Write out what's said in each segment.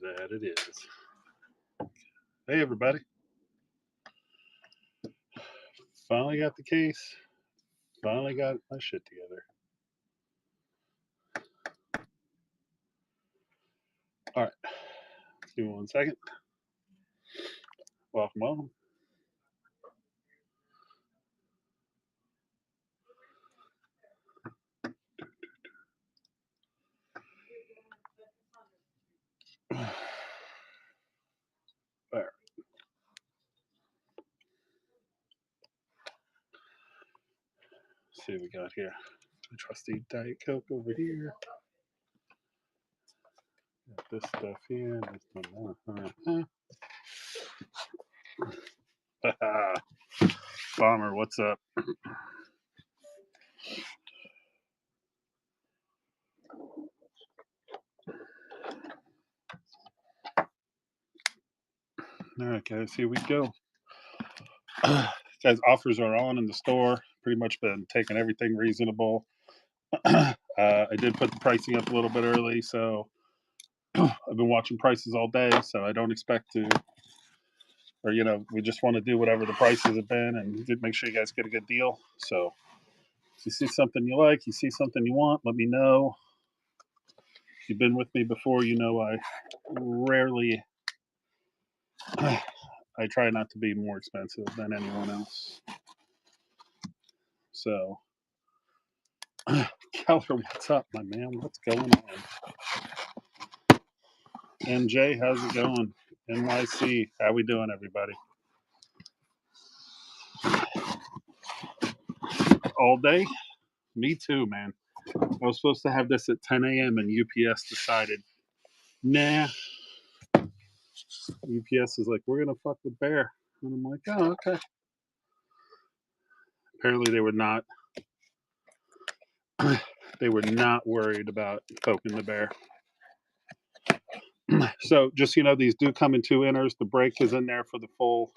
That it is. Hey, everybody. Finally got the case. Finally got my shit together. All right. Give me 1 second. Welcome, welcome. All right. Let's see what we got here. The trusty Diet Coke over here. Got this stuff here. Bomber, what's up? All right, guys, here we go. Guys, offers are on in the store. Pretty much been taking everything reasonable. I did put the pricing up a little bit early, so I've been watching prices all day, so I don't expect to, or we just want to do whatever the prices have been and make sure you guys get a good deal. So if you see something you like, you see something you want, let me know. If you've been with me before, you know I rarely, I try not to be more expensive than anyone else. So, Keller, what's up, my man? What's going on? MJ, how's it going? NYC, how we doing, everybody? All day? Me too, man. I was supposed to have this at 10 a.m. and UPS decided, nah. UPS is like, we're going to fuck with Bear. And I'm like, oh, okay. Apparently they were not worried about poking the bear. So just these do come in 2 inners. The brake is in there for the full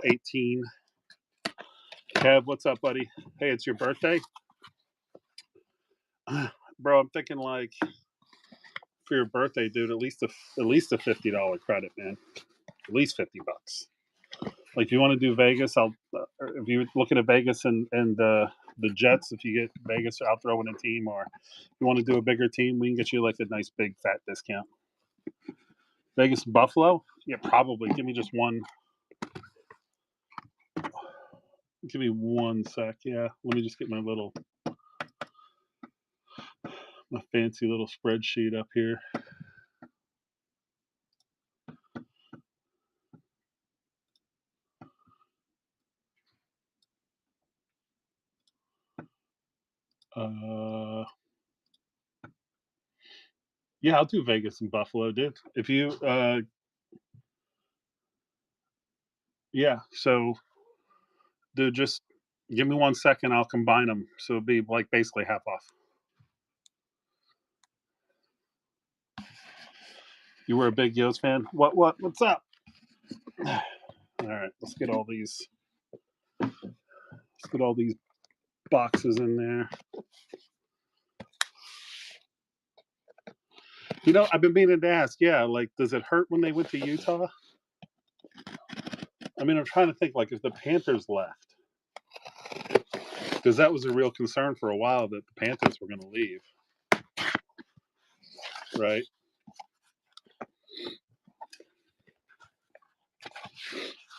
18. Kev, what's up, buddy? Hey, it's your birthday? Bro, I'm thinking like for your birthday, dude, at least a $50 credit, man. At least $50. Like if you want to do Vegas, if you're looking at Vegas and the Jets, if you get Vegas, I'll throw in a team. Or if you want to do a bigger team, we can get you like a nice big fat discount. Vegas Buffalo? Yeah, probably. Give me just one. Give me 1 sec. Yeah, let me just get my fancy little spreadsheet up here. Yeah, I'll do Vegas and Buffalo, dude. If you, yeah. So, dude, just give me 1 second. I'll combine them, so it'll be like basically half off. You were a big Yo's fan. What's up? All right, let's get all these boxes in there. I've been meaning to ask. Yeah, like, does it hurt when they went to Utah? I mean, I'm trying to think, like, if the Panthers left, because that was a real concern for a while that the Panthers were going to leave, right?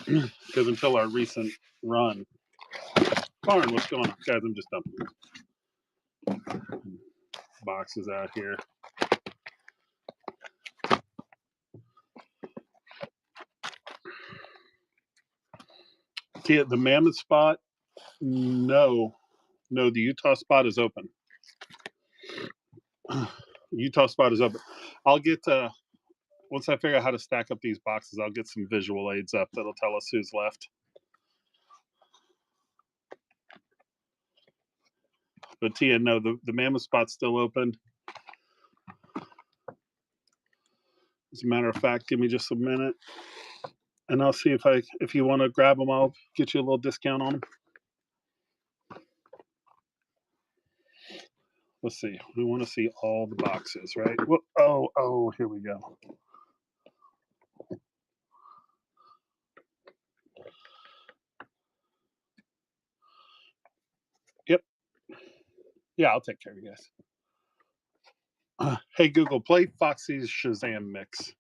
Because until our recent run, Barn, what's going on, guys? I'm just dumping boxes out here. See, the Mammoth spot, no, the Utah spot is open. Utah spot is open. I'll get once I figure out how to stack up these boxes, I'll get some visual aids up that'll tell us who's left. But Tia, no, the Mammoth spot's still open. As a matter of fact, give me just a minute, and I'll see if you want to grab them, I'll get you a little discount on them. Let's see. We want to see all the boxes, right? Well, oh, here we go. Yep. Yeah, I'll take care of you guys. Hey Google, play Foxy's Shazam mix.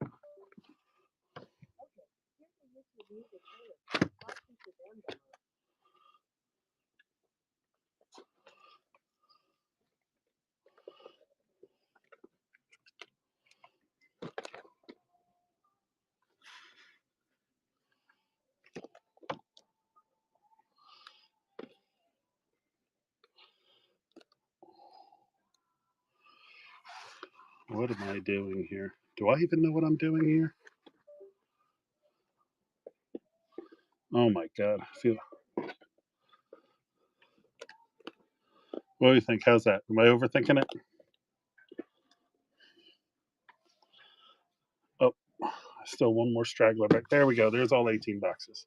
What am I doing here? Do I even know what I'm doing here? Oh my god. I feel. What do you think? How's that? Am I overthinking it? Oh, still one more straggler back. There we go. There's all 18 boxes.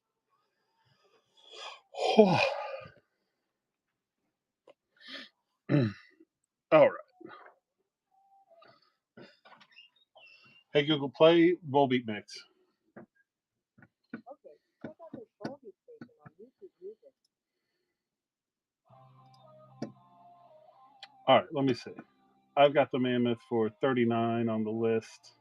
All right. Hey Google, play Volbeat mix. All right. Let me see. I've got the Mammoth for 39 on the list.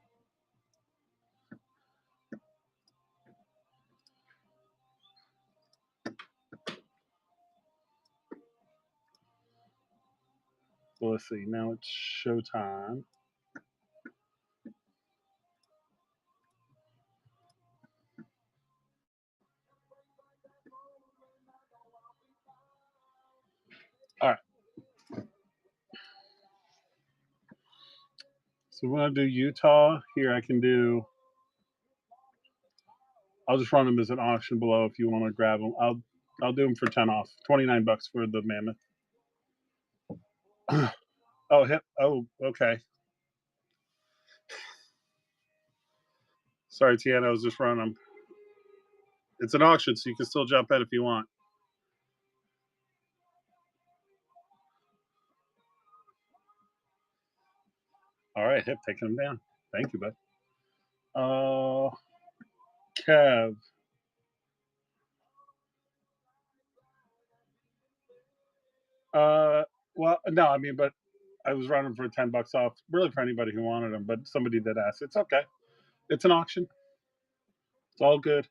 Well, let's see. Now it's showtime. All right. So when I do Utah here, I can do. I'll just run them as an auction below if you want to grab them. I'll do them for 10 off. 29 bucks for the Mammoth. Oh, hip. Oh, okay. Sorry, Tiana. I was just running them. It's an auction, so you can still jump in if you want. All right, hip, taking them down. Thank you, bud. Kev. Uh, well, no, I mean, but I was running for 10 bucks off, really for anybody who wanted them, but somebody did ask. It's okay. It's an auction. It's all good.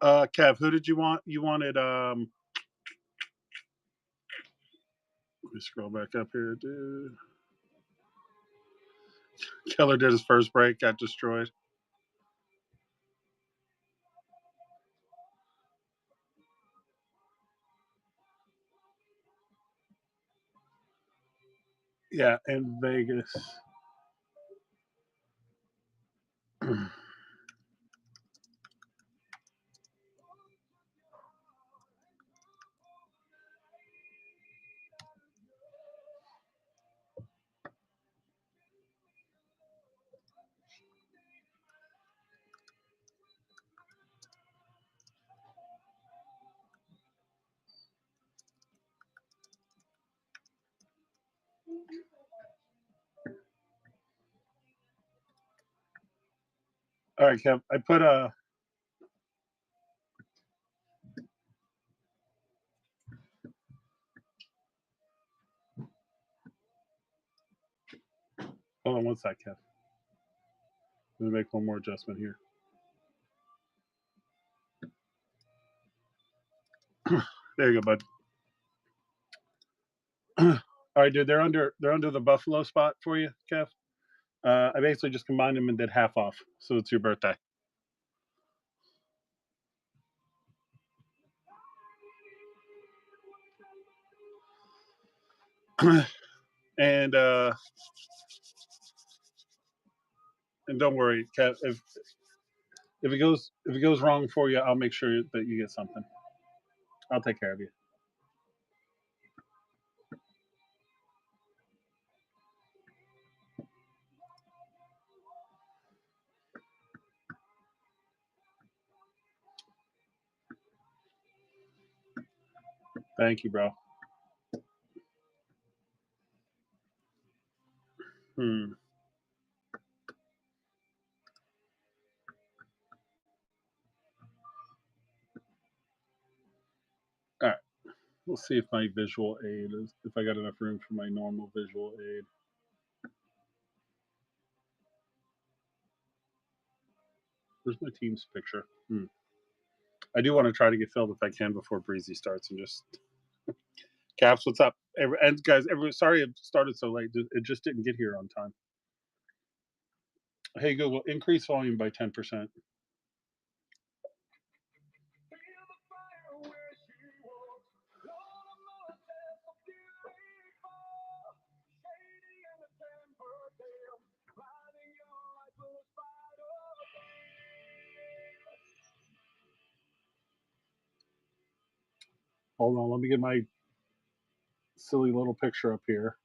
Kev, who did you want? You wanted let me scroll back up here, dude. Keller did his first break, got destroyed. Yeah, in Vegas. All right, Kev. I put a. Hold on one sec, Kev. Let me make one more adjustment here. There you go, bud. All right, dude. They're under the Buffalo spot for you, Kev. I basically just combined them and did half off, so it's your birthday. and uh, and don't worry, Kev. If it goes wrong for you, I'll make sure that you get something. I'll take care of you. Thank you, bro. Hmm. All right. We'll see if my visual aid is if I got enough room for my normal visual aid. Where's my team's picture? I do want to try to get filled if I can before Breezy starts and just Caps, what's up? And guys, sorry it started so late. It just didn't get here on time. Hey Google, increase volume by 10%. Hold on, let me get my silly little picture up here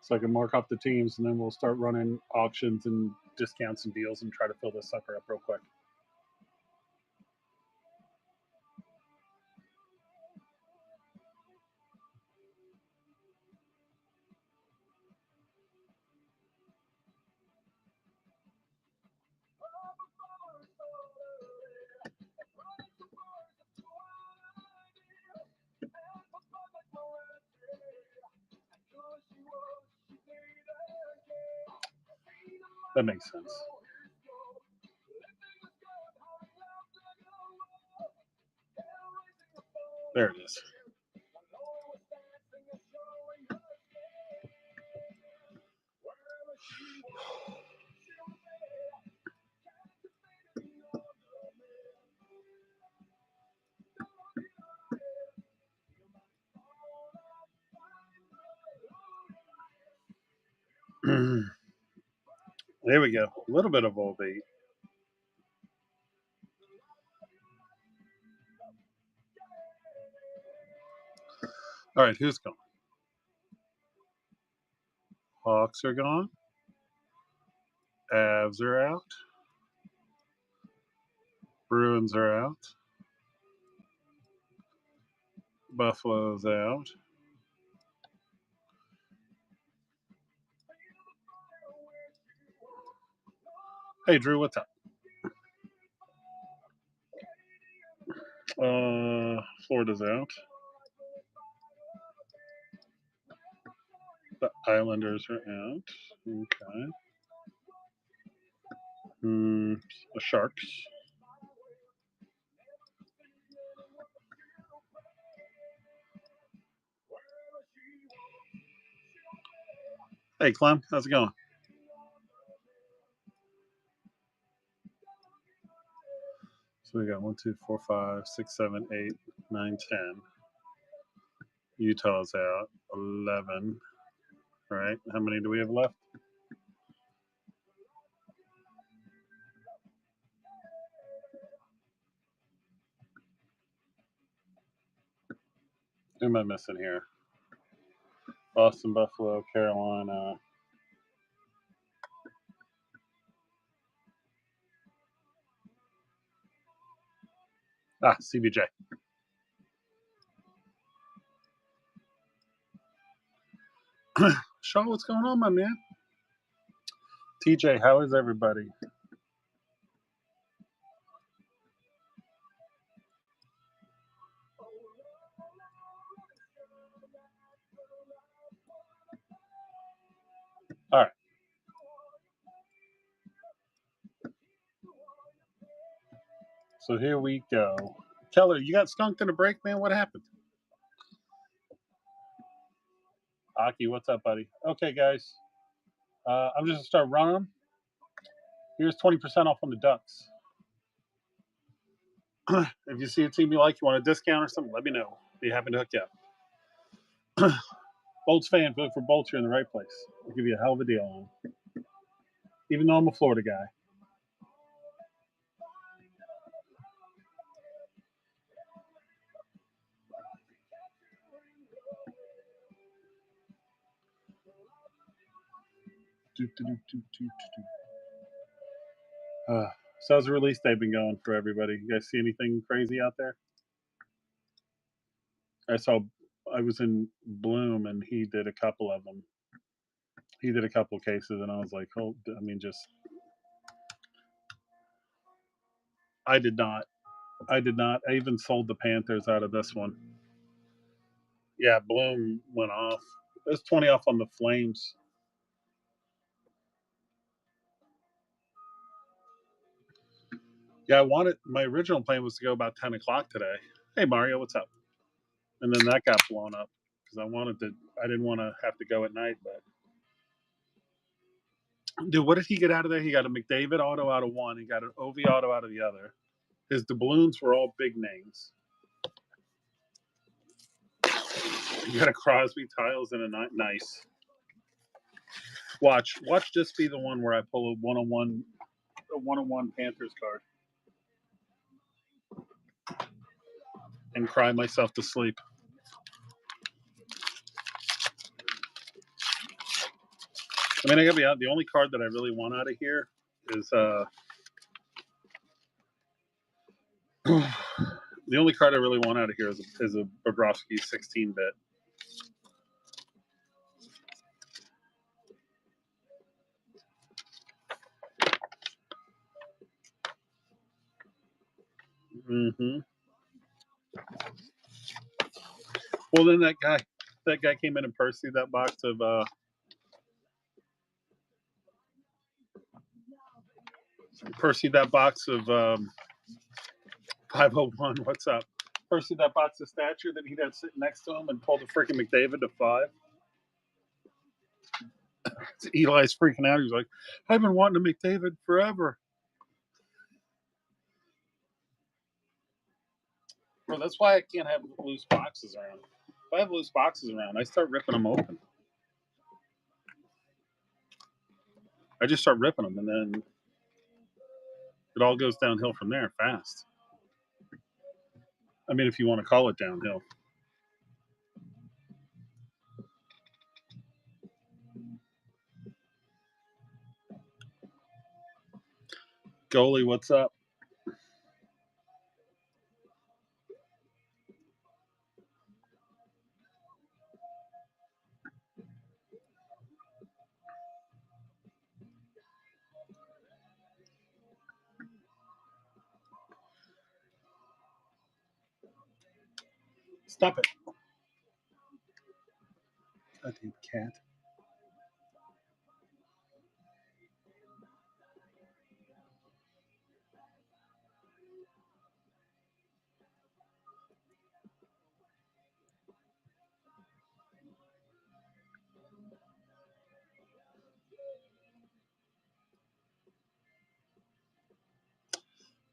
so I can mark off the teams, and then we'll start running auctions and discounts and deals and try to fill this sucker up real quick. That makes sense. There it is. There we go. A little bit of old bait. All right, who's gone? Hawks are gone. Avs are out. Bruins are out. Buffalo's out. Hey, Drew, what's up? Florida's out. The Islanders are out. Okay. The Sharks. Hey, Clem, how's it going? So we got 1, 2, 4, 5, 6, 7, 8, 9, 10. Utah's out. 11. All right. How many do we have left? Who am I missing here? Boston, Buffalo, Carolina. CBJ. Shaw, what's going on, my man? TJ, how is everybody? All right. So here we go. Keller, you got skunked in a break, man? What happened? Aki, what's up, buddy? Okay, guys. I'm just going to start running them. Here's 20% off on the Ducks. If you see a team you like, you want a discount or something, let me know. Be happy to hook you up. Bolts fan, vote for Bolts. You're in the right place. I'll give you a hell of a deal on them. Even though I'm a Florida guy. So how's the release day been going for everybody? You guys see anything crazy out there? I saw I was in Bloom and he did a couple of them. He did a couple cases and I was like, "Oh, I mean just I did not. I did not. I even sold the Panthers out of this one." Yeah, Bloom went off. It was 20 off on the Flames. Yeah, I wanted my original plan was to go about 10 o'clock today. Hey Mario, what's up? And then that got blown up because I didn't want to have to go at night, but dude, what did he get out of there? He got a McDavid auto out of one. He got an OV auto out of the other. His doubloons were all big names. He got a Crosby tiles and nice. Watch this be the one where I pull a one-on-one Panthers card and cry myself to sleep. I mean, I gotta be out. The only card that I really want out of here is the only card I really want out of here is a Bobrovsky 16-bit. Mm-hmm. Well, then that guy came in and Percy that box of that box of 501. What's up? Percy that box of stature that he'd had sitting next to him and pulled the freaking McDavid to 5. Eli's freaking out. He's like, "I've been wanting to McDavid forever." Bro, that's why I can't have loose boxes around. If I have loose boxes around, I start ripping them open. I just start ripping them, and then it all goes downhill from there fast. I mean, if you want to call it downhill. Goalie, what's up? Stop it. Goddamn cat.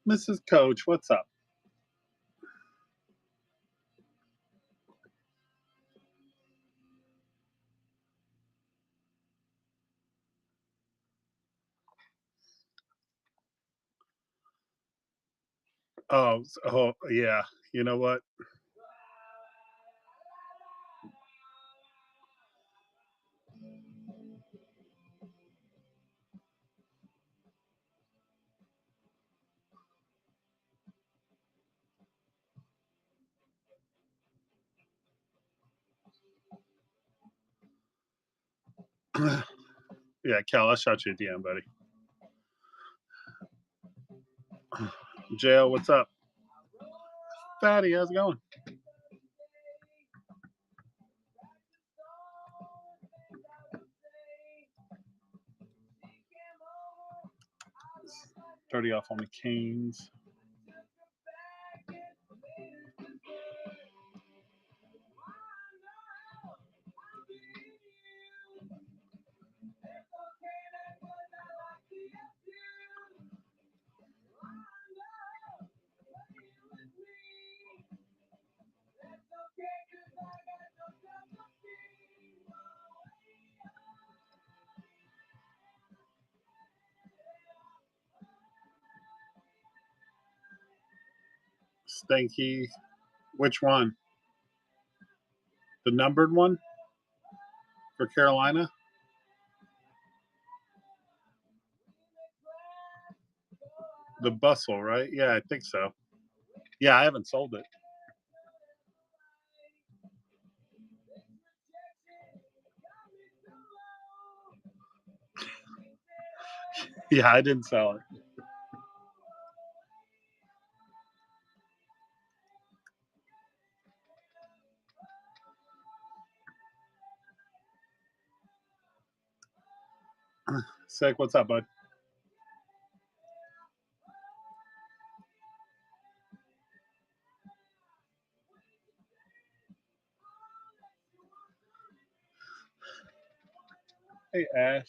Mrs. Coach, what's up? Oh, yeah. You know what? Yeah, Cal, I'll shout you a DM, buddy. JL, what's up? Fatty, how's it going? $30 off on the Canes. Stanky. Which one? The numbered one for Carolina? The bustle, right? Yeah, I think so. Yeah, I haven't sold it. Yeah, I didn't sell it. Sick, what's up, bud? Hey, Ash.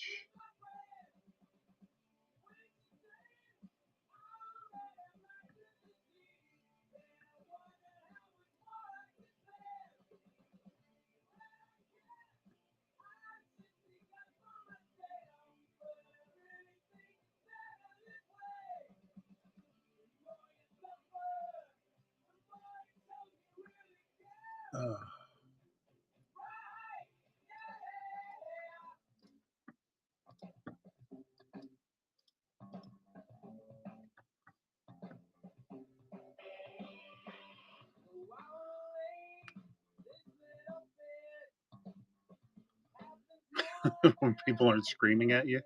Uh, when people aren't screaming at you.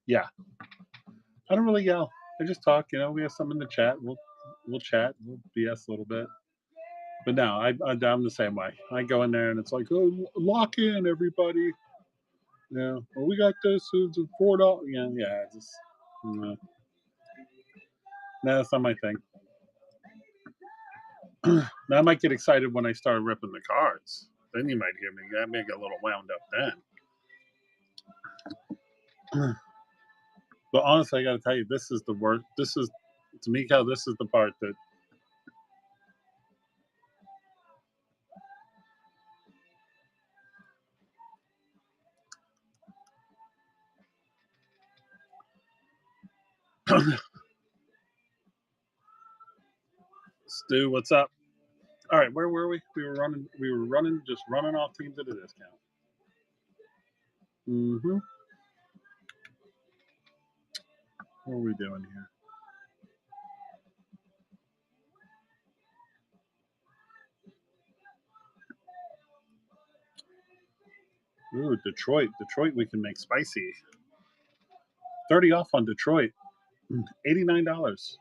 Yeah, I don't really yell. I just talk. You know, we have something to chat. We'll chat. We'll BS a little bit. But no, I'm the same way. I go in there and it's like, oh, lock in, everybody. Yeah, well, we got this. It's $4. Yeah, yeah. Just no, no, that's not my thing. Now I might get excited when I start ripping the cards. Then you might hear me. I may get a little wound up then. But honestly, I got to tell you, this is the worst. This is to me, Cal. This is the part that Stu. What's up? All right, where were we? We were running. We were running, just running off teams at a discount. Mm-hmm. What are we doing here? Ooh, Detroit. Detroit, we can make spicy. 30 off on Detroit. $89.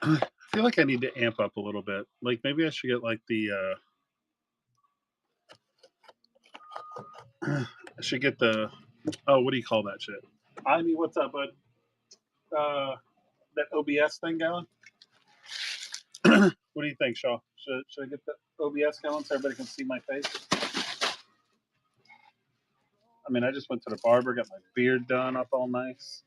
I feel like I need to amp up a little bit. Like maybe I should get like I should get the oh, what do you call that shit? I mean, what's up, bud? That OBS thing going? What do you think, Shaw? Should I get the OBS going so everybody can see my face? I mean, I just went to the barber, got my beard done up all nice.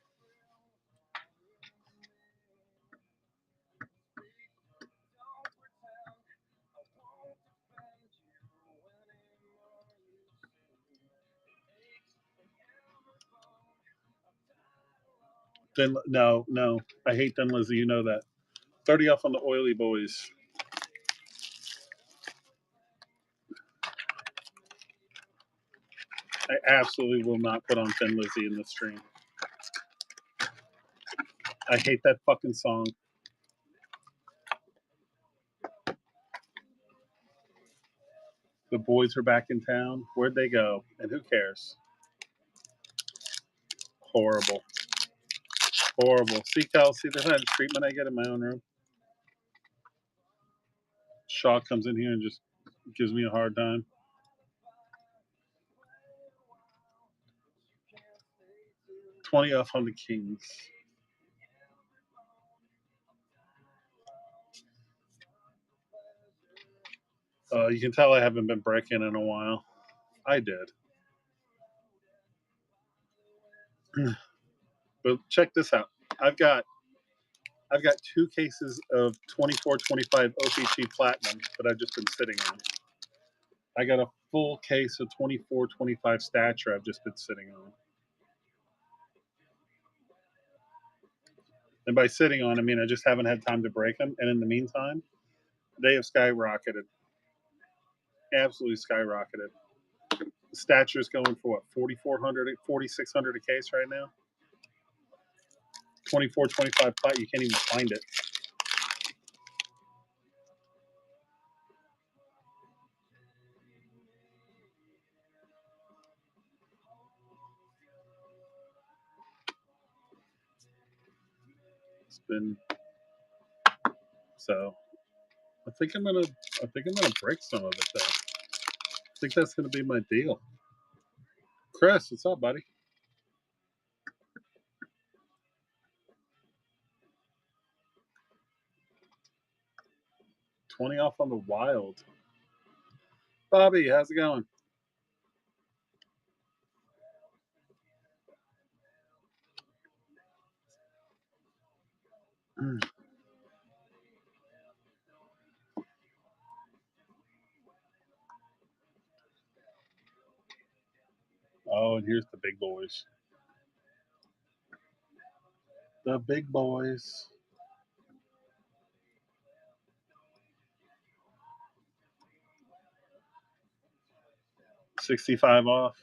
Then no, no, I hate Thin Lizzy. You know that. 30 off on the oily boys. I absolutely will not put on Thin Lizzy in the stream. I hate that fucking song. The boys are back in town. Where'd they go? And who cares? Horrible. Horrible. See, Cal, see the kind of treatment I get in my own room? Shaw comes in here and just gives me a hard time. $20 off on the Kings. You can tell I haven't been breaking in a while. I did. But check this out. I've got I've got 2 cases of 2425 OPC Platinum that I've just been sitting on. I got a full case of 2425 Stature I've just been sitting on. And by sitting on, I mean I just haven't had time to break them. And in the meantime, they have skyrocketed. Absolutely skyrocketed. Stature's going for what, 4,400, 4,600 a case right now. 24, 25 plat. You can't even find it. It's been so. I think I'm gonna break some of it though. I think that's gonna be my deal. Chris, what's up, buddy? 20 off on the wild. Bobby, how's it going? Oh, and here's the big boys. The big boys. $65 off.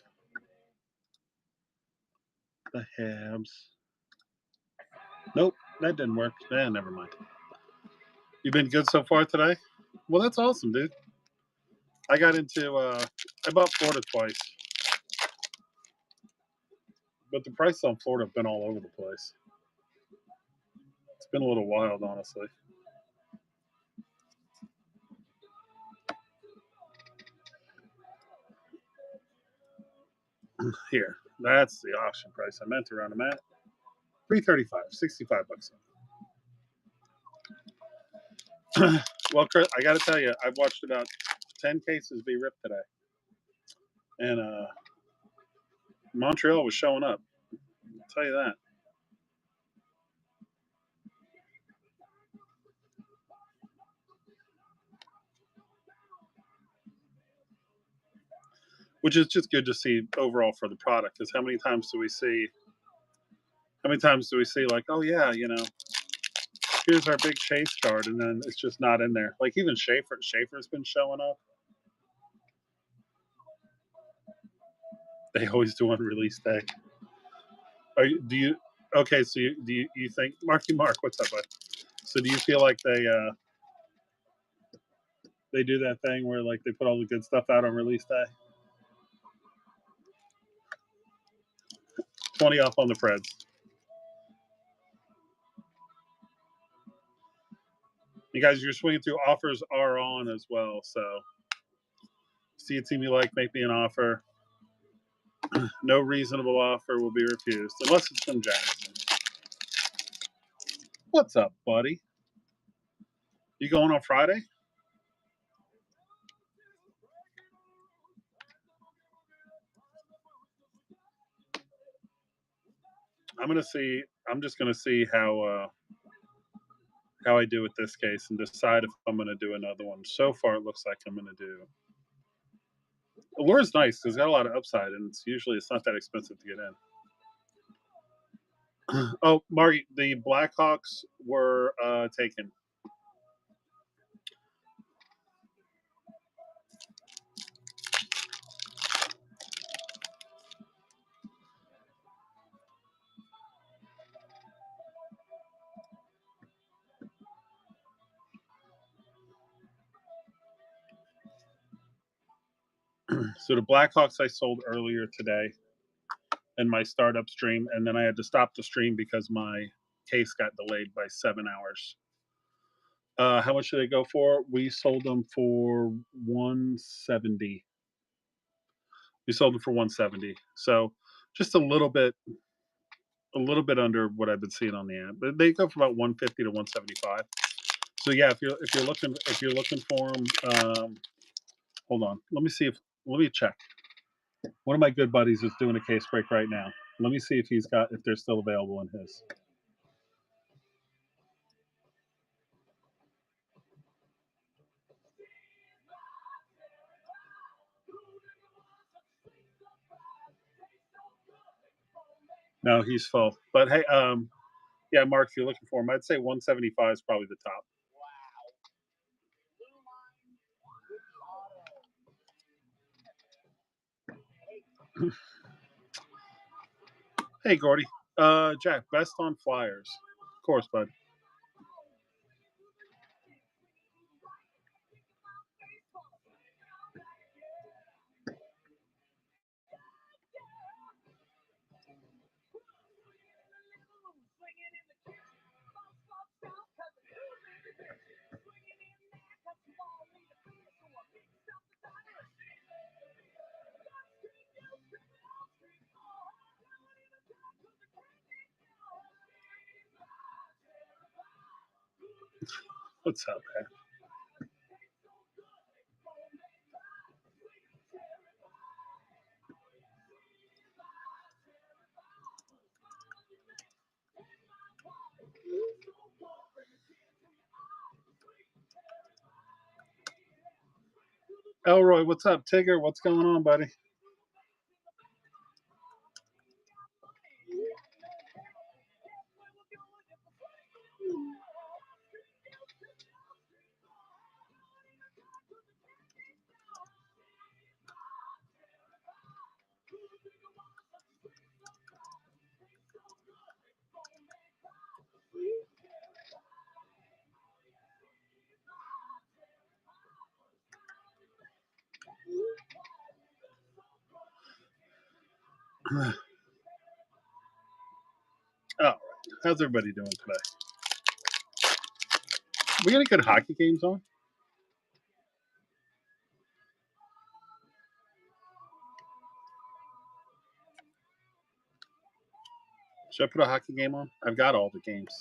The Habs. Nope, that didn't work. Never mind. You been good so far today? Well, that's awesome, dude. I got into I bought Florida twice, but the prices on Florida have been all over the place. It's been a little wild, honestly. Here, that's the auction price I meant to run them at. $335, $65. Well, Chris, I got to tell you, I've watched about 10 cases be ripped today, and Montreal was showing up. I'll tell you that. Which is just good to see overall for the product. Because how many times do we see? How many times do we see like, oh yeah, here's our big chase card, and then it's just not in there. Like even Schaefer's been showing up. They always do on release day. Do you? Okay, so do you think Mark, what's up, bud? So do you feel like they do that thing where like they put all the good stuff out on release day? 20 off on the Preds. You guys, you're swinging through. Offers are on as well. So see a team you like, make me an offer. No reasonable offer will be refused unless it's from Jackson. What's up, buddy? You going on Friday? I'm just gonna see how I do with this case and decide if I'm gonna do another one. So far, it looks like I'm gonna do. Allure's nice because it's got a lot of upside, and it's not that expensive to get in. Oh, Margie, the Blackhawks were taken. So the Blackhawks I sold earlier today in my startup stream, and then I had to stop the stream because my case got delayed by 7 hours. How much did they go for? We sold them for 170. We sold them for 170. So just a little bit under what I've been seeing on the app. But they go for about 150 to 175. So yeah, if you're looking for them, hold on. Let me check. One of my good buddies is doing a case break right now. Let me see if they're still available in his. No, he's full. But hey, yeah, Mark, if you're looking for him, I'd say 175 is probably the top. Hey, Gordy. Jack, best on flyers. Of course, bud. What's up, man? Elroy, what's up? Tigger, what's going on, buddy? Oh, how's everybody doing today? We got any good hockey games on? Should I put a hockey game on? I've got all the games.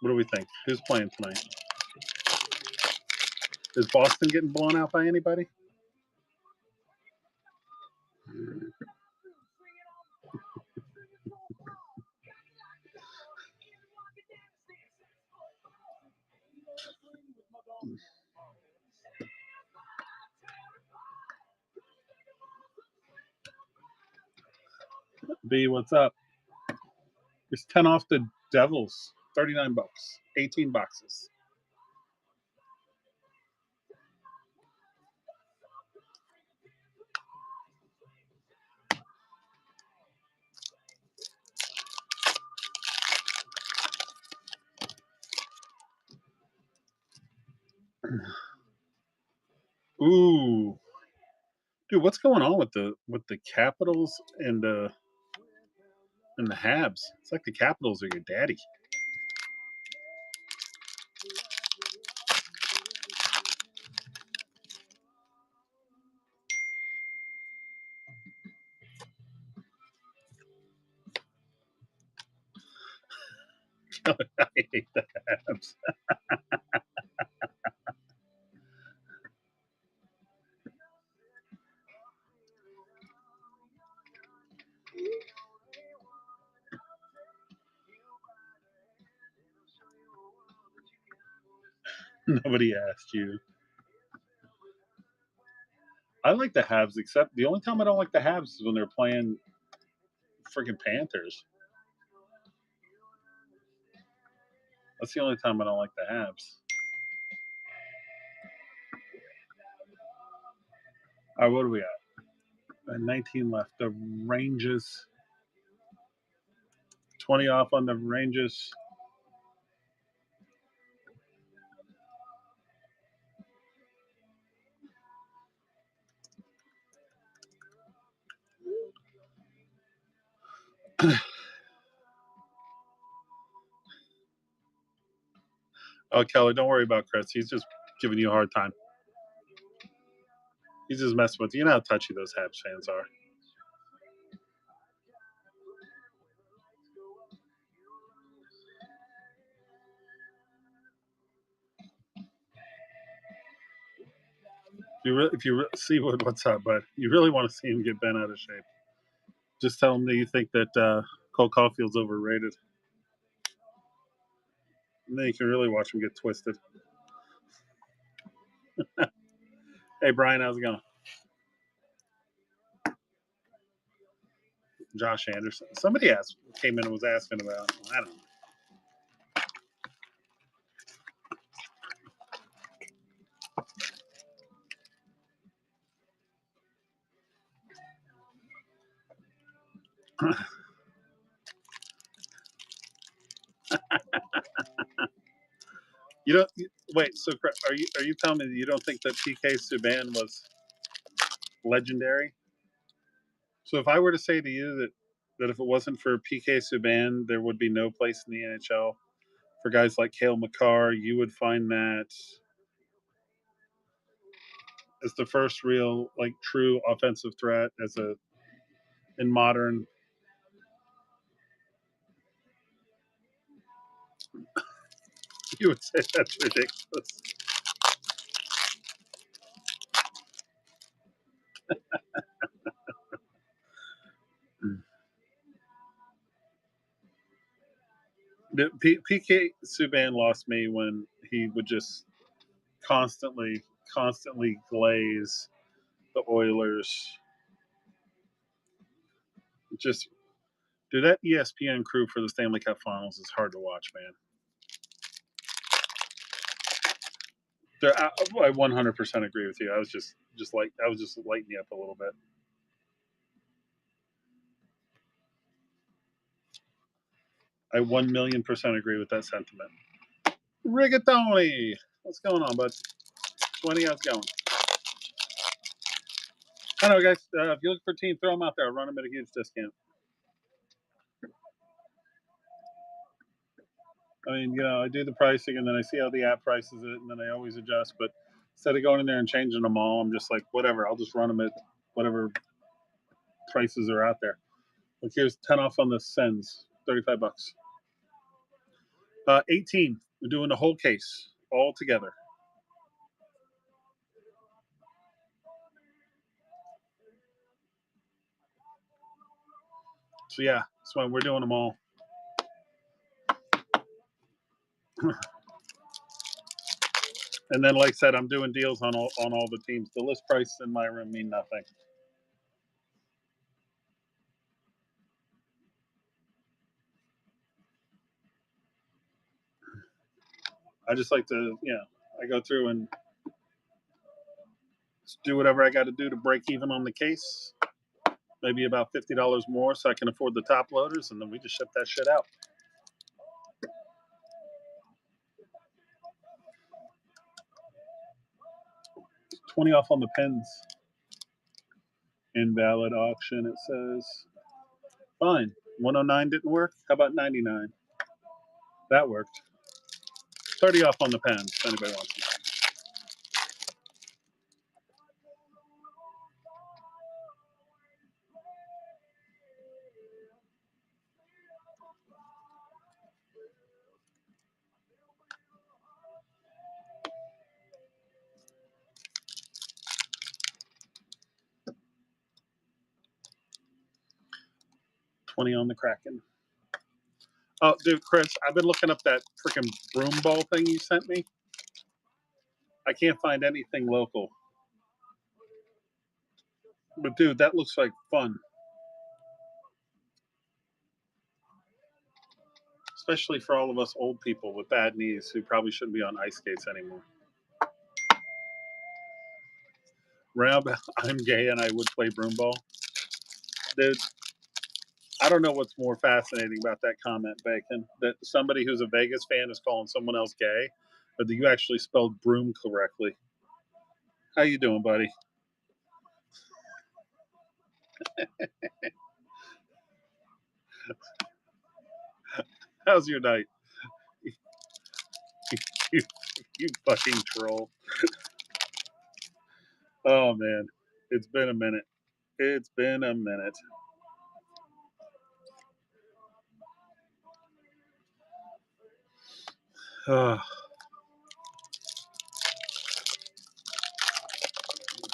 What do we think? Who's playing tonight? Is Boston getting blown out by anybody? B, what's up? It's 10 off the Devils. 39 bucks. 18 boxes. Ooh. Dude, what's going on with the Capitals and the Habs? It's like the Capitals are your daddy. I hate the Habs. Nobody asked you. I like the Habs, except the only time I don't like the Habs is when they're playing freaking Panthers. That's the only time I don't like the Habs. All right, what are we at? 19 left. The Rangers. 20 off on the Rangers. Oh, Kelly, don't worry about Chris. He's just giving you a hard time. He's just messing with you. You know how touchy those Habs fans are. If you see what's up, but you really want to see him get bent out of shape, just tell him that you think that Cole Caulfield's overrated. And then you can really watch him get twisted. Hey, Brian, how's it going? Josh Anderson. Somebody came in and was asking about. I don't know. You don't wait. So are you telling me that you don't think that PK Subban was legendary? So if I were to say to you that if it wasn't for PK Subban, there would be no place in the NHL for guys like Cale Makar, you would find that as the first real, like, true offensive threat as a in modern. You would say that's ridiculous. PK Subban lost me when he would just constantly glaze the Oilers. Just dude, that ESPN crew for the Stanley Cup Finals is hard to watch, man. I 100% agree with you. I was just lighting you up a little bit. I 1,000,000% agree with that sentiment. Rigatoni, what's going on, bud? 20, how's it going? I know, guys. If you look for a team, throw them out there. I'll run them at a huge discount. I mean, I do the pricing and then I see how the app prices it, and then I always adjust. But instead of going in there and changing them all, I'm just like, whatever. I'll just run them at whatever prices are out there. Like, here's 10 off on the Sens, $35. 18. We're doing the whole case all together. So yeah, that's why we're doing them all. And then, like I said, I'm doing deals on all the teams. The list prices in my room mean nothing. I just like to, I go through and do whatever I got to do to break even on the case. Maybe about $50 more so I can afford the top loaders, and then we just ship that shit out. $20 off on the pens. Invalid auction, it says. Fine. 109 didn't work. How about 99? That worked. 30 off on the pens, if anybody wants them. $20 on the Kraken. Oh, dude, Chris, I've been looking up that freaking broom ball thing you sent me. I can't find anything local. But, dude, that looks like fun. Especially for all of us old people with bad knees who probably shouldn't be on ice skates anymore. Round, I'm gay and I would play broom ball. Dude, I don't know what's more fascinating about that comment, Bacon. That somebody who's a Vegas fan is calling someone else gay, or that you actually spelled broom correctly. How you doing, buddy? How's your night? you, you fucking troll. Oh, man. It's been a minute. It's been a minute.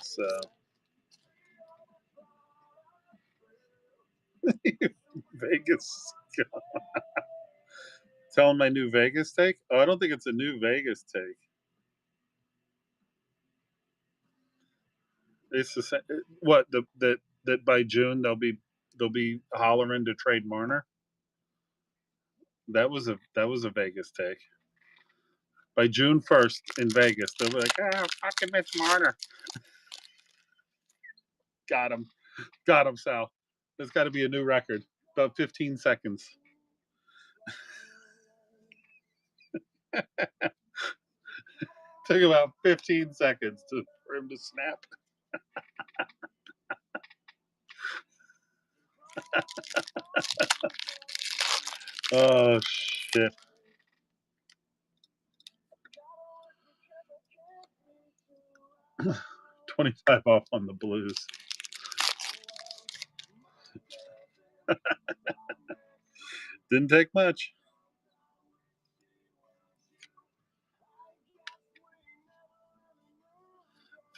So, Vegas. Telling my new Vegas take? Oh, I don't think it's a new Vegas take. It's the same. What that by June they'll be hollering to trade Marner. That was a Vegas take. By June 1st in Vegas, they'll be like, fucking Mitch Marner. Got him, Sal. There's got to be a new record. About 15 seconds. Took about 15 seconds for him to snap. Oh shit. 25 off on the blues. Didn't take much.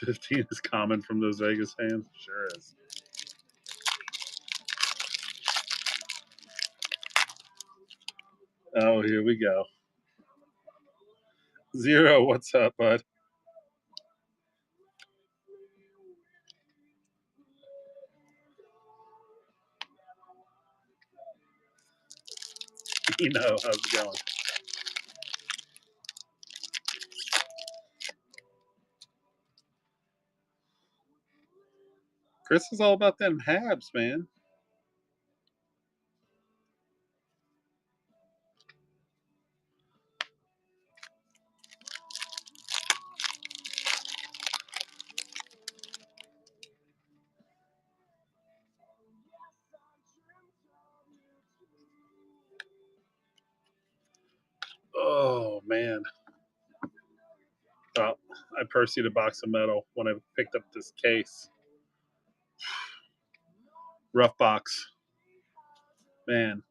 $15 is common from those Vegas hands. Sure is. Oh, here we go. Zero, what's up, bud? You know, how's it going? Chris is all about them Habs, man. Oh man. Well, I pursued a box of metal when I picked up this case. Rough box. Man.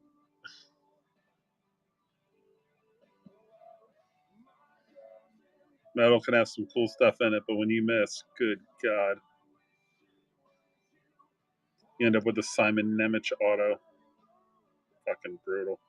Metal can have some cool stuff in it, but when you miss, good God. You end up with a Simon Nemec auto. Fucking brutal.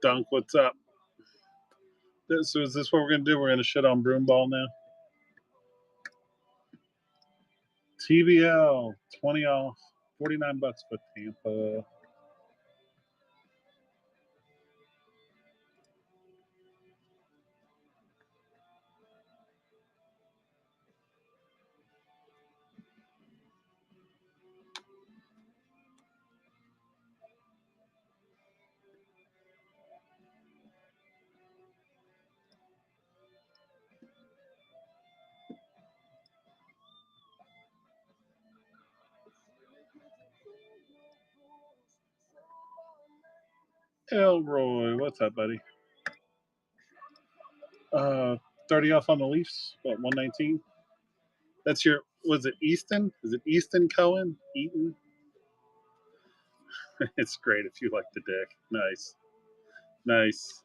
Dunk, what's up? So is this what we're gonna do? We're gonna shit on Broomball now? TBL, 20 off, $49 for Tampa. Elroy, what's up, buddy? 30 off on the Leafs. What, 119? That's your, was it Easton? Is it Easton Cohen? Eaton? It's great if you like the dick. Nice. Nice.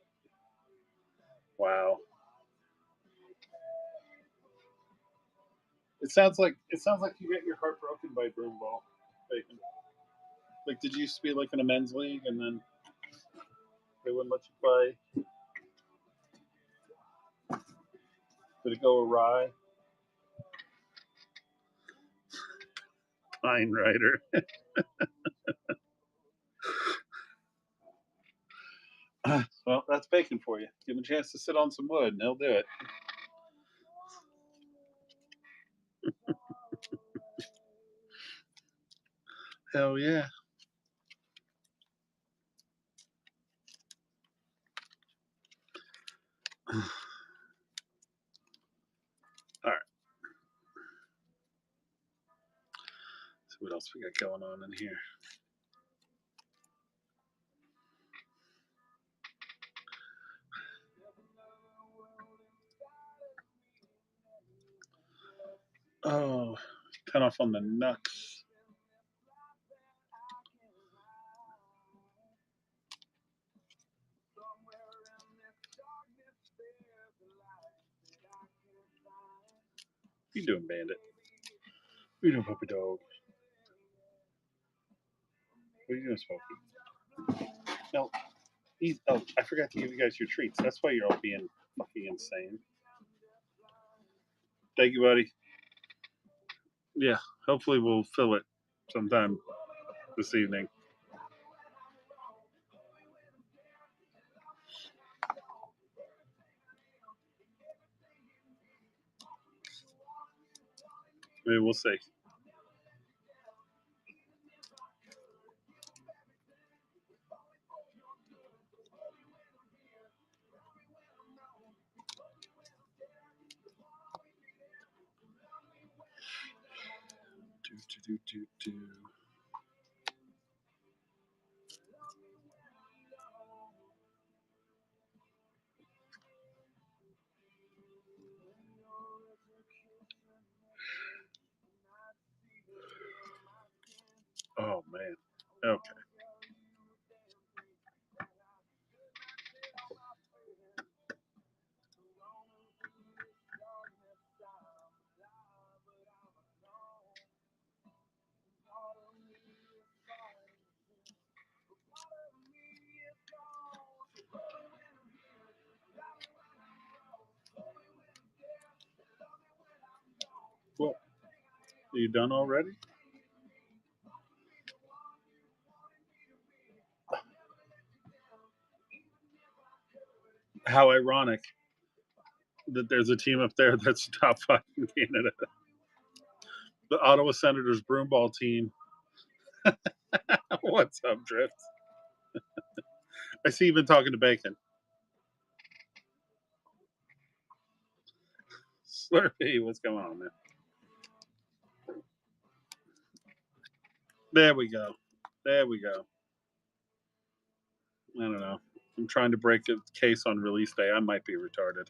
Wow. It sounds like you get your heart broken by Broomball. Bacon. Like, did you used to be like in a men's league and then they wouldn't let you play? Did it go awry? Pine Rider. Well, that's bacon for you. Give him a chance to sit on some wood and he'll do it. Hell yeah. All right. So what else we got going on in here? Oh, 10 off on the Nucks. What you doing, Bandit? What you doing, puppy dog? What are you doing, Smokey? No, oh, I forgot to give you guys your treats. That's why you're all being fucking insane. Thank you, buddy. Yeah, hopefully we'll fill it sometime this evening. Maybe we'll see. Do, do, do, do, do. Oh man. Okay. Well, are you done already? How ironic that there's a team up there that's top five in Canada. The Ottawa Senators broomball team. What's up, Drift? I see you've been talking to Bacon. Slurpee, what's going on, man? There we go. There we go. I don't know. I'm trying to break a case on release day. I might be retarded.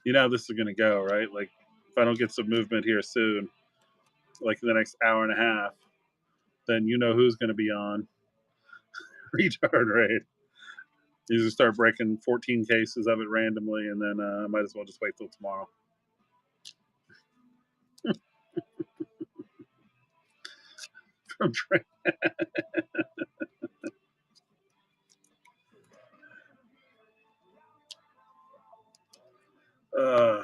You know how this is going to go, right? Like, if I don't get some movement here soon, like in the next hour and a half, then you know who's going to be on retard raid. You just start breaking 14 cases of it randomly, and then I might as well just wait till tomorrow. From uh,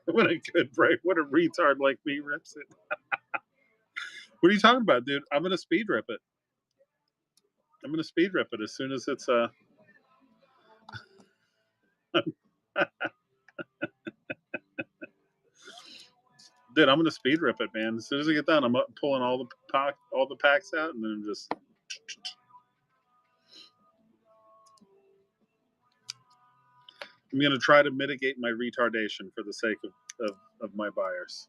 when a good break, what a retard like me rips it. What are you talking about, dude? I'm gonna speed rip it. I'm gonna speed rip it as soon as it's dude, I'm gonna speed rip it, man. As soon as I get done, I'm pulling all the packs out, and then just. I'm gonna try to mitigate my retardation for the sake of my buyers.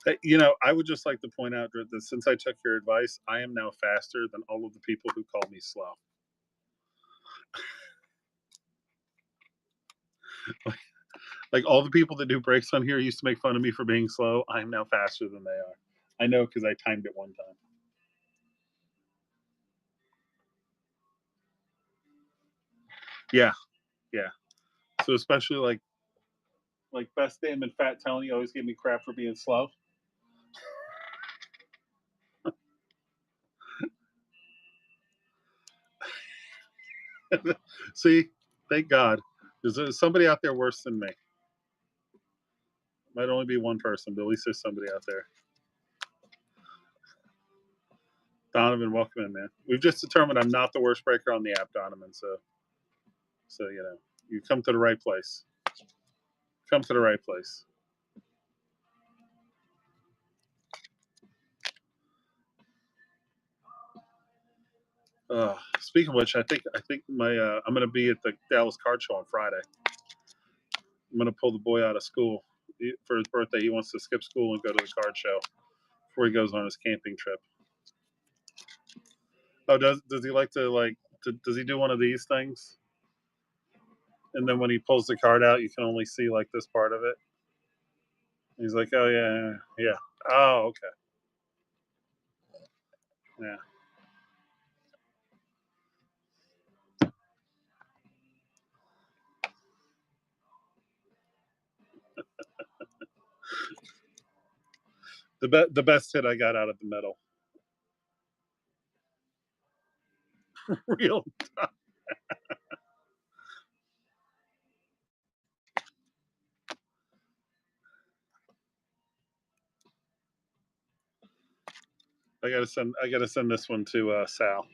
Hey, you know, I would just like to point out that since I took your advice, I am now faster than all of the people who call me slow. Like all the people that do breaks on here used to make fun of me for being slow. I am now faster than they are. I know because I timed it one time. Yeah, yeah. So especially like Best Damn and Fat Tony always give me crap for being slow. See, thank God. There's somebody out there worse than me. Might only be one person, but at least there's somebody out there. Donovan, welcome in, man. We've just determined I'm not the worst breaker on the app, Donovan. So you know, you come to the right place. Come to the right place. Speaking of which, I think my I'm going to be at the Dallas Card Show on Friday. I'm going to pull the boy out of school for his birthday. He wants to skip school and go to the card show before he goes on his camping trip. Oh, does he like to does he do one of these things? And then when he pulls the card out, you can only see like this part of it. He's like, oh yeah, yeah. Oh, okay, yeah. The best hit I got out of the metal. Real. I gotta send this one to Sal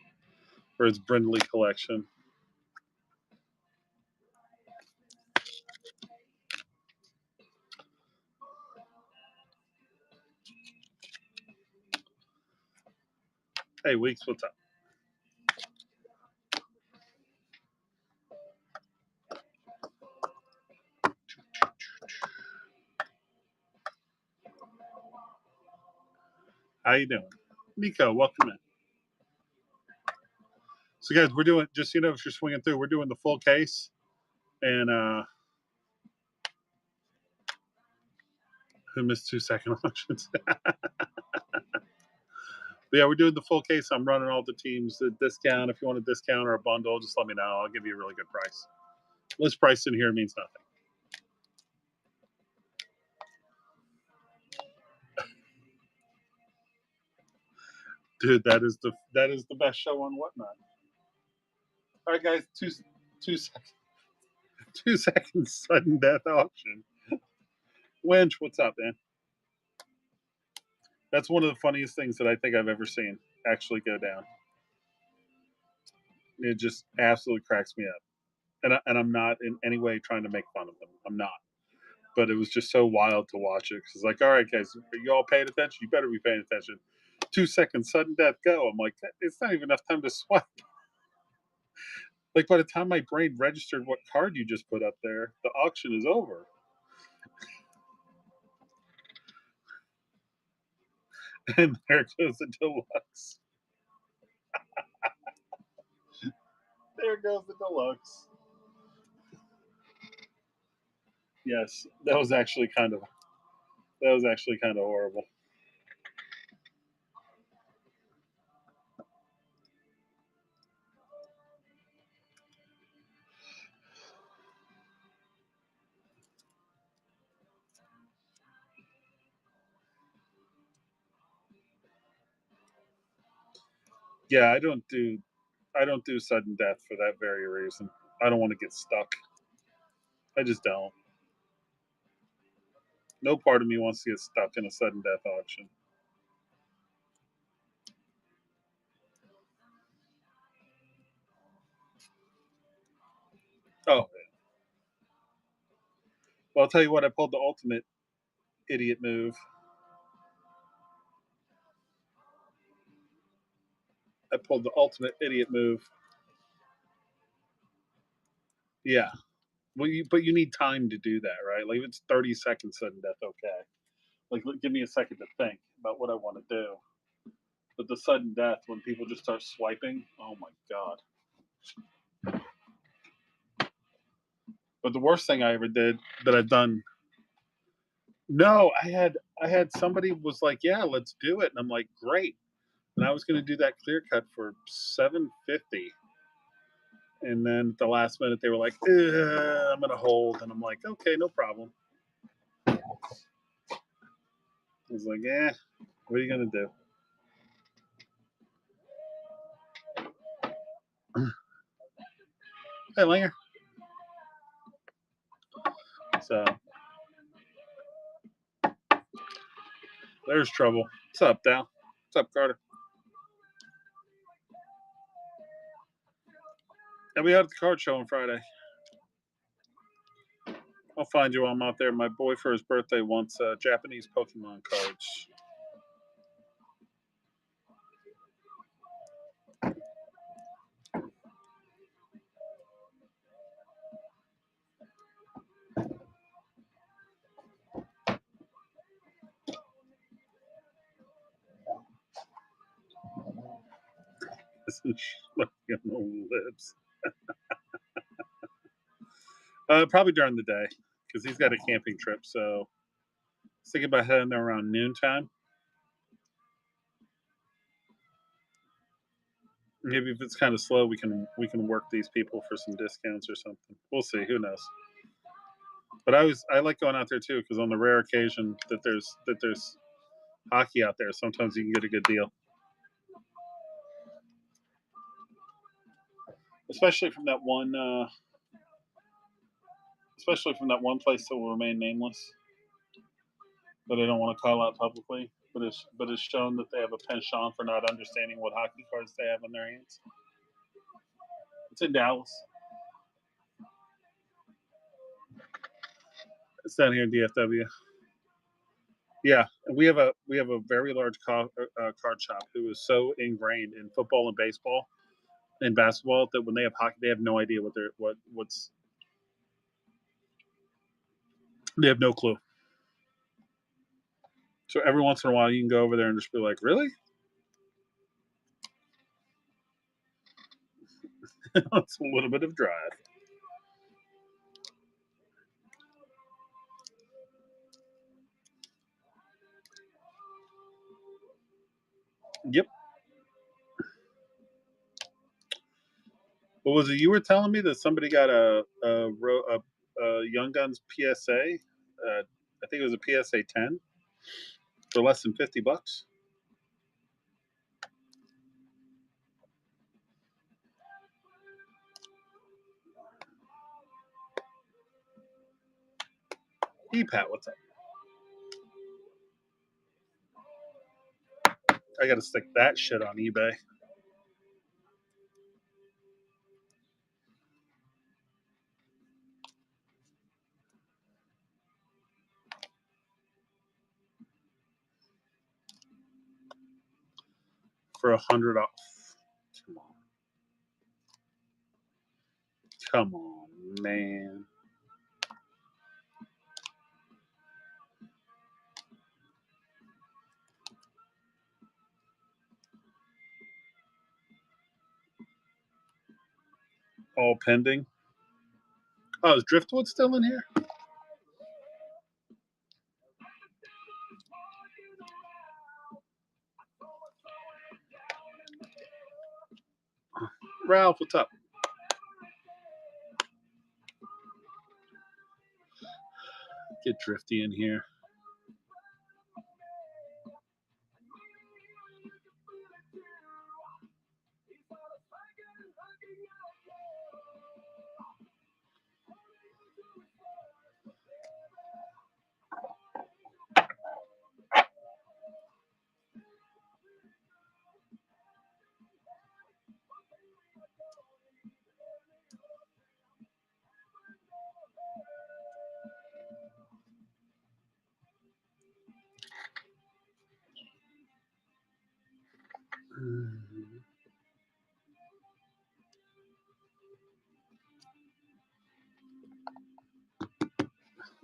for his Brindley collection. Hey, Weeks, what's up? How you doing? Nico, welcome in. So, guys, we're doing, just, if you're swinging through, we're doing the full case. And who missed 2-second auctions? But yeah, we're doing the full case. I'm running all the teams. The discount, if you want a discount or a bundle, just let me know. I'll give you a really good price. List price in here means nothing. Dude, that is the best show on Whatnot. All right, guys, 2 seconds sudden death auction. Winch, what's up, man? That's one of the funniest things that I think I've ever seen actually go down. It just absolutely cracks me up. And I'm not in any way trying to make fun of them. I'm not. But it was just so wild to watch it. Because, like, all right, guys, are you all paying attention? You better be paying attention. 2 seconds, sudden death, go. I'm like, it's not even enough time to swipe. Like, by the time my brain registered what card you just put up there, the auction is over. And there goes the deluxe. There goes the deluxe. Yes, that was actually kind of horrible. Yeah, I don't do sudden death for that very reason. I don't want to get stuck. I just don't. No part of me wants to get stuck in a sudden death auction. Oh, well, I'll tell you what. I pulled the ultimate idiot move. I pulled the ultimate idiot move. Yeah. Well, but you need time to do that, right? Like if it's 30 seconds sudden death, okay. Like give me a second to think about what I want to do. But the sudden death, when people just start swiping, oh my god. But the worst thing I ever did that I've done. No, I had somebody was like, yeah, let's do it, and I'm like, great. And I was going to do that clear cut for $750. And then at the last minute, they were like, I'm going to hold. And I'm like, okay, no problem. I was like, what are you going to do? Hey, Langer. So there's trouble. What's up, Dal? What's up, Carter? And we had the card show on Friday. I'll find you while I'm out there. My boy for his birthday wants Japanese Pokemon cards. Lips. Probably during the day because he's got a camping trip. So I was thinking about heading there around noontime. Maybe if it's kind of slow, we can work these people for some discounts or something. We'll see. Who knows? But I like going out there too because on the rare occasion that there's hockey out there, sometimes you can get a good deal, especially from that one. Especially from that one place that will remain nameless, that I don't want to call out publicly. But it's shown that they have a penchant for not understanding what hockey cards they have in their hands. It's in Dallas. It's down here in DFW. Yeah, and we have a very large card shop who is so ingrained in football and baseball and basketball that when they have hockey, they have no idea what's they have no clue. So every once in a while, you can go over there and just be like, "Really?" It's a little bit of drive. Yep. What was it? You were telling me that somebody got a Young Guns PSA. I think it was a PSA 10 for less than $50. EPAT, what's up? I got to stick that shit on eBay for $100. Come on, come on, man. All pending. Oh, is Driftwood still in here? Ralph, what's up? Get Drifty in here.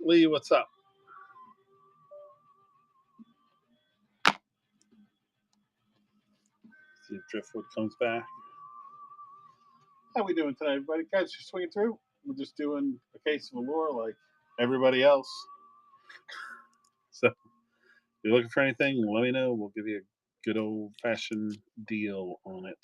Lee, what's up? See if Driftwood comes back. How we doing tonight, everybody? Guys, just swinging through. We're just doing a case of Allure like everybody else. So if you're looking for anything, let me know. We'll give you a good old fashioned deal on it.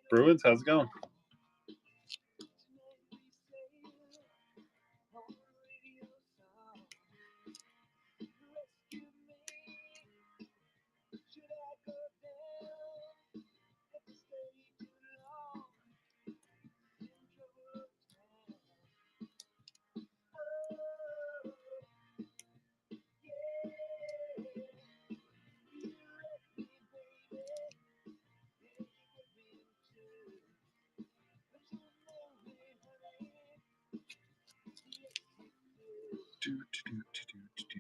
Bruins, how's it going? Do, do, do, do, do, do.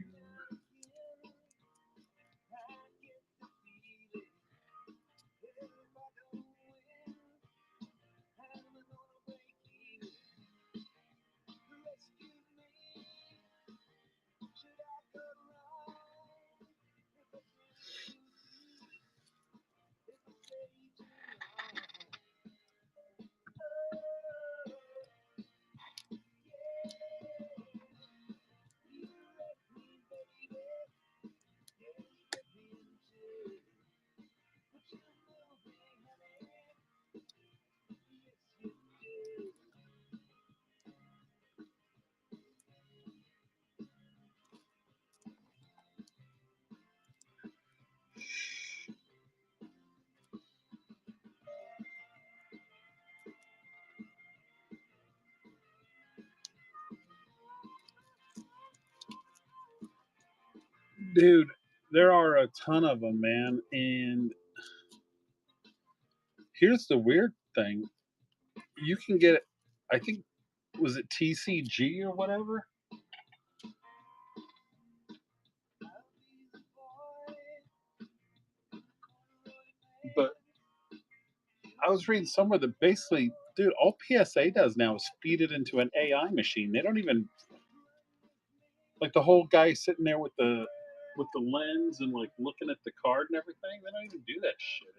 Dude, there are a ton of them, man, and here's the weird thing, you can get I think was it TCG or whatever? But I was reading somewhere that basically, dude, all PSA does now is feed it into an AI machine. They don't even like the whole guy sitting there with the lens and like looking at the card and everything. They don't even do that shit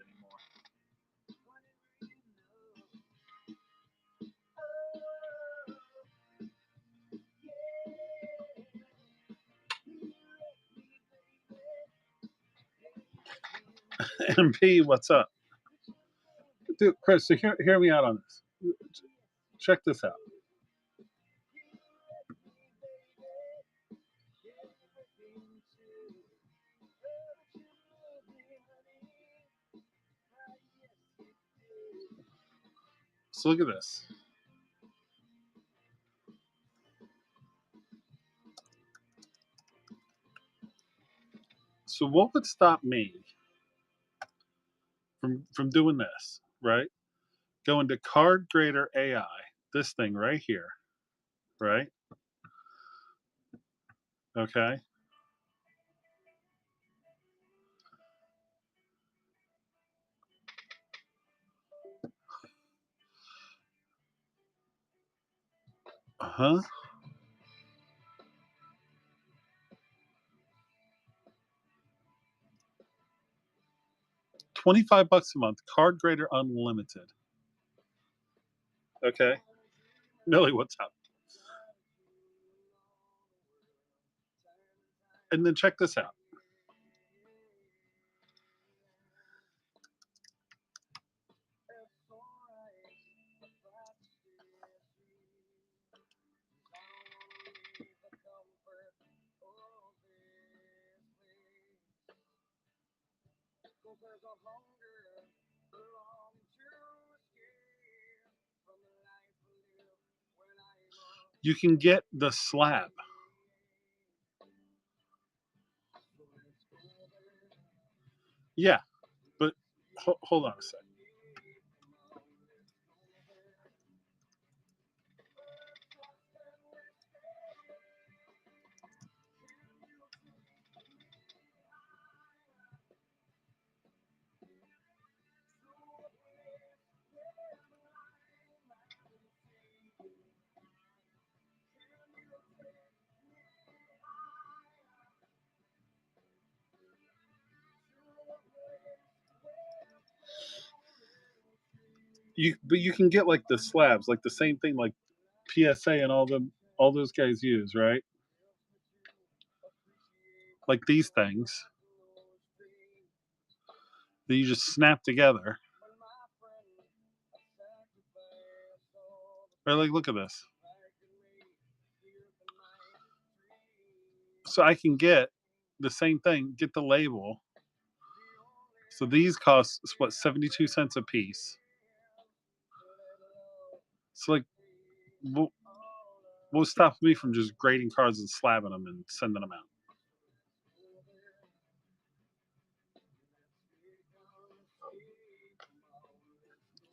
anymore. MP, what's up, dude? Chris, so hear me out on this. Check this out. So look at this. So what would stop me from doing this? Right, going to Card Grader AI. This thing right here. Right. Okay. Uh huh. 25 bucks a month. Card Grader Unlimited. Okay. Millie, what's up? And then check this out. You can get the slab. Yeah, but hold on a second. But you can get like the slabs, like the same thing like PSA and all those guys use, right? Like these things that you just snap together. Or like look at this. So I can get the same thing, get the label. So these cost what 72 cents a piece. So like what, what stops me from just grading cards and slabbing them and sending them out?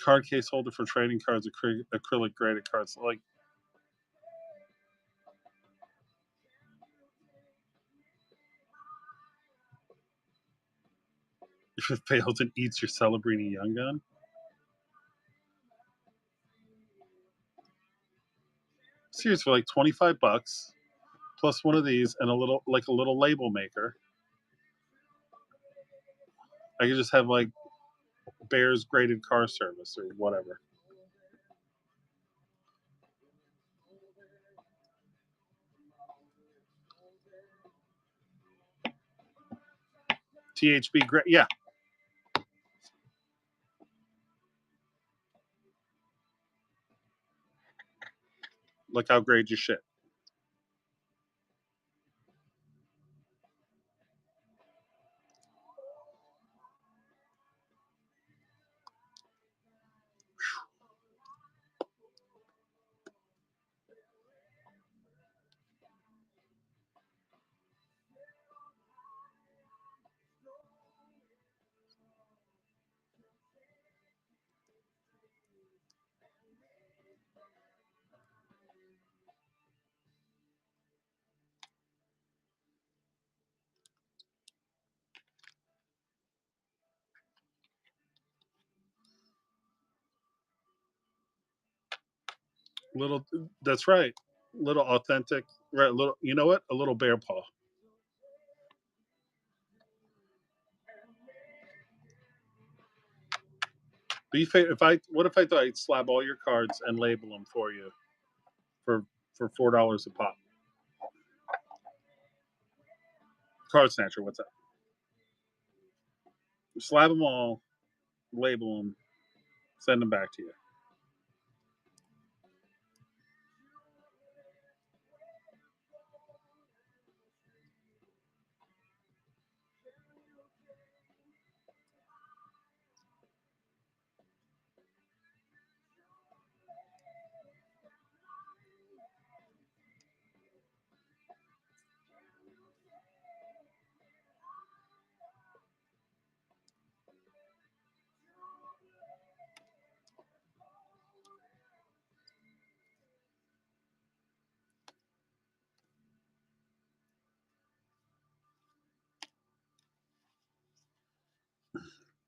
Card case holder for trading cards, acrylic graded cards. Like if it fails and eats your Celebrini Young Gun. Seriously, for like 25 bucks plus one of these and a little label maker. I could just have like Bears graded car service or whatever. THB grade, yeah. Like I'll grade your shit. Little that's right. Little authentic, right, little you know what? A little bear paw. If I what if I thought I'd slab all your cards and label them for you for $4 a pop? Card snatcher, what's up? Slab them all, label them, send them back to you.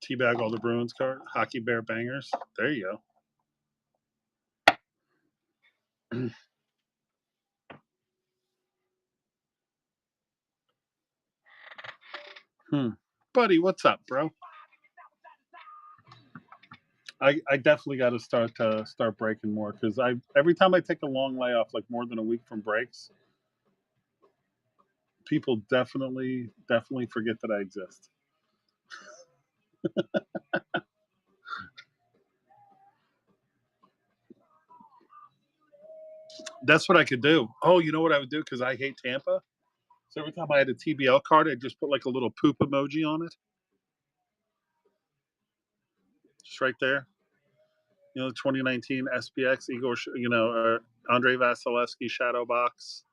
Teabag all the Bruins card, hockey bear bangers. There you go. Hmm. Buddy, what's up, bro? I definitely got to start breaking more because I every time I take a long layoff, like more than a week from breaks, people definitely forget that I exist. That's what I could do. Oh, you know what I would do because I hate Tampa. So every time I had a TBL card, I'd just put like a little poop emoji on it, just right there. You know, the 2019 SPX Igor, Andre Vasilevsky shadow box,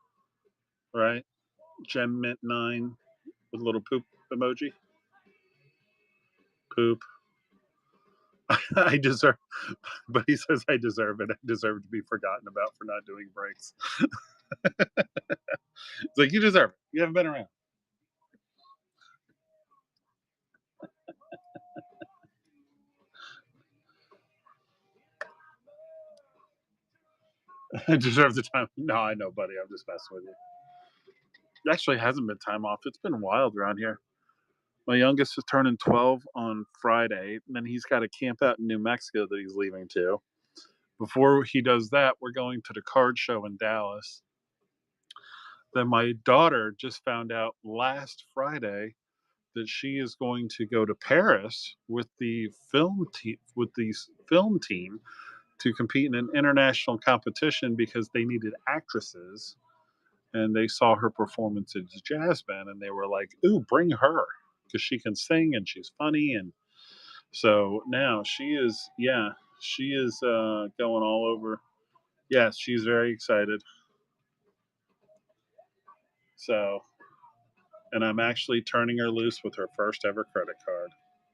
right? Gem Mint 9 with a little poop emoji. Poop. I deserve, but he says I deserve it. I deserve to be forgotten about for not doing breaks. It's like you deserve it. You haven't been around. I deserve the time. No, I know, buddy. I'm just messing with you. It actually hasn't been time off. It's been wild around here. My youngest is turning 12 on Friday, and then he's got a camp out in New Mexico that he's leaving to. Before he does that, we're going to the card show in Dallas. Then my daughter just found out last Friday that she is going to go to Paris with the film team to compete in an international competition because they needed actresses and they saw her performance as jazz band and they were like, "Ooh, bring her because she can sing and she's funny." And so now she is going all over. Yes, she's very excited. So, and I'm actually turning her loose with her first ever credit card.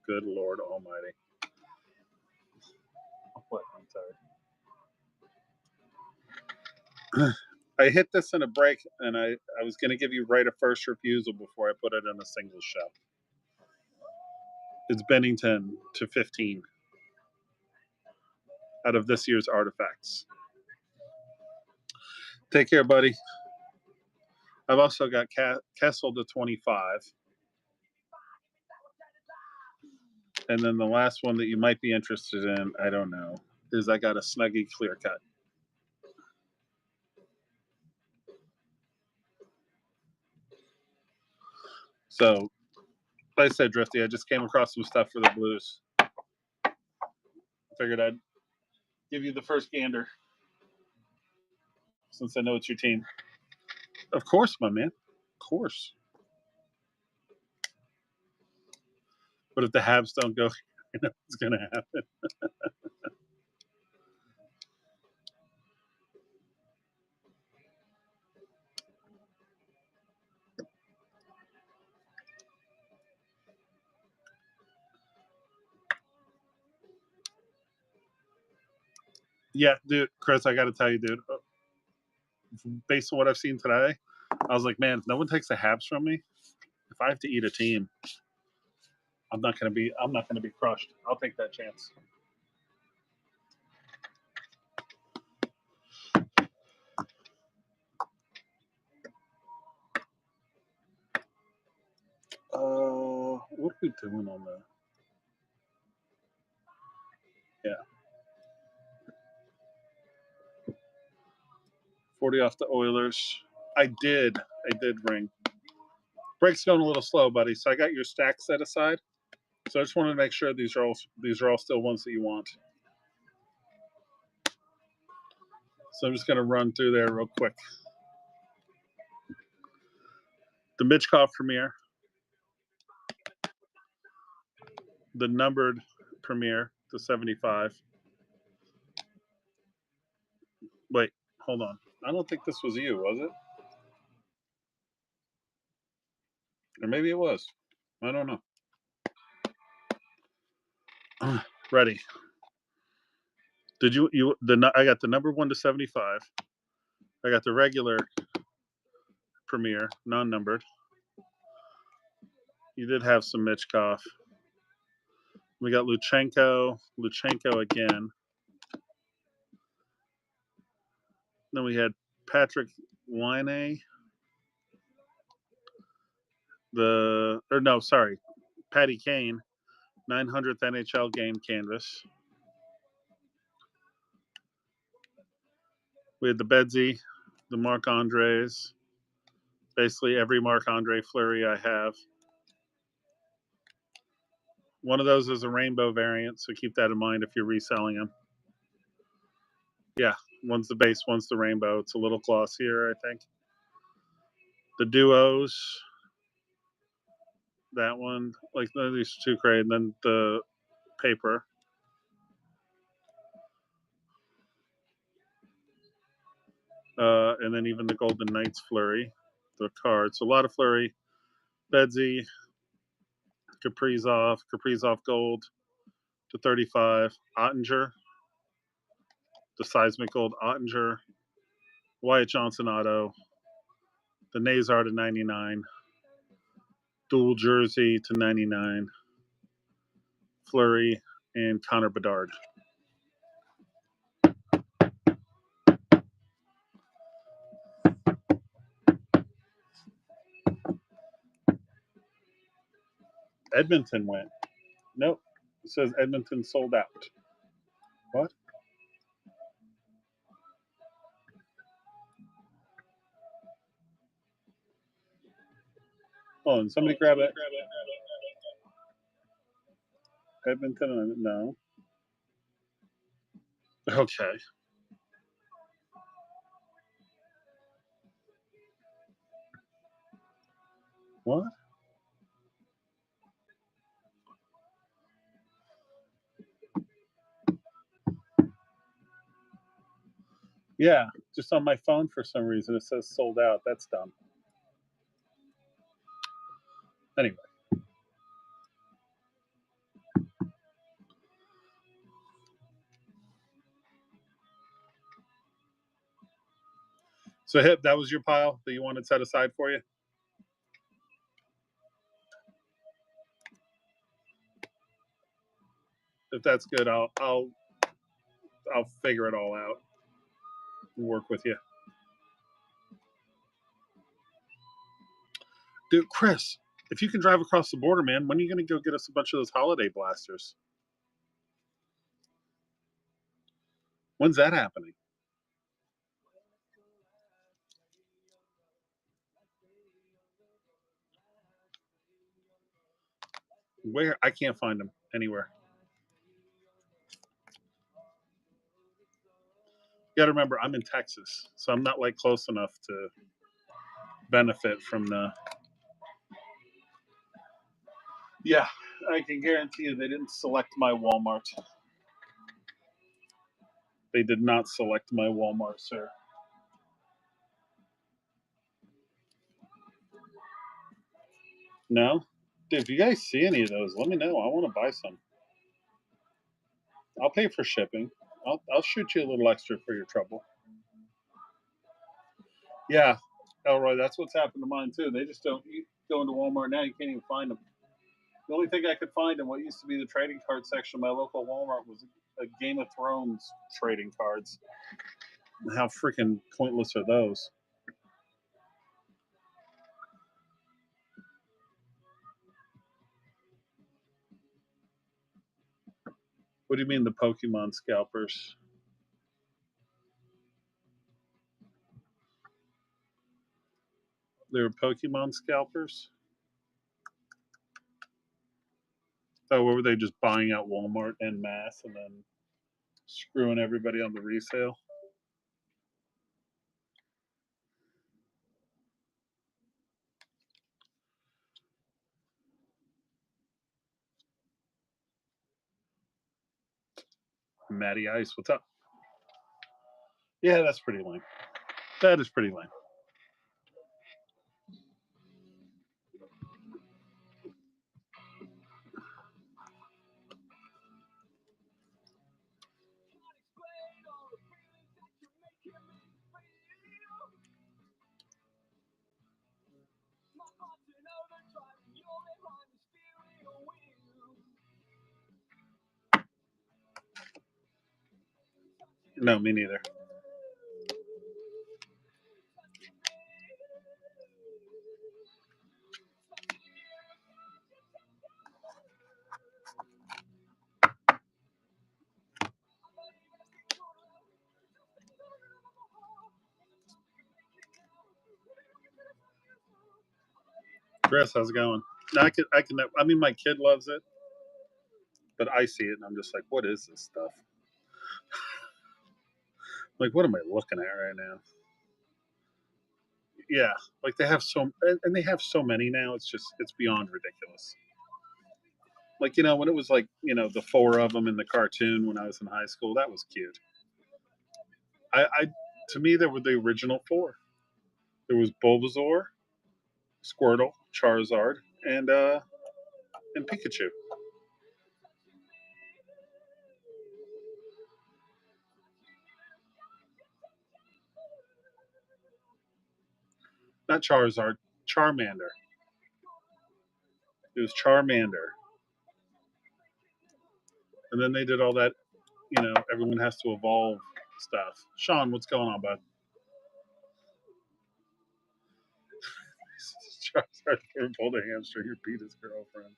Good Lord Almighty. What? I'm sorry. I hit this in a break, and I was going to give you right of first refusal before I put it in a single show. It's Bennington to 15 out of this year's artifacts. Take care, buddy. I've also got Kessel to 25. And then the last one that you might be interested in, I don't know, is I got a Snuggie clear cut. So, like I said, Drifty, I just came across some stuff for the Blues. Figured I'd give you the first gander since I know it's your team. Of course, my man. Of course. But if the Habs don't go, you know what's going to happen. Yeah, dude, Chris, I got to tell you, dude, based on what I've seen today, I was like, man, if no one takes the Habs from me, if I have to eat a team, I'm not going to be crushed. I'll take that chance. What are we doing on that? Yeah. 40 off the Oilers. I did ring. Break's going a little slow, buddy. So I got your stack set aside. So I just wanted to make sure these are all still ones that you want. So I'm just going to run through there real quick. The Mitchkov Premier, the numbered Premier, the 75. Wait, hold on. I don't think this was you, was it? Or maybe it was. I don't know. Ready. Did you I got the number 1 to 75. I got the regular Premier, non-numbered. You did have some Mitchkov. We got Luchenko again. Then we had Patrick Laine. Patty Kane, 900th NHL game canvas. We had the Bedsy, the Marc Andres, basically every Marc Andre Fleury I have. One of those is a rainbow variant, so keep that in mind if you're reselling them. Yeah, one's the base, one's the rainbow. It's a little glossier, I think. The duos, that one, like these two great, and then the paper. And then even the Golden Knights Fleury, the cards. A lot of Fleury. Bedsy, Kaprizov Gold to 35. Ottinger, the Seismic Gold Ottinger. Wyatt Johnson Auto. The Nazar to 99. Dual Jersey to 99. Fleury and Connor Bedard. Edmonton went. Nope. It says Edmonton sold out. What? Oh, and somebody grab it. Edmonton, no. Okay. What? Yeah, just on my phone for some reason it says sold out. That's dumb. Anyway. So, Hip, that was your pile that you wanted set aside for you? If that's good, I'll figure it all out and work with you. Dude, Chris, if you can drive across the border, man, when are you going to go get us a bunch of those holiday blasters? When's that happening? Where? I can't find them anywhere. You got to remember, I'm in Texas, so I'm not like close enough to benefit from the. Yeah, I can guarantee you they didn't select my Walmart. They did not select my Walmart, sir. No? Dude, if you guys see any of those, let me know. I want to buy some. I'll pay for shipping. I'll shoot you a little extra for your trouble. Yeah, Elroy, that's what's happened to mine too. They just don't. You go into Walmart now, you can't even find them. The only thing I could find in what used to be the trading card section of my local Walmart was a Game of Thrones trading cards. How freaking pointless are those? What do you mean the Pokemon scalpers? They were Pokemon scalpers? Oh, what were they just buying out Walmart en masse and then screwing everybody on the resale? Matty Ice, what's up? Yeah, that's pretty lame. That is pretty lame. No, me neither. Chris, how's it going? No, I mean, my kid loves it, but I see it and I'm just like, what is this stuff? Like, what am I looking at right now? Yeah, like they have and they have so many now. It's beyond ridiculous. Like when it was like the four of them in the cartoon when I was in high school, that was cute. I to me there were the original four. There was Bulbasaur, Squirtle, Charizard, and Pikachu. Not Charizard, Charmander. It was Charmander, and then they did all that. Everyone has to evolve stuff. Sean, what's going on, bud? Charizard pulled a hamstring and beat his girlfriend.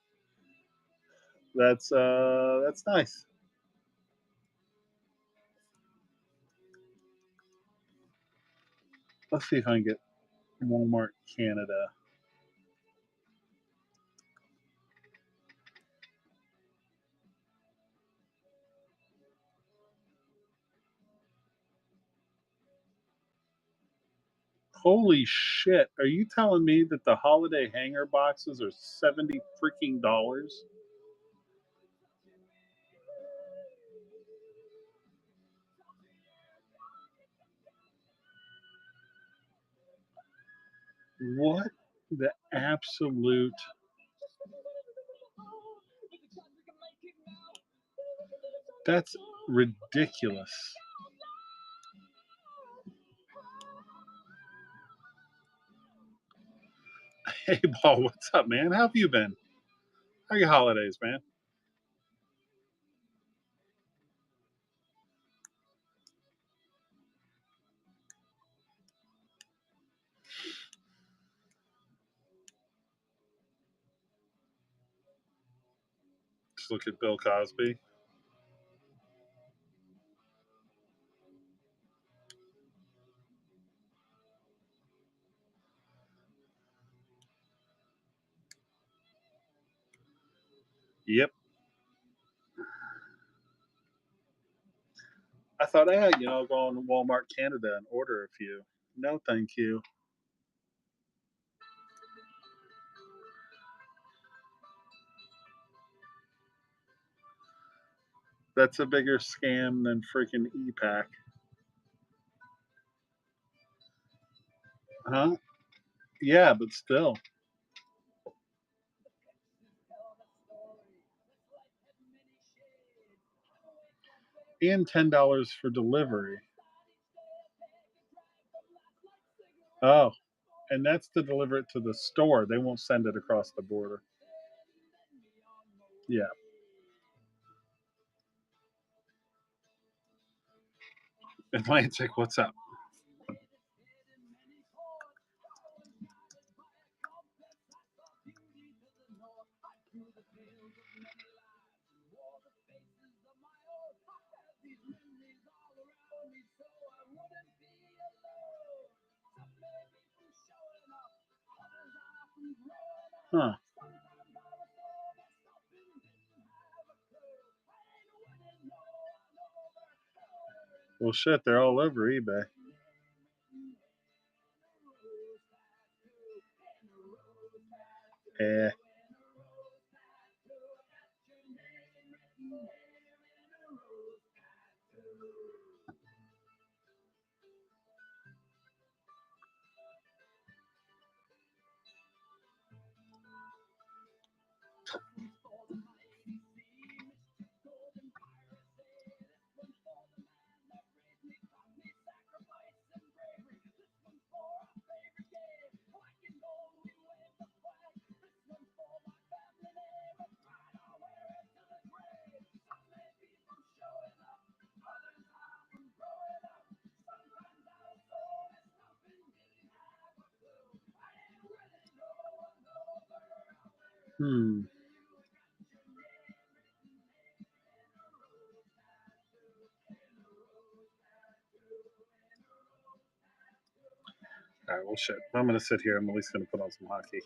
That's nice. Let's see if I can get Walmart Canada. Holy shit! Are you telling me that the holiday hanger boxes are 70 freaking dollars? What the absolute? That's ridiculous. Hey, Paul, what's up, man? How have you been? How are your holidays, man? Just look at Bill Cosby. Yep. I thought, go on Walmart Canada and order a few. No, thank you. That's a bigger scam than freaking E-Pack. Huh? Yeah, but still. And $10 for delivery. Oh, and that's to deliver it to the store. They won't send it across the border. Yeah. Atlantic, what's up? Huh. Well, shit, they're all over eBay. Eh. Hmm. All right, well, shit. I'm going to sit here. I'm at least going to put on some hockey.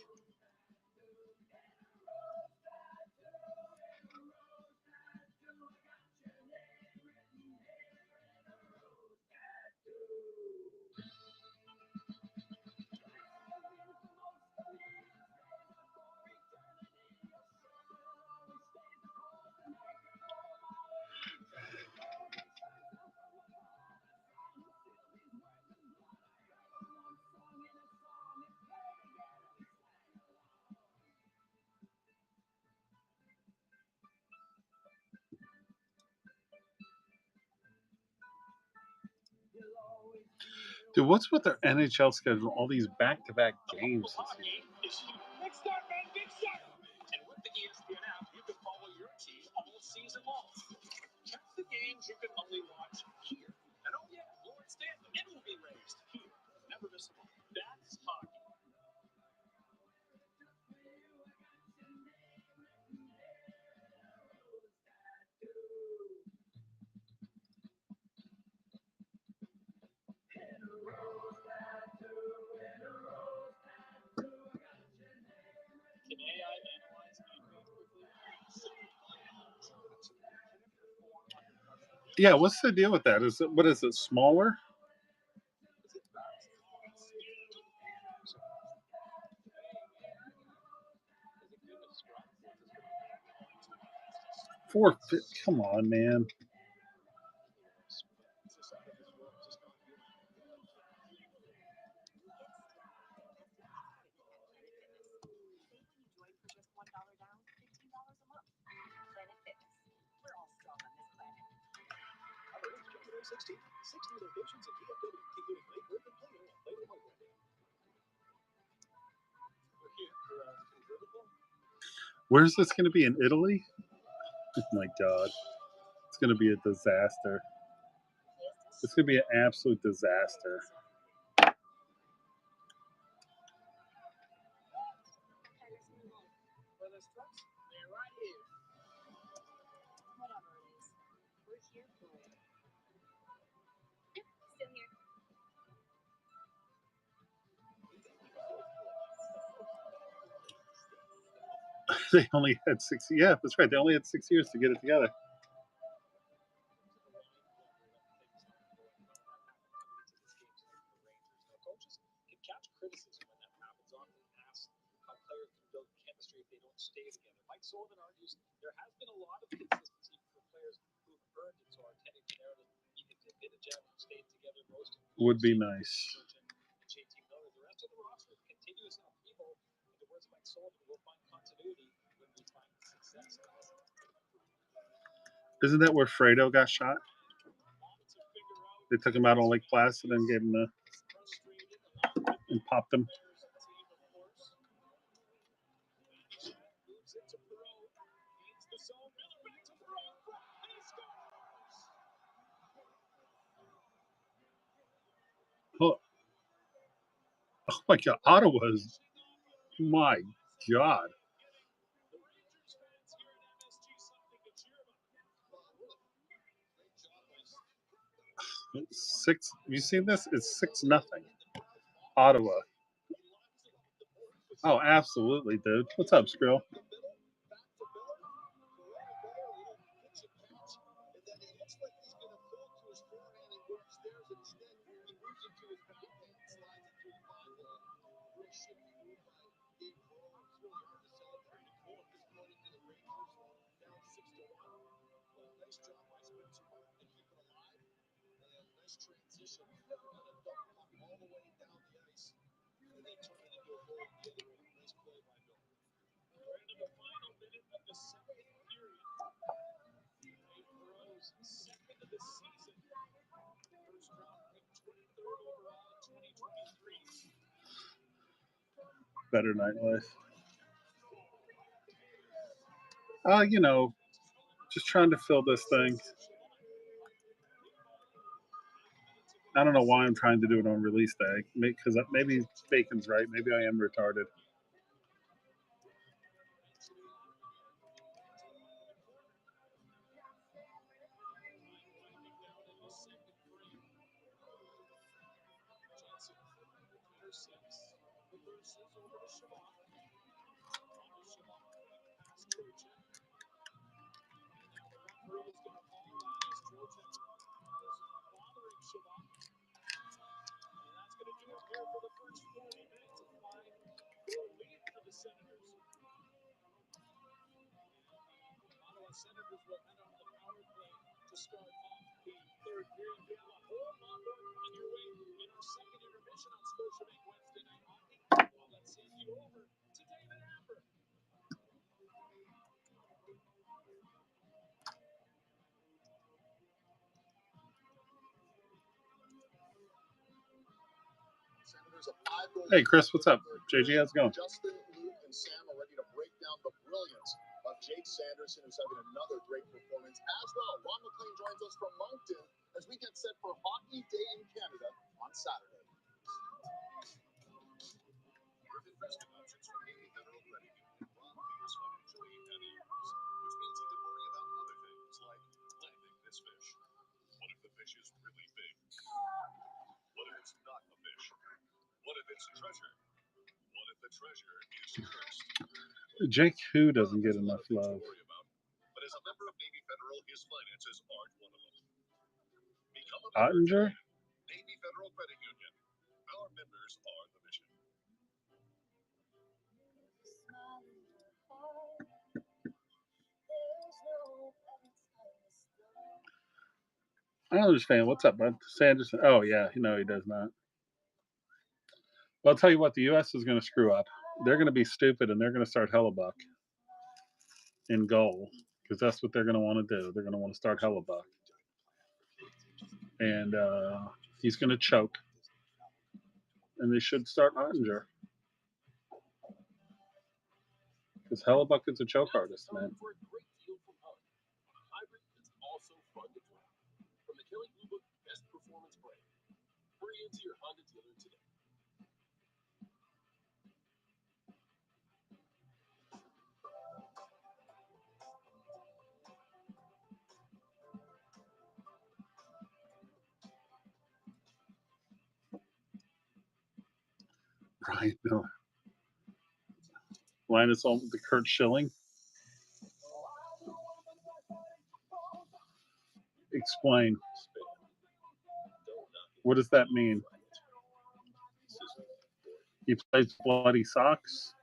Dude, what's with their NHL schedule? All these back-to-back games this year. And with the ESPN app, you can follow your team all season long. Catch the games you can only watch here. And oh yeah, Lawrence Stanley, it will be raised here. Never miss a moment. That's hockey. Can AI analyze handmade quickly? Yeah, what's the deal with that? Is it what is it smaller? Come on, man. Where's this going to be in Italy? Oh my god, it's going to be a disaster. It's going to be an absolute disaster. They only had 6. Yeah, that's right. They only had 6 years to get it together. Coaches can catch criticism when that happens. Often ask how players can build chemistry if they don't stay together. Mike Sullivan argues there has been a lot of consistency for players who've earned it. So our attending narrative, even to Vinajad, who stayed together most of the Would be nice. The rest of the roster is continuous upheaval. In the words of Mike Sullivan, we'll find continuity when we find success. Isn't that where Fredo got shot? They took him out on Lake Placid and gave him and popped him. Oh, oh my god, Ottawa's. My god. 6. You seen this? It's 6-0. Ottawa. Oh, absolutely, dude. What's up, Skrill? The middle, back to Miller. Correa Miller, a little pitch and catch. And then he looks like he's going to throw it to his forehand and works theirs. And instead, he moves it to his backhand, slides it through the 5-hole. Real shifty move by Gabe Perreault. It's really hard to celebrate a goal at this point into the Rangers, down 6-1. But nice job by Spencer Martin to keep it alive. And nice transition. Never got a dump puck all the way down the ice. And then turn it into a goal the other way. Nice play by Miller. We're into the final minute of the second period. Dave Burrow's second of the season. First round pick, 23rd overall in 2023. Better nightlife. You know, just trying to fill this thing. I don't know why I'm trying to do it on release day. Because maybe Bacon's right. Maybe I am retarded. For the first 40 minutes of play, for a lead for the Senators. Ottawa Senators will head on the power play to start off the third period. We have a whole lot more coming your way in our second intermission on Scotiabank Wednesday Night Hockey. Well, let's send you over to David Amber. Hey, Chris, what's up? JG, how's it going? Justin, Luke, and Sam are ready to break down the brilliance of Jake Sanderson, who's having another great performance as well. Ron McLean joins us from Moncton as we get set for Hockey Day in Canada on Saturday. With investment options from Navy Federal Credit Union, Ron feels financially at ease, which means he can worry about other things like landing this fish. What if the fish is really big? What if it's not a fish? What if it's treasure? What if the treasure is cursed? Jake who doesn't get enough love. But as a member of Navy Federal, his finances aren't one of them. Become a Ottinger? Navy Federal Credit Union. Our members are the mission. I don't understand. What's up, bud? Sanderson. Oh, yeah. No, he does not. Well, I'll tell you what. The U.S. is going to screw up. They're going to be stupid, and they're going to start Hellebuck in goal because that's what they're going to want to do. They're going to want to start Hellebuck. And he's going to choke. And they should start Ottinger. Because Hellebuck is a choke artist, man. For a great deal from Helen, a hybrid that's also fun to drive. From the Kelly Blue Book Best Performance brand, hurry into your Honda dealer today. Brian Miller. Linus on the Kurt Schilling. Explain. What does that mean? He plays bloody socks?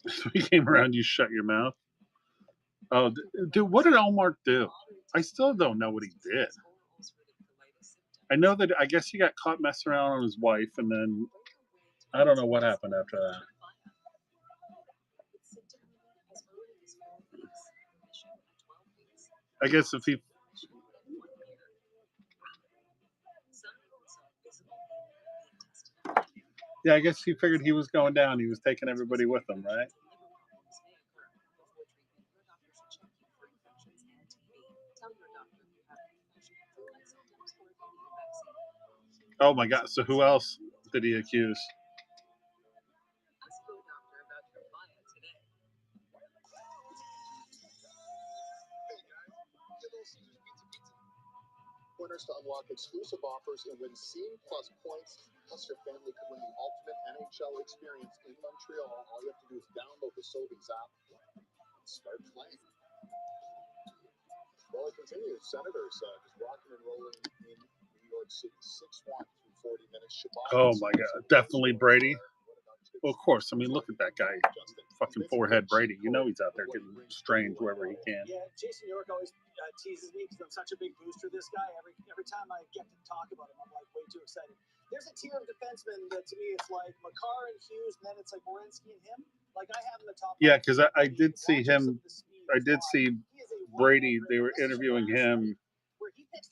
So he came around, you shut your mouth. Oh, dude, what did Omar do? I still don't know what he did. I know that I guess he got caught messing around on his wife, and then I don't know what happened after that. I guess if he... Yeah, I guess he figured he was going down. He was taking everybody with him, right? Oh my god. So who else did he accuse? Ask your doctor about your diet today. Hey guys, get Little Caesars Pizza. Winners to unlock exclusive offers and win Scene Plus points. Plus, your family could win the ultimate NHL experience in Montreal. All you have to do is download the Sobeys app and start playing. Well, it continues. Senators just rocking and rolling in New York City. 6-1 through 40 minutes. Oh my god. Definitely Brady. Well, of course. I mean, look at that guy. Fucking forehead Brady. You know he's out there getting strange wherever he can. Yeah, Jason York always teases me because I'm such a big booster. This guy, every time I get to talk about him, I'm like way too excited. There's a tier of defensemen that to me it's like Makar and Hughes, and then it's like Werenski and him. Like I have him the top. Yeah, because I did see him. I did see Brady. They were interviewing him,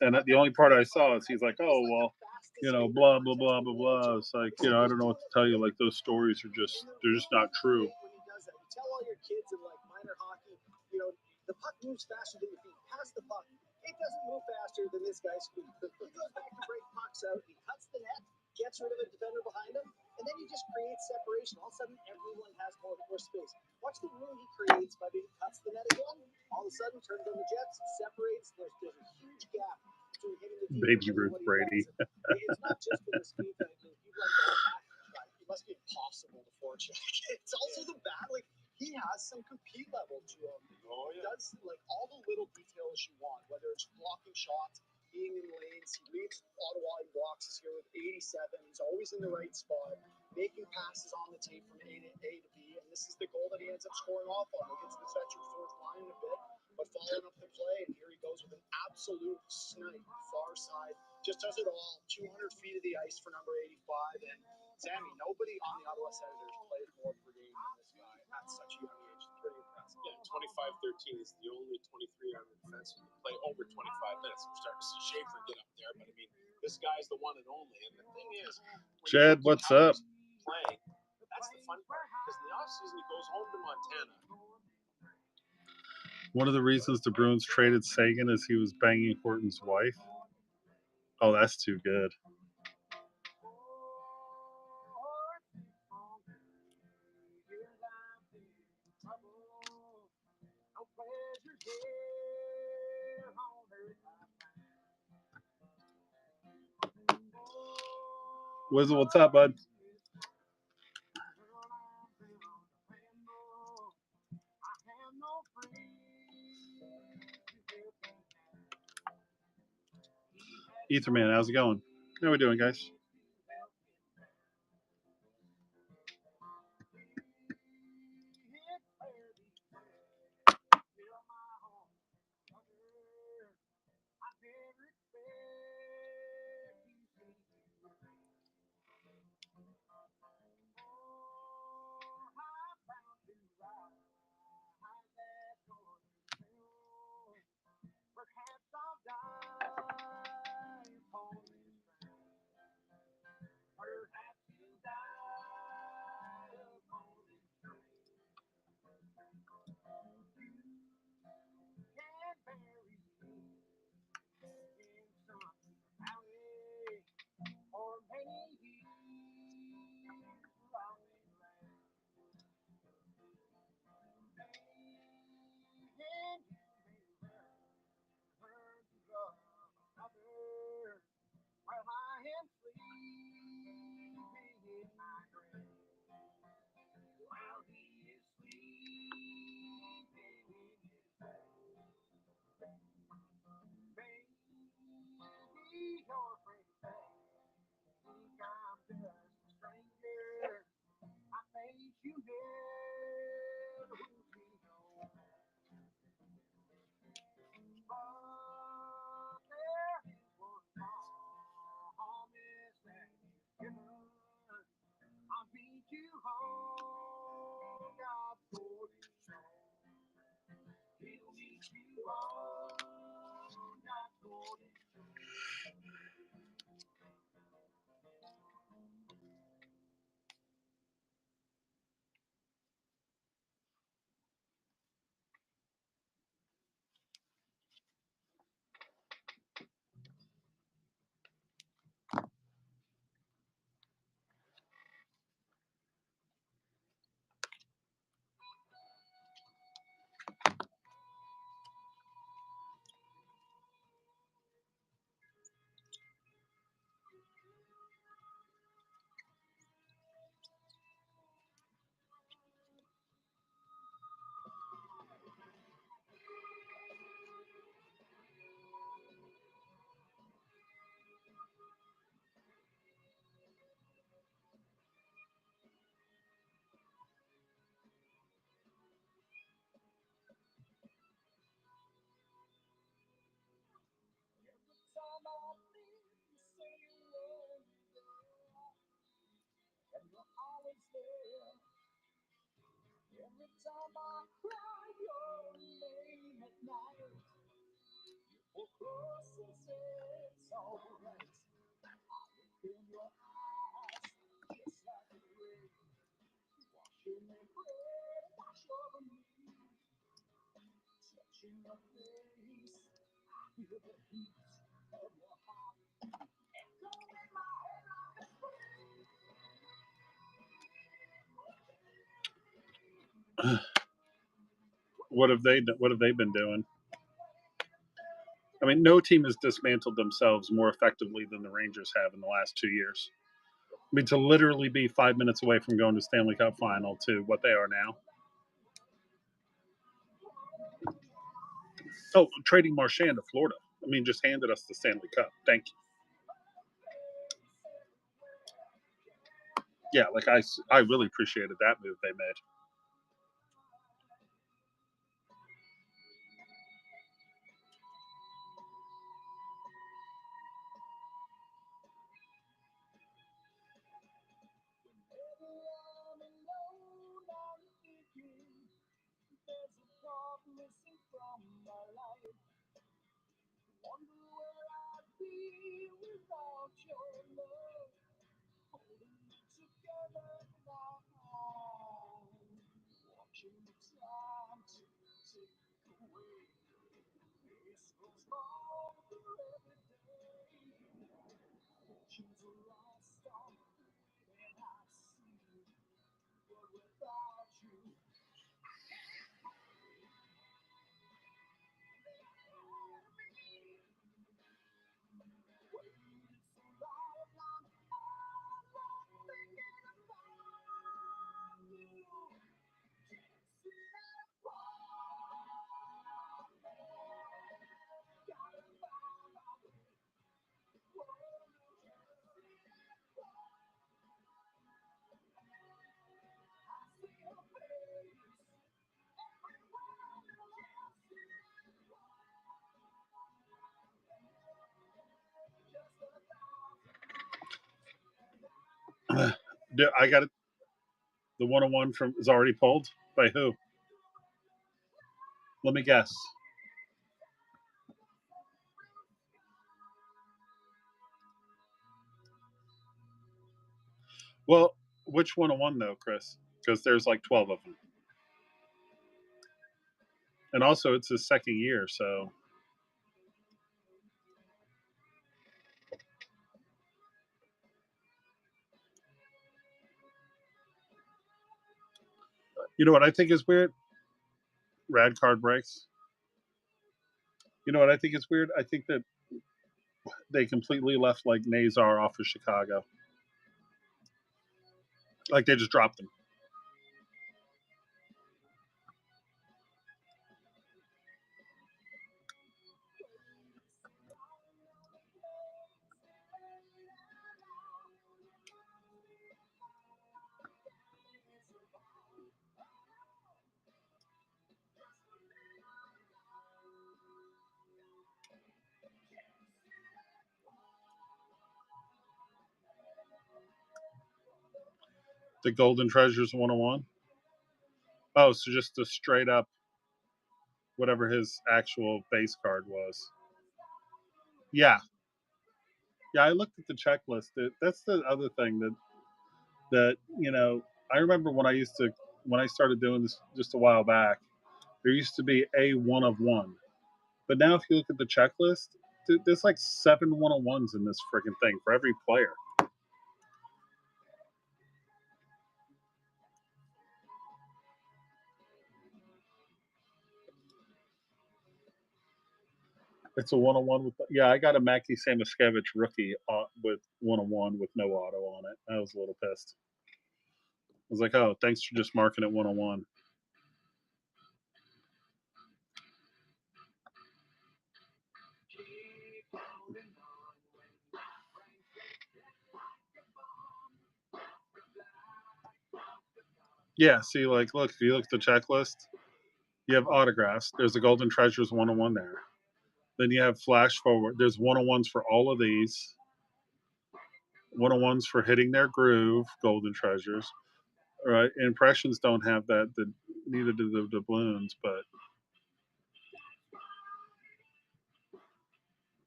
and the only part I saw is he's like, "Oh well, you know, blah blah blah blah blah." It's like, you know, I don't know what to tell you. Like those stories are they're just not true. When he does that, you tell all your kids in like minor hockey, you know, the puck moves faster than your feet. Pass the puck. It doesn't move faster than this guy's feet. He goes back to break pucks out. He cuts the net, gets rid of a defender behind him, and then he just creates separation. All of a sudden, everyone has more space. Watch the room he creates by being cuts the net again. All of a sudden, turns on the Jets, separates. There's a huge gap between him and the defense. Baby Ruth Brady. It's not just been the speed that he's like the whole package. He must be impossible to forecheck. It's also the bad, like, he has some compete level to him. Oh, He does, like, all the little details you want, whether it's blocking shots, being in lanes. He reads Ottawa, he blocks us here with 87. He's always in the right spot, making passes on the tape from A to B, and this is the goal that he ends up scoring off on. He gets the Fetcher fourth line in a bit, but following up the play, and here he goes with an absolute snipe, far side, just does it all, 200 feet of the ice for number 85, and Sammy, nobody on the Ottawa Senators plays more per game than this guy at such a young age. It's pretty impressive. Yeah, 25-13 is the only 23 on the defense who can play over 25 minutes. We're starting to see Schaefer get up there, but I mean, this guy's the one and only. And the thing is, Chad, what's up? Playing, that's the fun part. Because in the offseason, he goes home to Montana. One of the reasons the Bruins traded Sagan is he was banging Horton's wife. Oh, that's too good. Wizzle, what's up, bud? Etherman, how's it going? How we doing, guys? What have they been doing? I mean, no team has dismantled themselves more effectively than the Rangers have in the last 2 years. I mean, to literally be 5 minutes away from going to Stanley Cup final to what they are now. Oh, trading Marchand to Florida. I mean, just handed us the Stanley Cup. Thank you. Yeah, like I really appreciated that move they made. I got it. The 101 from is already pulled by who? Let me guess. Well, which 101 though, Chris? Because there's like 12 of them, and also it's his second year, so you know what I think is weird? Rad card breaks. You know what I think is weird? I think that they completely left like Nazar off of Chicago. Like they just dropped him. The Golden Treasures 101. Oh, so just a straight up whatever his actual base card was. Yeah. Yeah, I looked at the checklist. That's the other thing that I remember when I started doing this just a while back, there used to be a one of one. But now if you look at the checklist, there's like 7 101s in this freaking thing for every player. It's a 101 with I got a Mackie Samoskevich rookie with 101 with no auto on it. I was a little pissed. I was like, oh, thanks for just marking it 101. Yeah, see, like, look, if you look at the checklist, you have autographs. There's the Golden Treasures 101 there. Then you have flash forward. There's 101s for all of these. 101s for hitting their groove, Golden Treasures. right? Impressions don't have that. Neither do the doubloons, but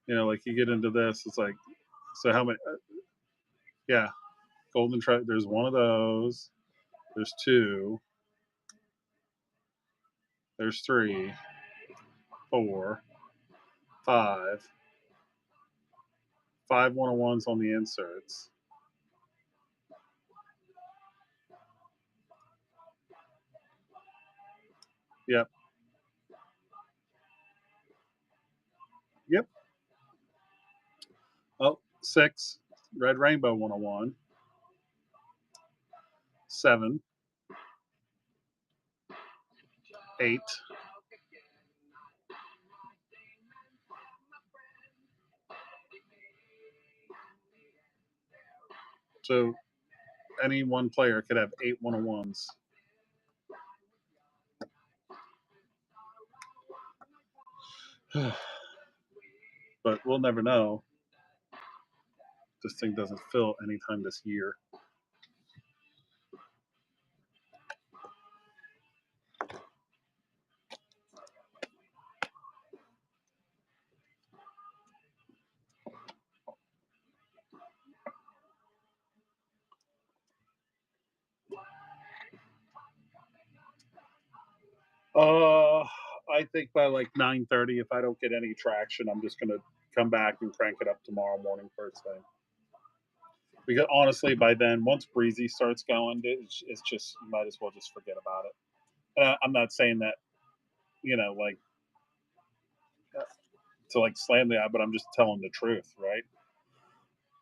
like you get into this, it's like, so how many? Yeah, golden there's one of those. There's two. There's three, four, five. Five one-on-ones on the inserts. Yep. Yep. Oh, six. Red Rainbow 101. Seven. Eight. So any one player could have 8 101s. But we'll never know. This thing doesn't fill anytime this year. I think by like 9:30, if I don't get any traction, I'm just gonna come back and crank it up tomorrow morning first thing. Because honestly, by then, once Breezy starts going, it's just, you might as well just forget about it. I'm not saying that, like to like slam the eye, but I'm just telling the truth, right?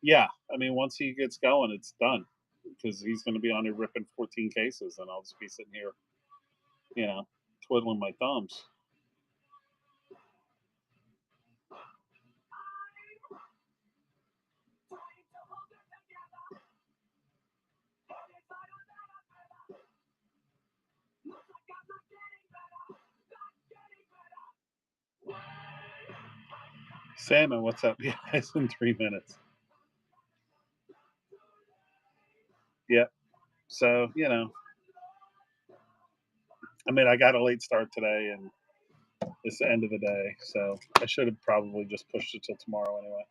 Yeah, I mean, once he gets going, it's done because he's going to be on here ripping 14 cases, and I'll just be sitting here, twiddling my thumbs. Salmon, what's up? Yeah, it's in 3 minutes. Yep. So, I mean, I got a late start today, and it's the end of the day, so I should have probably just pushed it till tomorrow anyway.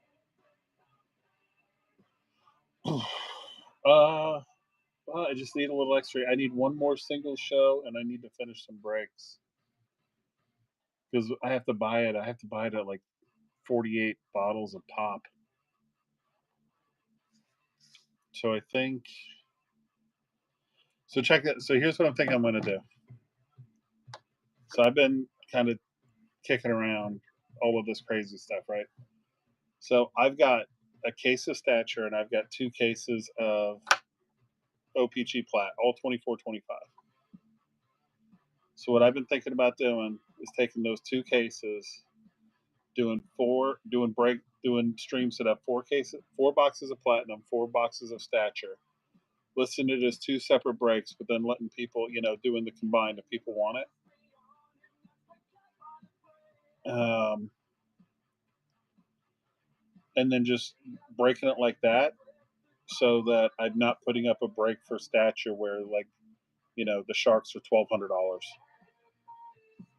Well, I just need a little extra. I need one more single show, and I need to finish some breaks because I have to buy it. I have to buy it at like 48 bottles of pop. So I think. So check that. So here's what I'm thinking I'm going to do. So I've been kind of kicking around all of this crazy stuff, right? So I've got a case of Stature, and I've got 2 cases of OPG Plat, all 24-25. So what I've been thinking about doing is taking those 2 cases, doing streams that have 4 boxes of Platinum, 4 boxes of Stature, listing it as 2 separate breaks, but then letting people, doing the combined if people want it. And then just breaking it like that, so that I'm not putting up a break for Stature where, like, the Sharks are $1,200.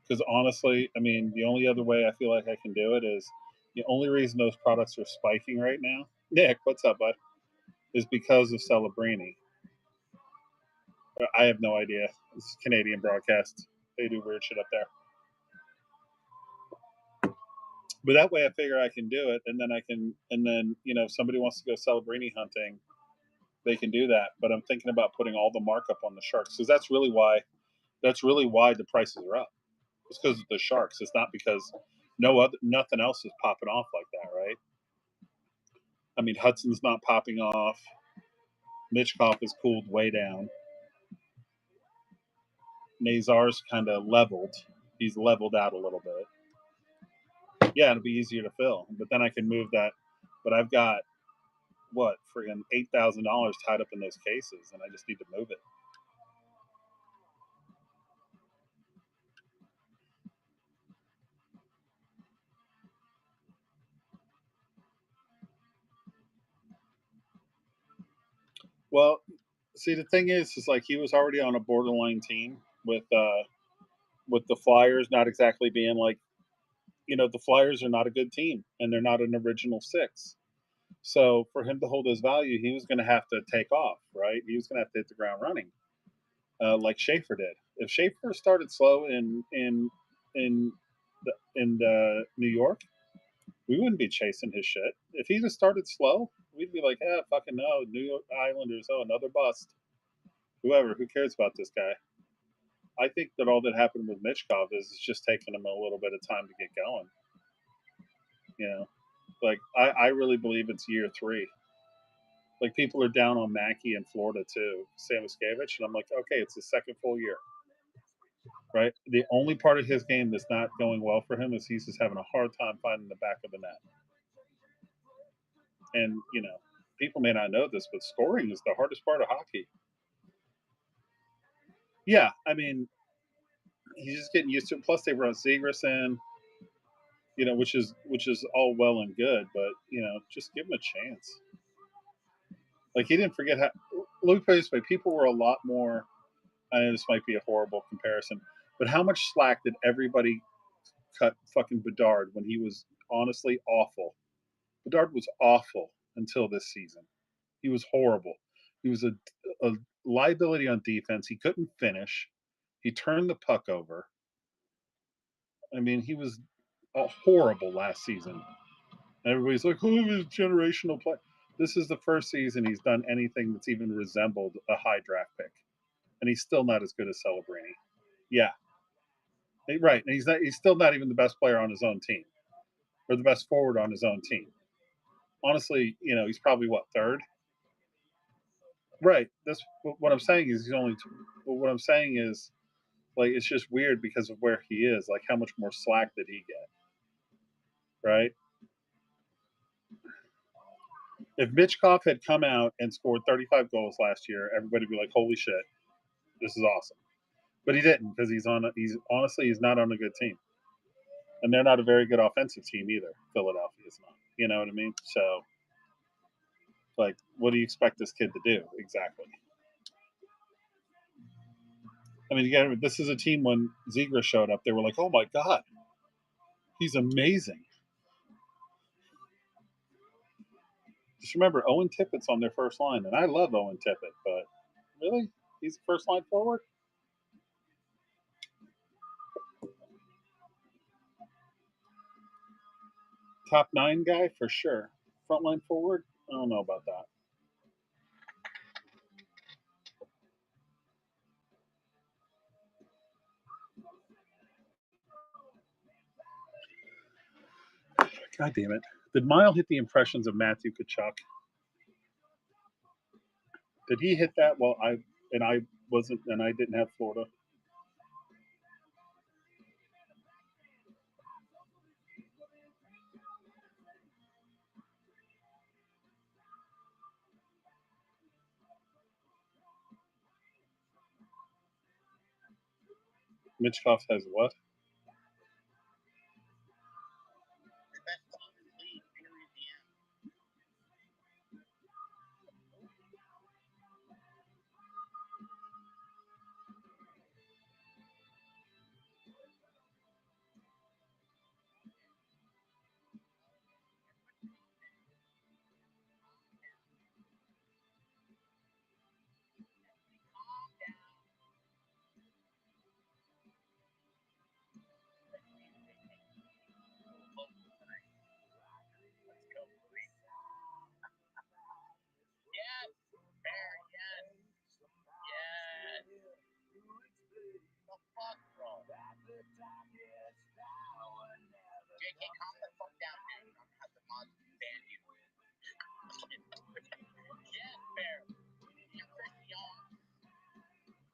Because honestly, I mean, the only other way I feel like I can do it is the only reason those products are spiking right now. Nick, what's up, bud? Is because of Celebrini. I have no idea. It's Canadian broadcast. They do weird shit up there. But that way, I figure I can do it, and then if somebody wants to go Celebrini hunting, they can do that. But I'm thinking about putting all the markup on the Sharks because that's really why the prices are up. It's because of the Sharks. It's not because nothing else is popping off like that, right? I mean, Hudson's not popping off. Mitchkoff is cooled way down. Nazar's kind of leveled. He's leveled out a little bit. Yeah, it'll be easier to fill, but then I can move that. But I've got what, friggin' $8,000 tied up in those cases, and I just need to move it. Well, See, the thing is like he was already on a borderline team with the Flyers not exactly being like, the Flyers are not a good team and they're not an original six. So for him to hold his value, he was going to have to take off, right? He was going to have to hit the ground running, like Schaefer did. If Schaefer started slow in New York, we wouldn't be chasing his shit. If he just started slow, we'd be like, fucking no, New York Islanders, oh, another bust. Whoever, who cares about this guy? I think that all that happened with Mitchkov is it's just taking him a little bit of time to get going. You know, like I really believe it's year three. Like people are down on Mackey in Florida too, Samoskevich, and I'm like, okay, it's his second full year, right? The only part of his game that's not going well for him is he's just having a hard time finding the back of the net. And people may not know this, but scoring is the hardest part of hockey. Yeah, I mean, he's just getting used to it. Plus, they brought Zegras in, which is all well and good, but just give him a chance. Like he didn't forget how. Look this way, people were a lot more. I know this might be a horrible comparison, but how much slack did everybody cut fucking Bedard when he was honestly awful? Bedard was awful until this season. He was horrible. He was a liability on defense. He couldn't finish. He turned the puck over. I mean, he was horrible last season. Everybody's like, "Oh, he's generational play." This is the first season he's done anything that's even resembled a high draft pick, and he's still not as good as Celebrini. Yeah, right. And he's still not even the best player on his own team, or the best forward on his own team. Honestly, he's probably what, third. Right. That's what I'm saying is he's only. What I'm saying is like it's just weird because of where he is. Like how much more slack did he get? Right. If Mitchkov had come out and scored 35 goals last year, everybody would be like, "Holy shit, this is awesome." But he didn't because he's not on a good team, and they're not a very good offensive team either. Philadelphia is not. You know what I mean? So, like, what do you expect this kid to do exactly? I mean, again, this is a team when Zegras showed up, they were like, "Oh my god, he's amazing." Just remember, Owen Tippett's on their first line, and I love Owen Tippett, but really, he's the first line forward. Top 9 guy for sure. Frontline forward, I don't know about that. God damn it. Did Mile hit the impressions of Matthew Tkachuk? Did he hit that while I wasn't and I didn't have Florida? Mitchkov has what? The best team in the league, period, the end. Yes, fair, yes, yes. The fuck, bro? JK, calm the fuck down, dude. I'm gonna have the mods ban you. Yes, fair. You're Chris Young.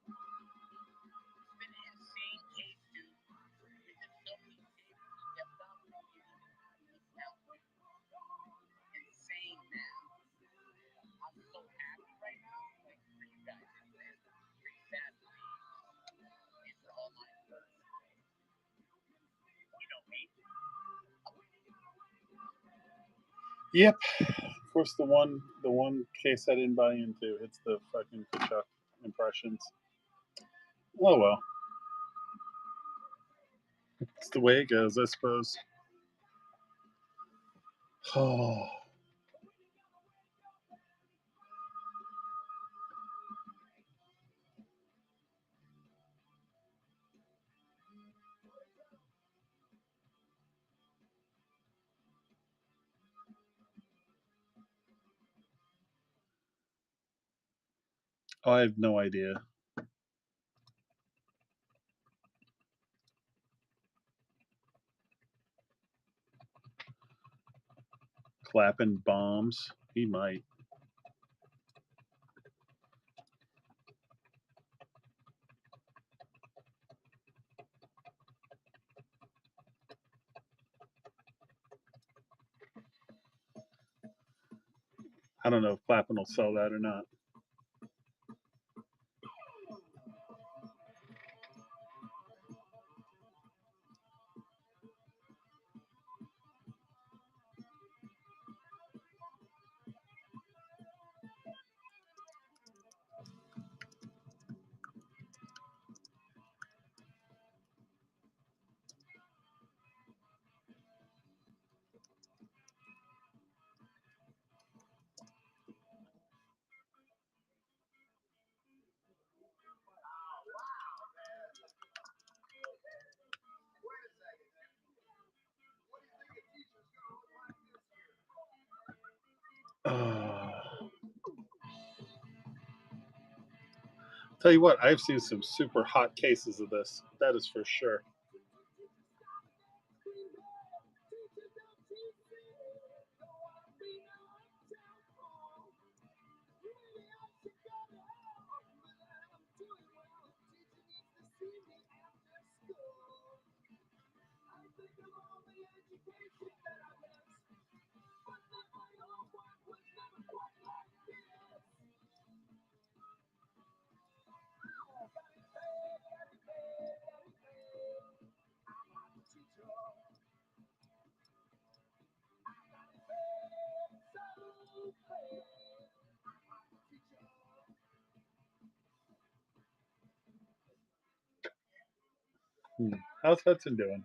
It's been an insane case, dude. We've been so many cases we kept up. Insane, man. I'm so happy right now, like for you guys. Pretty sad for me. It's all my fault. You know me. Yep. Of course, the one case I didn't buy into, it's the fucking Kachuk impressions. Oh well, it's the way it goes, I suppose. Oh, I have no idea. Clapping bombs. He might. I don't know if Clapping will sell that or not. Tell you what, I've seen some super hot cases of this. That is for sure. How's Hudson doing?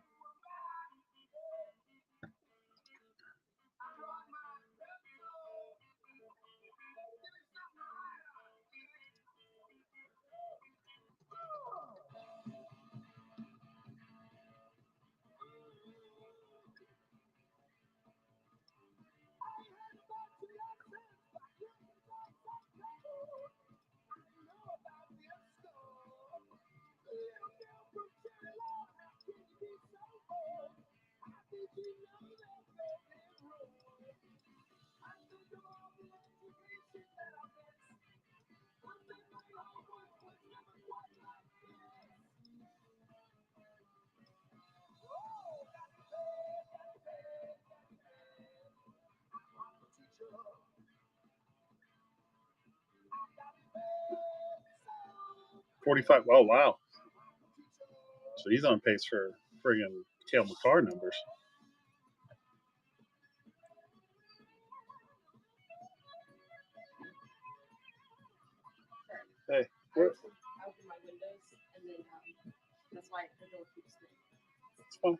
$45. Oh wow. So he's on pace for friggin' Cale McCarr numbers. Hey, I where, open my windows and then that's why the door keeps spinning. it's fine. Thank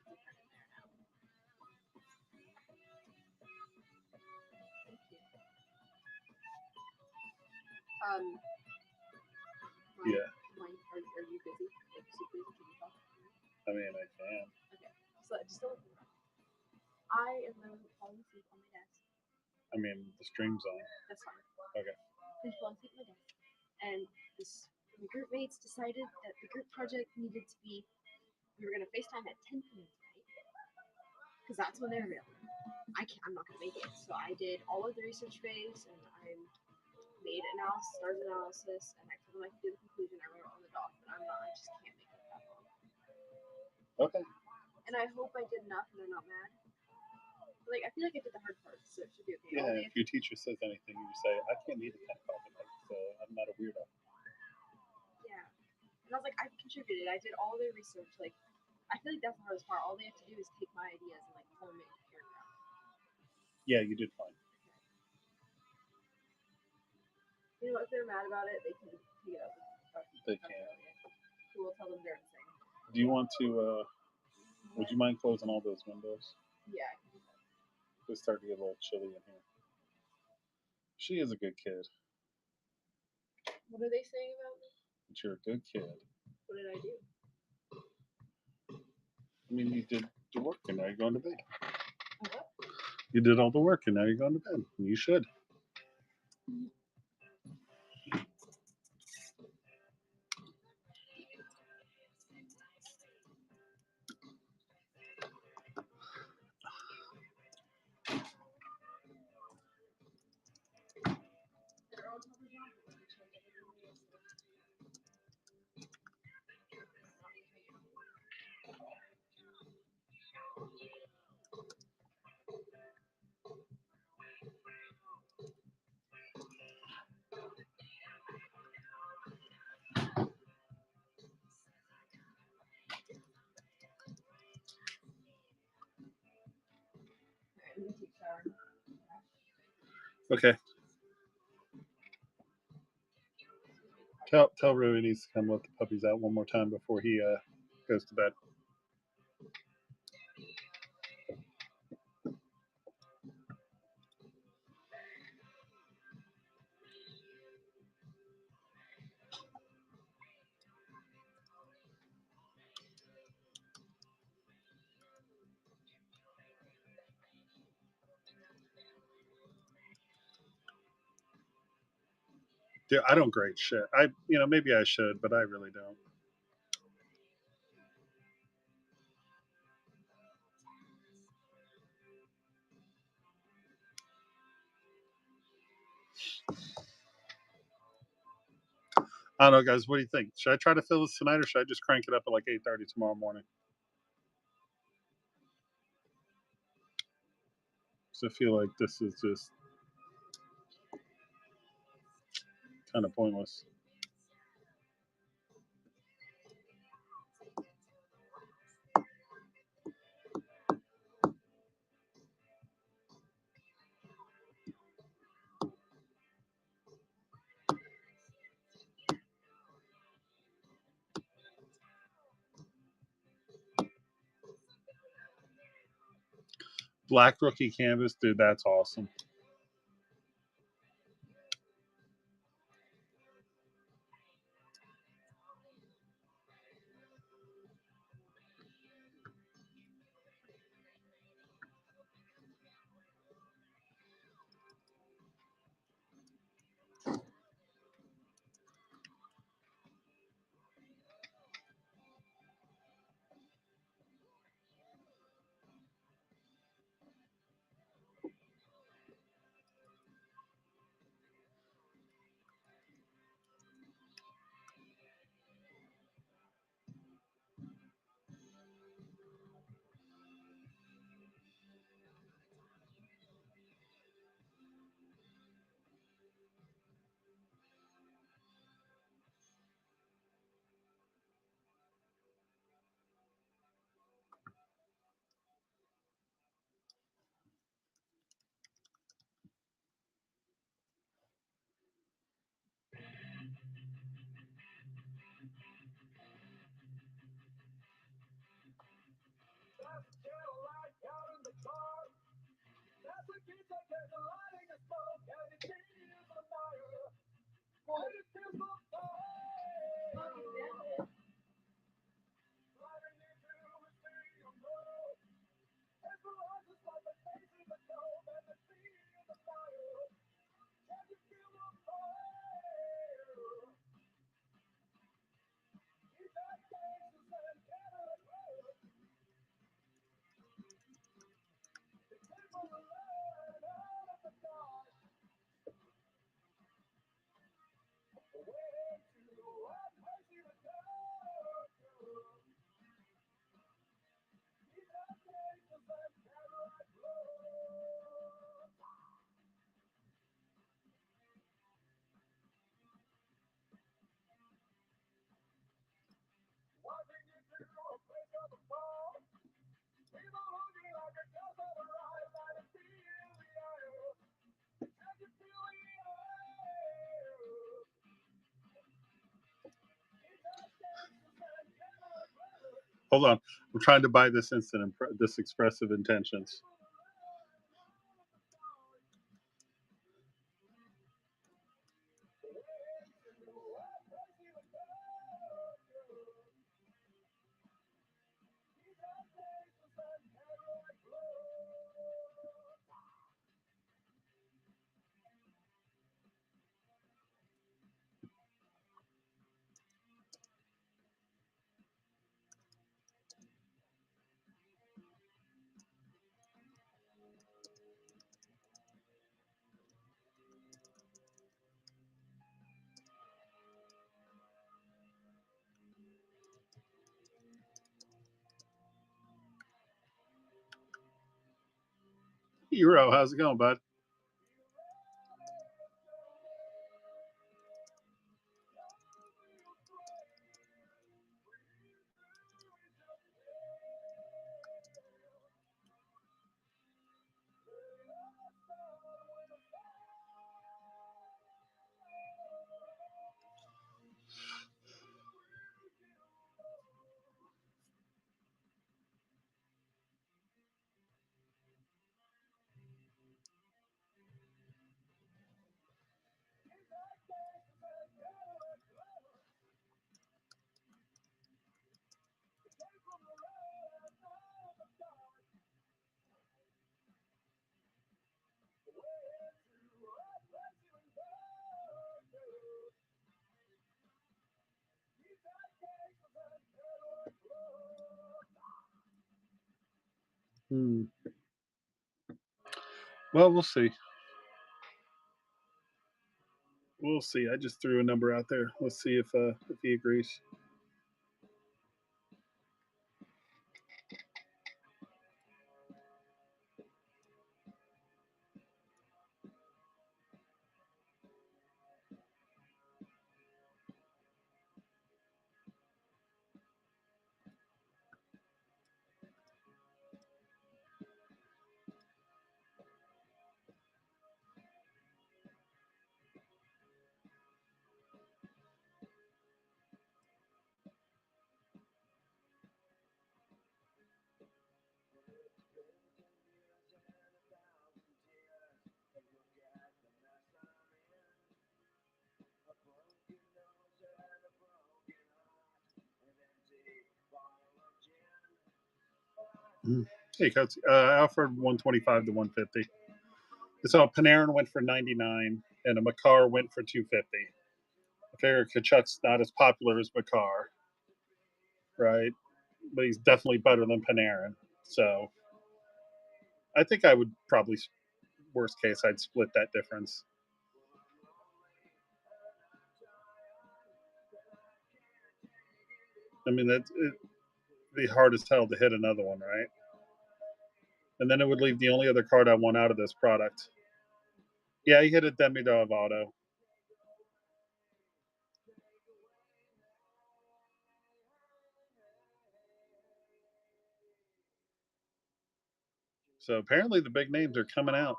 you. Yeah. Are you busy? Like super busy? Can you talk? I mean, I can. Okay. So just don't. I am literally falling asleep on my desk. I mean, the stream's on. That's fine. Okay. I'm falling asleep on my desk, and my group mates decided that the group project needed to be. We were gonna FaceTime at 10 p.m. tonight, because that's when they're available. I'm not gonna make it, so I did all of the research phase, and I made started analysis, and I told them I could do the conclusion. I wrote it on the doc, but I just can't make it that long. Okay. And I hope I did enough, and they're not mad. Like, I feel like I did the hard part, so it should be okay. Yeah, if your teacher says anything, you say, I can't meet at 10 o'clock at night, so I'm not a weirdo. Yeah. And I was like, I contributed. I did all their research. Like, I feel like that's the hardest part. All they have to do is take my ideas and, like, form it into paragraph. Yeah, you did fine. You know, if they're mad about it, they can take it up with They Dr. can. Elliott, who will tell them they're insane. Do you want to? Would you mind closing all those windows? Yeah, I can do that. It's starting to get a little chilly in here. She is a good kid. What are they saying about me? But you're a good kid. What did I do? I mean, you did the work, and now you're going to bed. What? You did all the work, and now you're going to bed. And you should. Alright, let me take a shower. Okay. Tell Rui he needs to come let the puppies out one more time before he goes to bed. Dude, I don't grade shit. Maybe I should, but I really don't. I don't know, guys. What do you think? Should I try to fill this tonight, or should I just crank it up at like 8:30 tomorrow morning? So I feel like this is just kind of pointless. Black rookie canvas, dude. That's awesome. Hold on. I'm trying to buy this this expressive intentions. Hero, how's it going, bud? Well, we'll see. We'll see. I just threw a number out there. Let's see if he agrees. Hey, Coach. I offered 125 to 150. So Panarin went for 99, and a Makar went for 250. I figure Kachuk's not as popular as Makar, right? But he's definitely better than Panarin. So I think I would probably, worst case, I'd split that difference. I mean, it'd be hard as hell to hit another one, right? And then it would leave the only other card I want out of this product. Yeah, he hit a Demidov auto. So apparently the big names are coming out,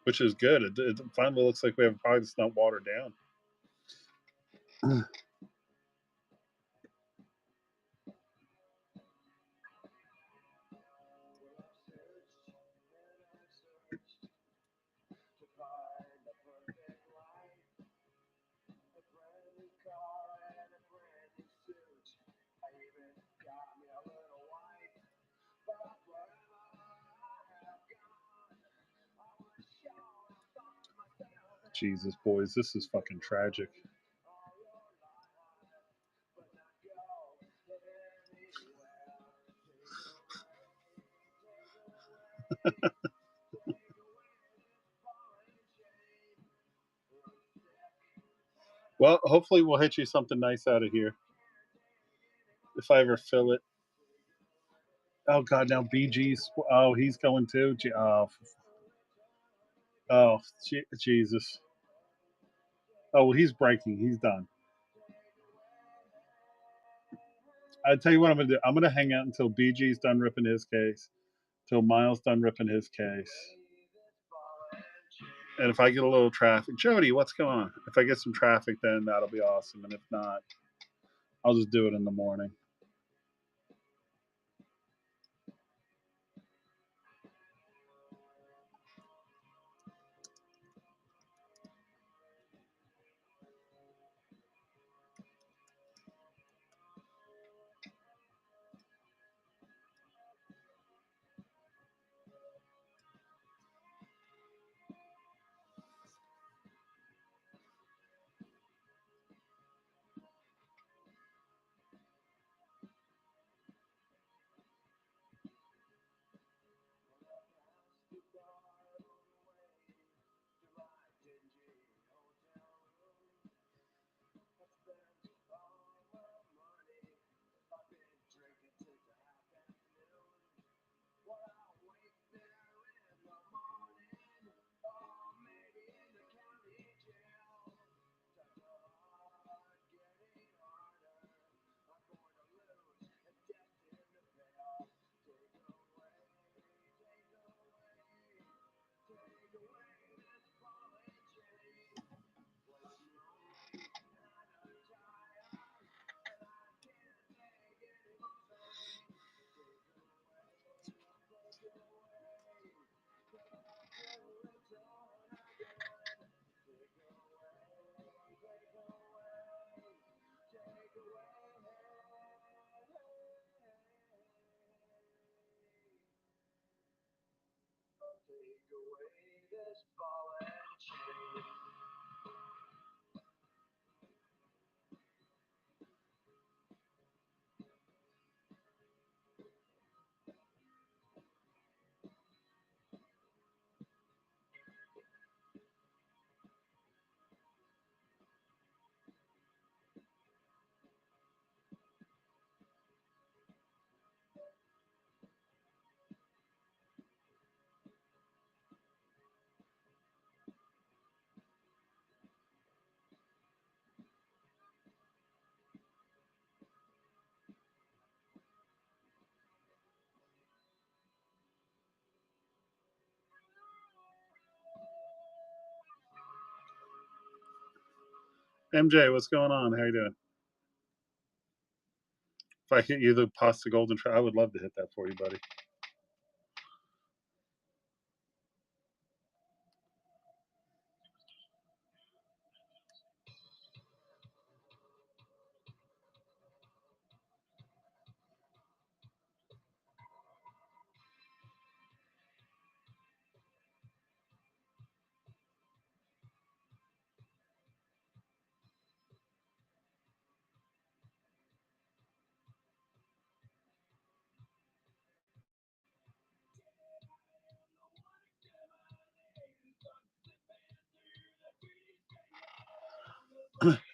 which is good. It finally looks like we have a product that's not watered down. Jesus, boys, this is fucking tragic. Well, hopefully we'll hit you something nice out of here. If I ever fill it. Oh God, now BG's. Oh, he's going too. Oh, Jesus. Oh, well, he's breaking. He's done. I tell you what I'm gonna do. I'm gonna hang out until BG's done ripping his case, till Miles done ripping his case. And if I get a little traffic, Jody, what's going on? If I get some traffic, then that'll be awesome. And if not, I'll just do it in the morning. MJ, what's going on? How you doing? If I hit you the pasta golden, I would love to hit that for you, buddy.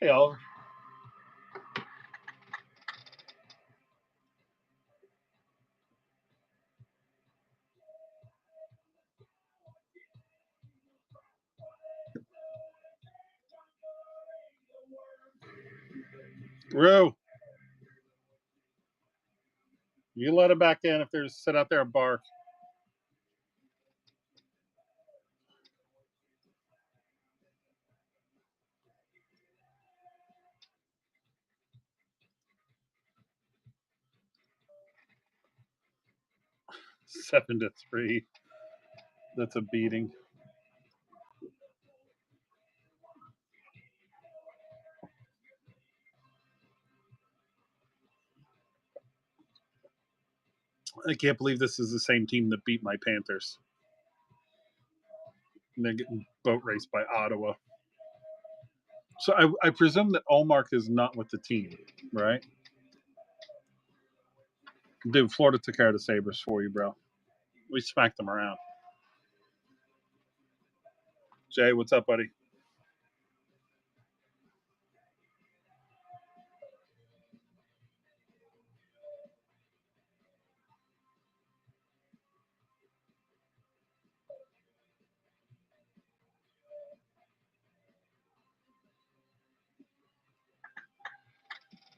Hey, Oliver. Rue, you let him back in if there's sit out there and bark. – 7-3. That's a beating. I can't believe this is the same team that beat my Panthers. And they're getting boat raced by Ottawa. So I presume that Allmark is not with the team, right? Dude, Florida took care of the Sabres for you, bro. We smacked them around. Jay, what's up, buddy?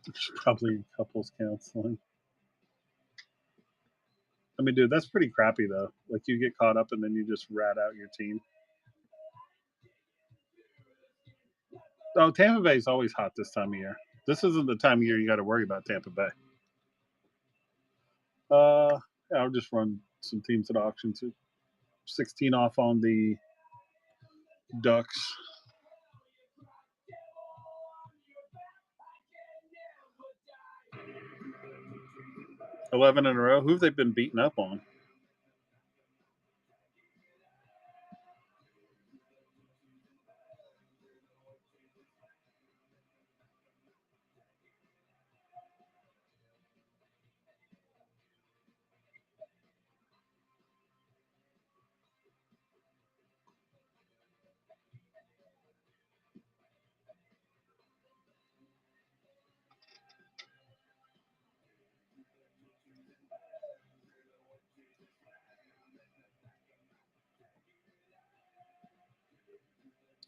There's probably couples counseling. I mean, dude, that's pretty crappy, though. Like, you get caught up and then you just rat out your team. Oh, Tampa Bay is always hot this time of year. This isn't the time of year you got to worry about Tampa Bay. Yeah, I'll just run some teams at auction too. 16 off on the Ducks. 11 in a row. Who have they been beaten up on?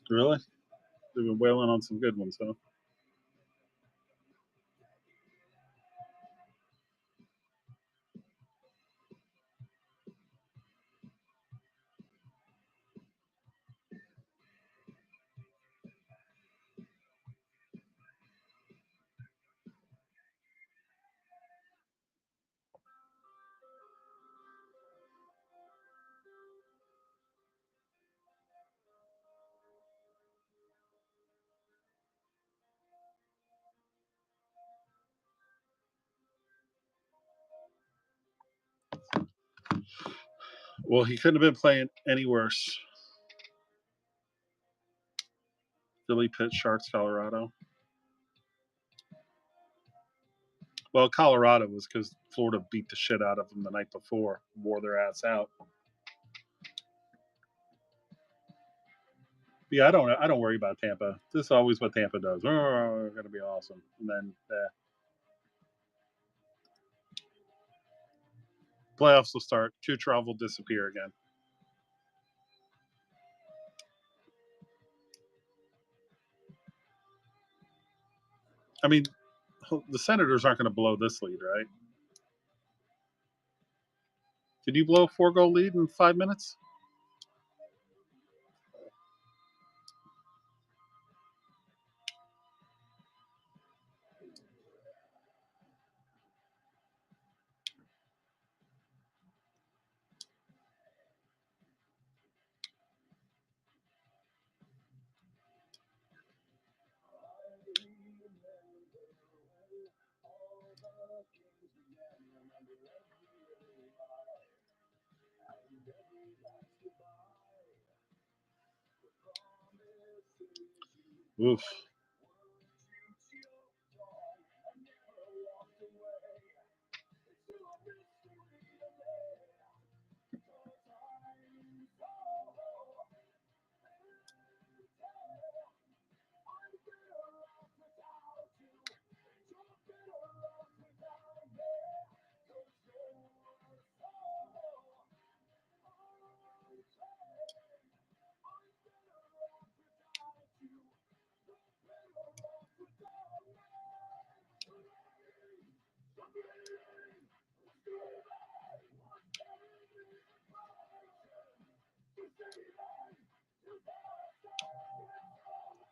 Really? They've been wailing on some good ones, huh? Well, he couldn't have been playing any worse. Philly, Pitt, Sharks, Colorado. Well, Colorado was because Florida beat the shit out of them the night before, wore their ass out. But yeah, I don't worry about Tampa. This is always what Tampa does. Oh, going to be awesome, and then playoffs will start. Kucherov will disappear again. I mean, the Senators aren't going to blow this lead, right? Did you blow a 4-goal lead in 5 minutes? Oof.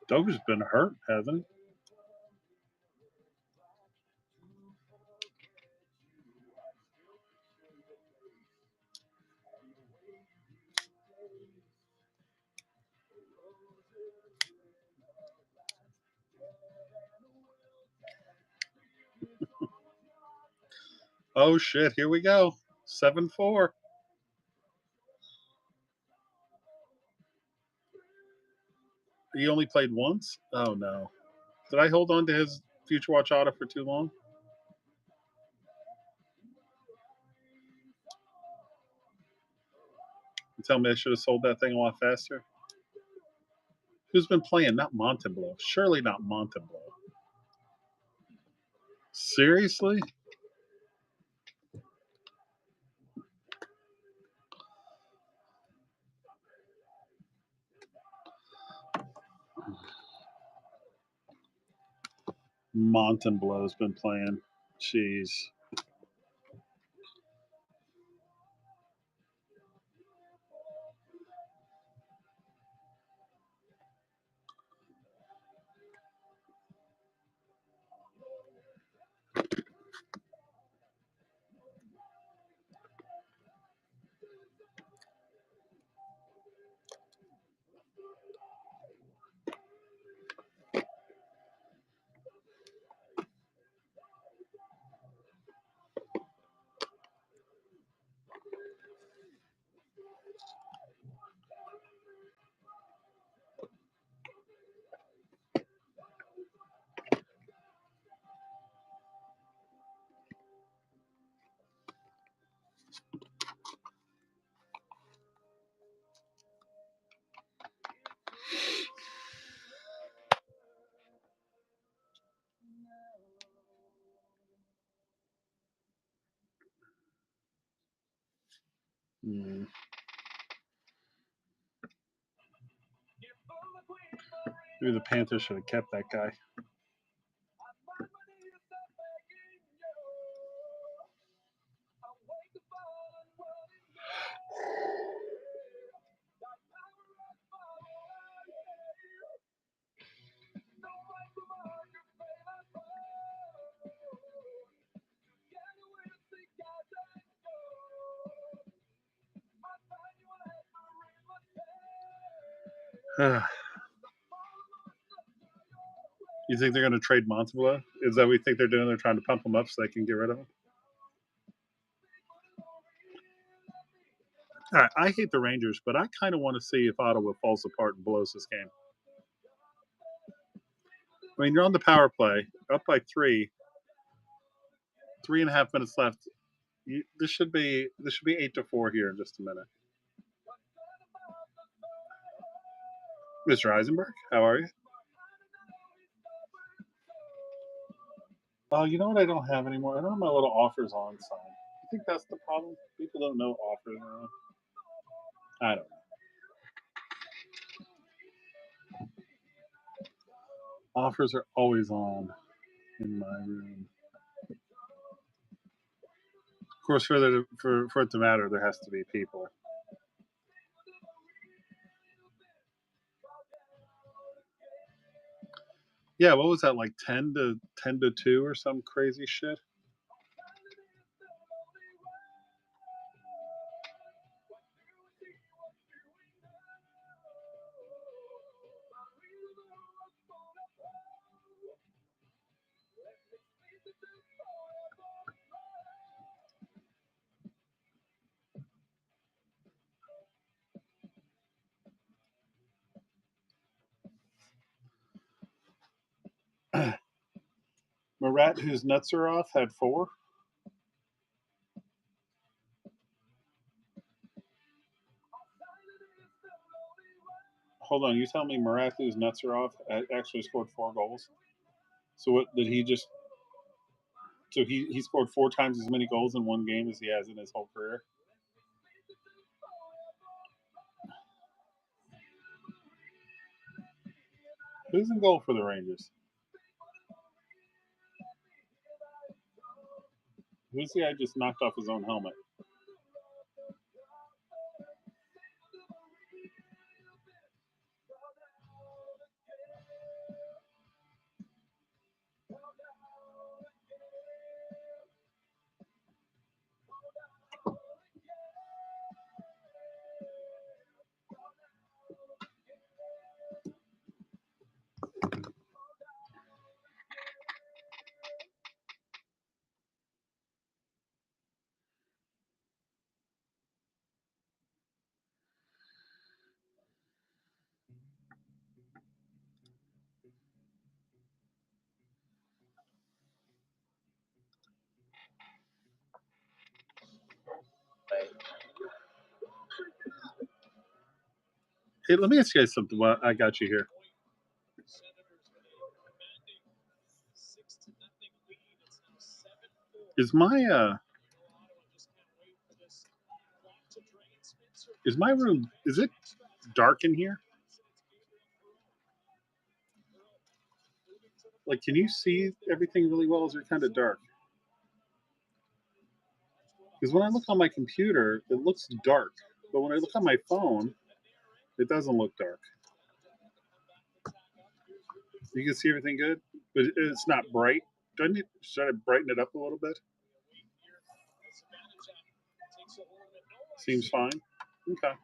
Dover's been hurt, hasn't he? Oh shit! Here we go. 7-4. He only played once. Oh no! Did I hold on to his Future Watch auto for too long? You tell me I should have sold that thing a lot faster. Who's been playing? Not Montembeau. Surely not Montembeau. Seriously? Montembeau's been playing. Jeez. Hmm. Maybe the Panthers should have kept that guy. You think they're going to trade Montevilla? Is that what you think they're doing? They're trying to pump him up so they can get rid of him? All right, I hate the Rangers, but I kind of want to see if Ottawa falls apart and blows this game. I mean, you're on the power play, up by 3.5 minutes left. This should be 8-4 here in just a minute. Mr. Eisenberg, how are you? Oh, you know what I don't have anymore? I don't have my little offers on sign. I think that's the problem. People don't know offers are on. I don't know. Offers are always on in my room. Of course, for it to matter, there has to be people. Yeah, what was that, like 10-2 or some crazy shit? Marat, whose nuts are off, had 4. Hold on, you tell me Marat, whose nuts are off, actually scored 4 goals. So what did he just? So he scored 4 times as many goals in one game as he has in his whole career. Who's in goal for the Rangers? Who's the guy just knocked off his own helmet? Hey, let me ask you guys something. Well, I got you here. Is my room? Is it dark in here? Like, can you see everything really well? Is it kind of dark? Because when I look on my computer, it looks dark, but when I look on my phone, it doesn't look dark. You can see everything good, but it's not bright. Should I brighten it up a little bit? Seems fine. Okay.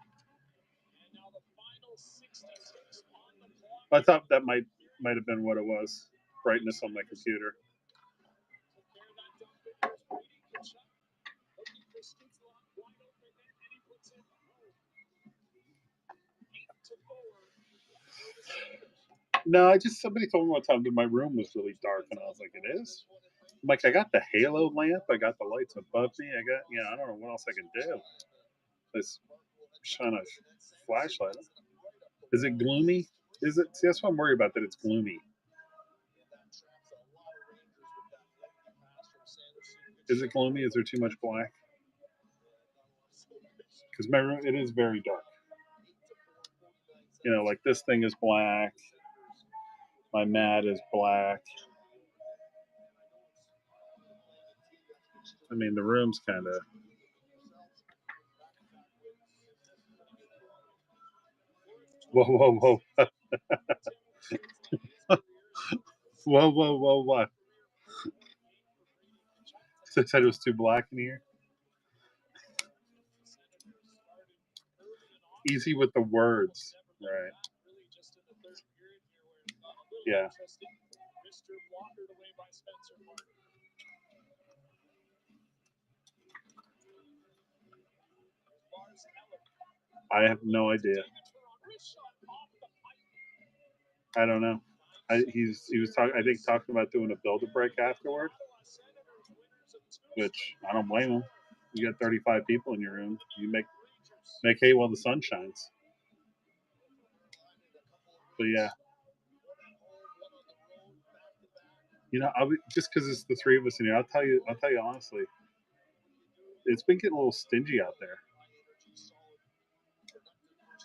I thought that might have been what it was. Brightness on my computer. No, somebody told me one time that my room was really dark, and I was like, it is? I'm like, I got the halo lamp, I got the lights above me, I don't know what else I can do. Just shine a flashlight. Is it gloomy? Is it? See, that's what I'm worried about, that it's gloomy. Is it gloomy? Is there too much black? because my room, it is very dark. You know, like this thing is black. My mat is black. I mean, the room's kind of. Whoa, whoa, whoa. Whoa, whoa, whoa, what? So I said it was too black in here. Easy with the words, right? Yeah. I have no idea. I don't know. He was talking. I think talking about doing a build a break afterward, which I don't blame him. You got 35 people in your room. You make hay while the sun shines. But yeah, you know, just because it's the three of us in here, I'll tell you honestly, it's been getting a little stingy out there.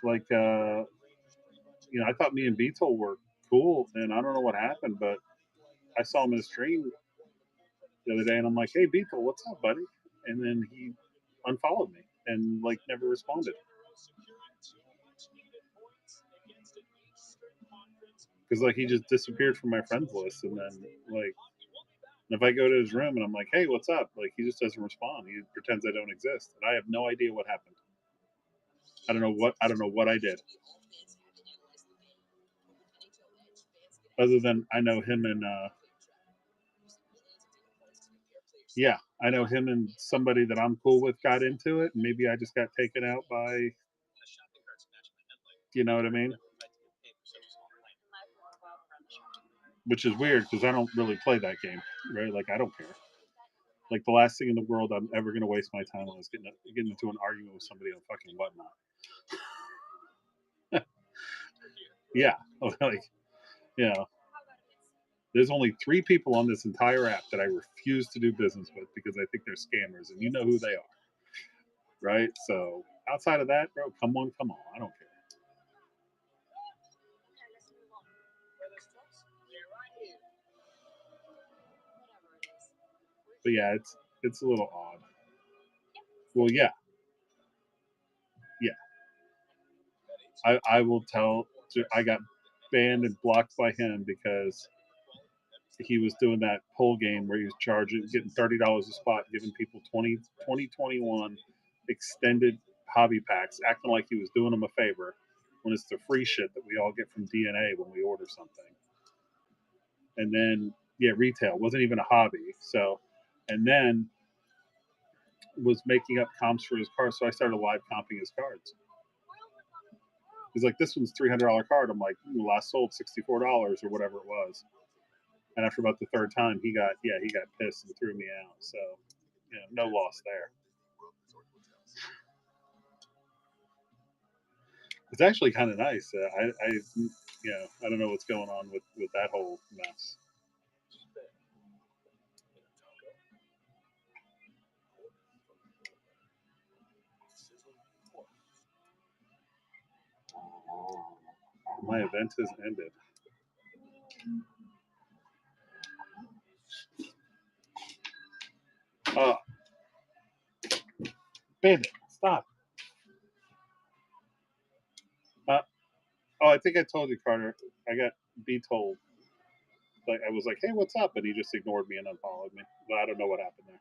Like, you know, I thought me and Beetle were cool, and I don't know what happened, but I saw him in a stream the other day, and I'm like, "Hey, Beetle, what's up, buddy?" And then he unfollowed me and like never responded because like he just disappeared from my friends list, and then like if I go to his room and I'm like, "Hey, what's up?" Like he just doesn't respond. He pretends I don't exist, and I have no idea what happened. I don't know what I did. Other than I know him and yeah, I know him and somebody that I'm cool with got into it, and maybe I just got taken out by, you know what I mean? Which is weird because I don't really play that game, right? Like I don't care. Like the last thing in the world I'm ever going to waste my time on is getting into an argument with somebody on fucking whatnot. Yeah, like you know, there's only 3 people on this entire app that I refuse to do business with because I think they're scammers, and you know who they are, right? So outside of that, bro, come on, I don't care. But yeah, it's a little odd. Well, yeah. I will tell. I got banned and blocked by him because he was doing that pull game where he was getting $30 a spot, giving people 2021 extended hobby packs, acting like he was doing them a favor when it's the free shit that we all get from DNA when we order something. And then, yeah, retail wasn't even a hobby. So, and then was making up comps for his cards. So I started live comping his cards. He's like, this one's $300 card. I'm like, last sold $64 or whatever it was. And after about the third time, he got pissed and threw me out. So, you know, no loss there. It's actually kind of nice. You know, I don't know what's going on with that whole mess. My event has ended. Oh, bandit, stop. Oh, I think I told you, Carter. I got told. Like I was like, "Hey, what's up?" And he just ignored me and unfollowed me. But I don't know what happened there.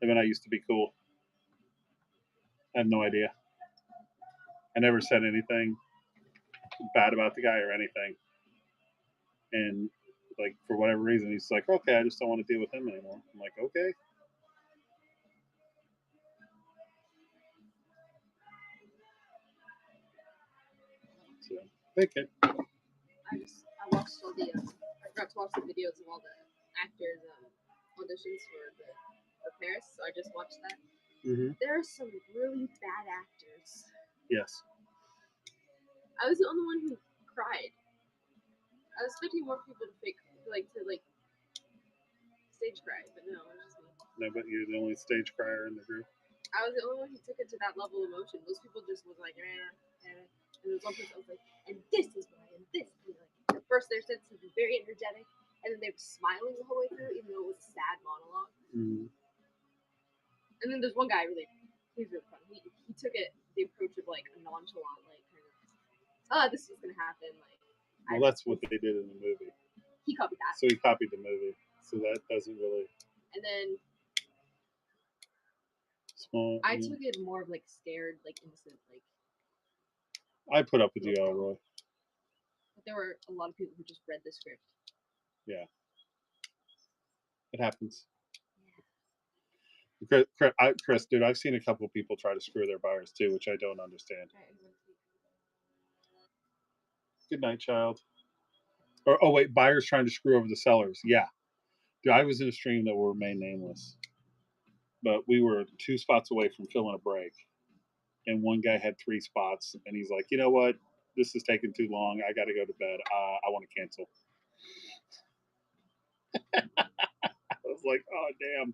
Him and I used to be cool. I have no idea. I never said anything bad about the guy or anything. And like for whatever reason, he's like, "Okay, I just don't want to deal with him anymore." I'm like, "Okay." So, thank you. I watched all the I forgot to watch the videos of all the actors auditions for Paris, so I just watched that. Mm-hmm. There are some really bad actors. Yes. I was the only one who cried. I was expecting more people to stage cry, but no, it was just me. No, but you're the only stage crier in the group. I was the only one who took it to that level of emotion. Most people just was like, and there's one person I was like, and this is why, and this. And like, at first, their sense would be very energetic, and then they were smiling the whole way through, even though it was a sad monologue. Mm. And then there's one guy he's really fun. He took it the approach of like a nonchalant, like kind of, this was gonna happen. Like, well, that's what they did in the movie. He copied that. So he copied the movie. So that doesn't really. And then small. I took it more of like scared, like innocent, like. I put up with you, Elroy. But there were a lot of people who just read the script. Yeah. It happens. Yeah. Chris, dude, I've seen a couple of people try to screw their buyers too, which I don't understand. Good night, child. Or oh wait, buyers trying to screw over the sellers. Yeah, dude, I was in a stream that will remain nameless, but we were 2 spots away from filling a break, and one guy had 3 spots, and he's like, you know what, this is taking too long. I got to go to bed. I want to cancel. I was like, oh damn.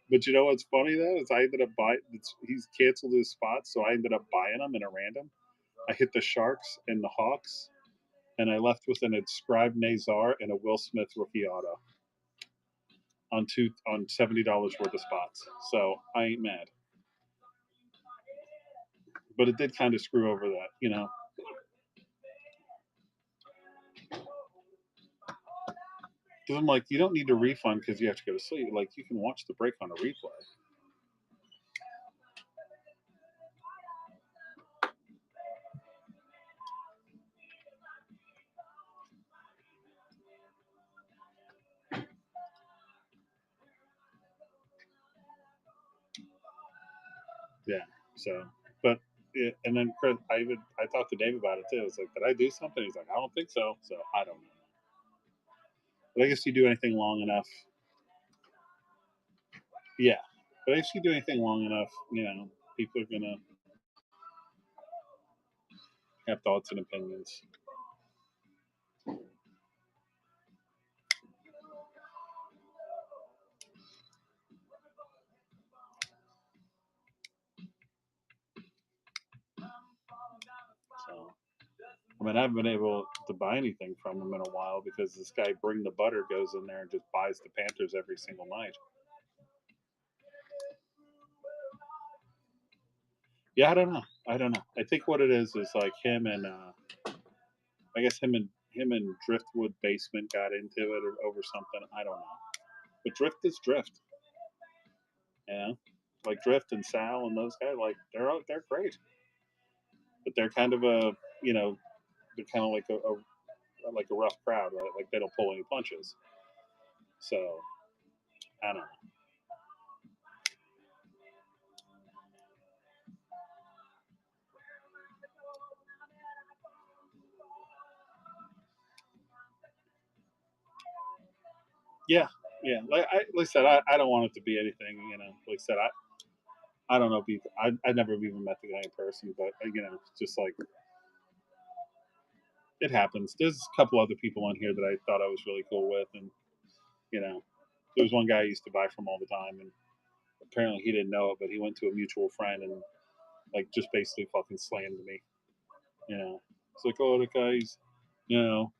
But you know what's funny though is I ended up buying. He's canceled his spots, so I ended up buying them in a random. I hit the Sharks and the Hawks, and I left with an inscribed Nazar and a Will Smith rookie auto on $70 worth of spots. So I ain't mad. But it did kind of screw over that, you know. Because I'm like, you don't need a refund because you have to go to sleep. Like, you can watch the break on a replay. Yeah. So, but yeah, and then Chris, I talked to Dave about it too. It's like, did I do something? He's like, I don't think so. So I don't know. But I guess you do anything long enough. Yeah. But if you do anything long enough, you know, people are gonna have thoughts and opinions. So, I mean, I haven't been able to buy anything from him in a while because this guy Bring the Butter goes in there and just buys the Panthers every single night. Yeah, I don't know. I think what it is like him and I guess him and Driftwood Basement got into it or over something. I don't know. But Drift is Drift. You know? Like Drift and Sal and those guys, like they're great. But they're kind of they're kind of like a rough crowd, right? Like they don't pull any punches. So I don't know. Yeah, yeah. Like I said, I don't want it to be anything. You know, like I said, I don't know. I never even met the guy in person, but you know, just like it happens. There's a couple other people on here that I thought I was really cool with, and you know, there was one guy I used to buy from all the time, and apparently he didn't know it, but he went to a mutual friend and like just basically fucking slammed me. You know, it's like, oh, the guy's, you know,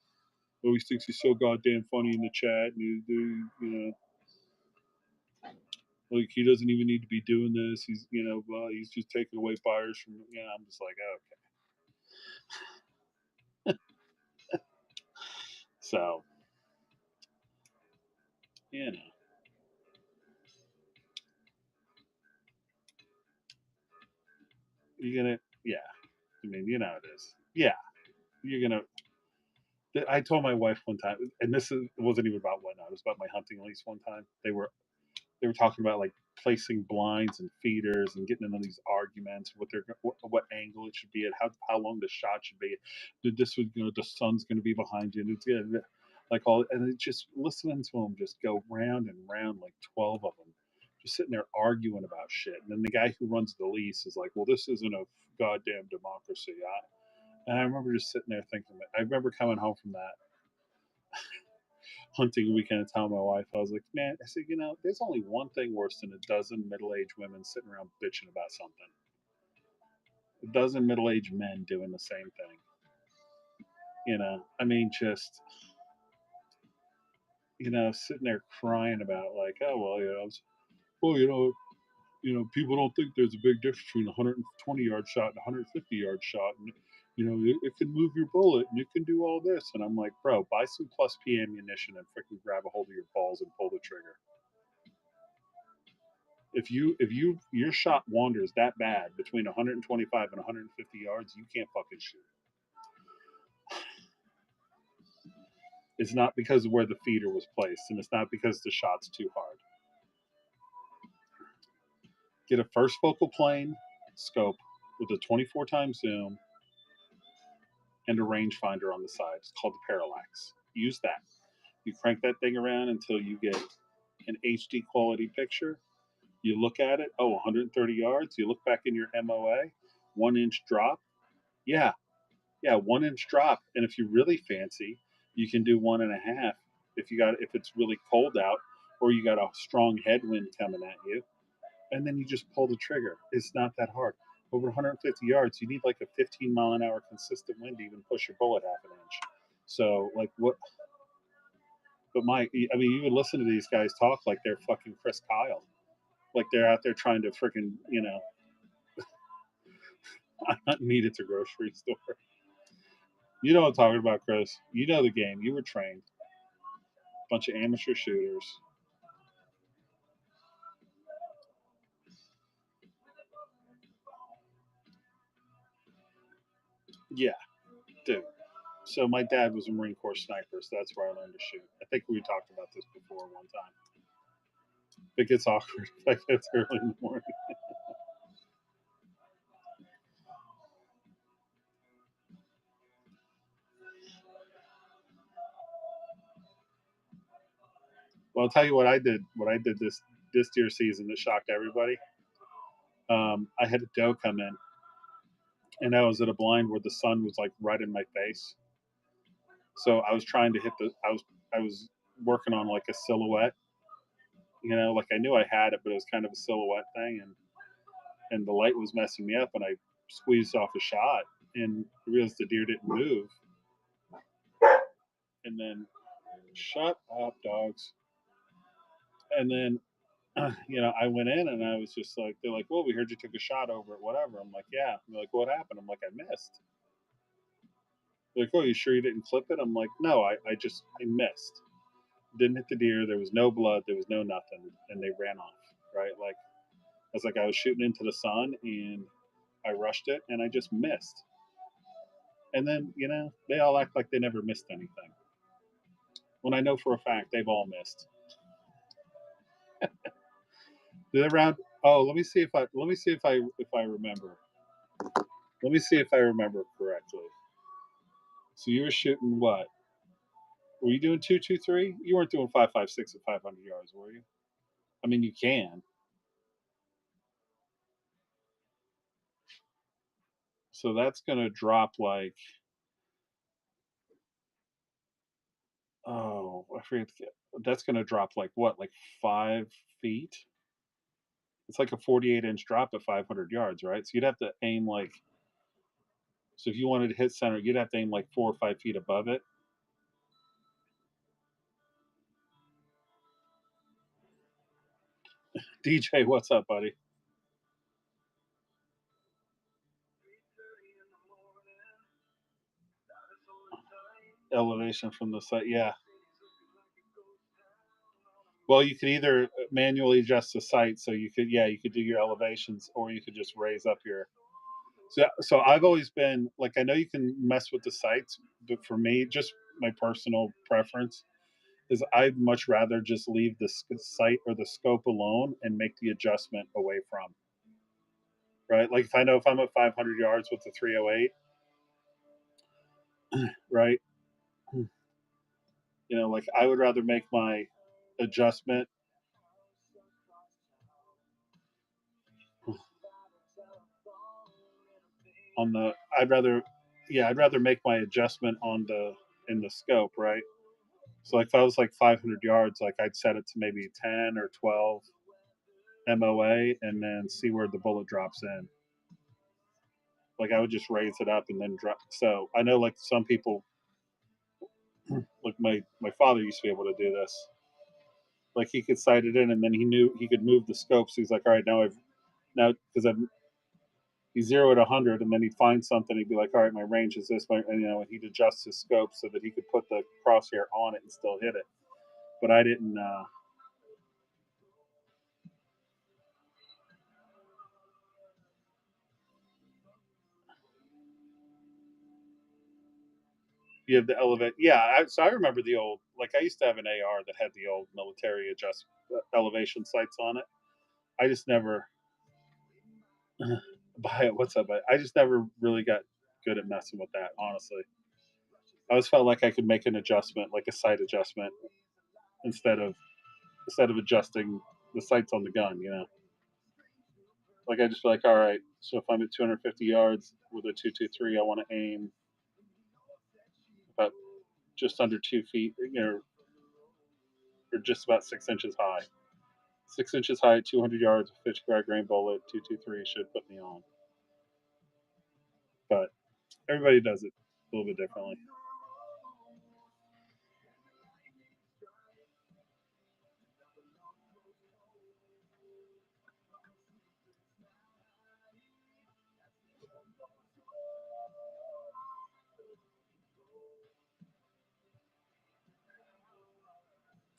always thinks he's so goddamn funny in the chat, and you know, like he doesn't even need to be doing this. He's, you know, well, he's just taking away buyers from. You know, I'm just like, oh, okay. So, you know, you're gonna, yeah. I mean, you know, it is. Yeah, you're gonna. I told my wife one time, and it wasn't even about whatnot. It was about my hunting lease one time. They were talking about like placing blinds and feeders and getting into these arguments, what angle it should be at, how long the shot should be. This would, you know, the sun's going to be behind you, and it's gonna, like all, and it's just listening to them just go round and round like 12 of them, just sitting there arguing about shit. And then the guy who runs the lease is like, well, this isn't a goddamn democracy. And I remember just sitting there thinking, I remember coming home from that. hunting weekend and telling my wife, I was like, man, I said, there's only one thing worse than a dozen middle-aged women sitting around bitching about something. A dozen middle-aged men doing the same thing. I mean, just, sitting there crying about like, oh, well, well, people don't think there's a big difference between a 120-yard shot and a 150-yard shot. And, it can move your bullet and it can do all this. And I'm like, bro, buy some plus P ammunition and freaking grab a hold of your balls and pull the trigger. If your shot wanders that bad between 125 and 150 yards, you can't fucking shoot. It's not because of where the feeder was placed, and it's not because the shot's too hard. Get a first focal plane scope with a 24 times zoom and a rangefinder on the side. It's called the Parallax. Use that. You crank that thing around until you get an HD quality picture. You look at it, 130 yards. You look back in your MOA, 1 inch drop. Yeah, 1 inch drop. And if you're really fancy, you can do 1.5 if it's really cold out or you got a strong headwind coming at you. And then you just pull the trigger. It's not that hard. Over 150 yards, you need like a 15 mile an hour consistent wind to even push your bullet half an inch. So like what? But you would listen to these guys talk like they're fucking Chris Kyle, like they're out there trying to freaking I'm not meat at the grocery store. You know what I'm talking about, Chris. You know the game. You were trained. Bunch of amateur shooters. Yeah, dude. So my dad was a Marine Corps sniper, so that's where I learned to shoot. I think we talked about this before one time. It gets awkward like that's early in the morning. Well, I'll tell you what I did. What I did this deer season that shocked everybody. I had a doe come in, and I was at a blind where the sun was like right in my face. So I was trying to hit I was working on like a silhouette. Like I knew I had it, but it was kind of a silhouette thing, and the light was messing me up, and I squeezed off a shot and realized the deer didn't move, and then shut up, dogs. And then I went in and I was just like, they're like, well, we heard you took a shot over it, whatever. I'm like, yeah. They're like, what happened? I'm like, I missed. They're like, oh, you sure you didn't clip it? I'm like, no, I missed. Didn't hit the deer. There was no blood. There was no nothing. And they ran off, right? Like, I was shooting into the sun and I rushed it and I just missed. And then, they all act like they never missed anything. When I know for a fact they've all missed. The round. Oh, let me see if I remember. Let me see if I remember correctly. So you were shooting what? Were you doing 2.23? You weren't doing 5.56 at 500 yards, were you? I mean, you can. So that's gonna drop like, I forget. That's gonna drop like what, like 5 feet? It's like a 48-inch drop at 500 yards, right? So you'd have to aim like. So if you wanted to hit center, you'd have to aim like 4 or 5 feet above it. DJ, what's up, buddy? Elevation from the site, yeah. Well, you could either manually adjust the sight, so you could do your elevations, or you could just raise up your. So I've always been like, I know you can mess with the sights, but for me, just my personal preference is I'd much rather just leave the sight or the scope alone and make the adjustment away from. Right, like if I know if I'm at 500 yards with the 308, right, like I would rather make my adjustment on the. I'd rather make my adjustment in the scope, right? So like if I was like 500 yards, like I'd set it to maybe 10 or 12 MOA and then see where the bullet drops in. Like I would just raise it up and then drop. So I know like some people, like my father used to be able to do this. Like he could sight it in and then he knew he could move the scopes. He's like, all right, now because he zero at 100 and then he'd find something. He'd be like, all right, my range is this, and and he'd adjust his scope so that he could put the crosshair on it and still hit it. But I didn't. You have the elevate. Yeah, so I remember the old. Like I used to have an AR that had the old military adjust elevation sights on it. I just never buy it. What's up? I just never really got good at messing with that. Honestly, I always felt like I could make an adjustment, like a sight adjustment, instead of adjusting the sights on the gun. Like I just feel like, all right, so if I'm at 250 yards with a 223, I want to aim about just under 2 feet, or just about 6 inches high. 6 inches high at 200 yards, 50 grad grain bullet, 223 should put me on. But everybody does it a little bit differently.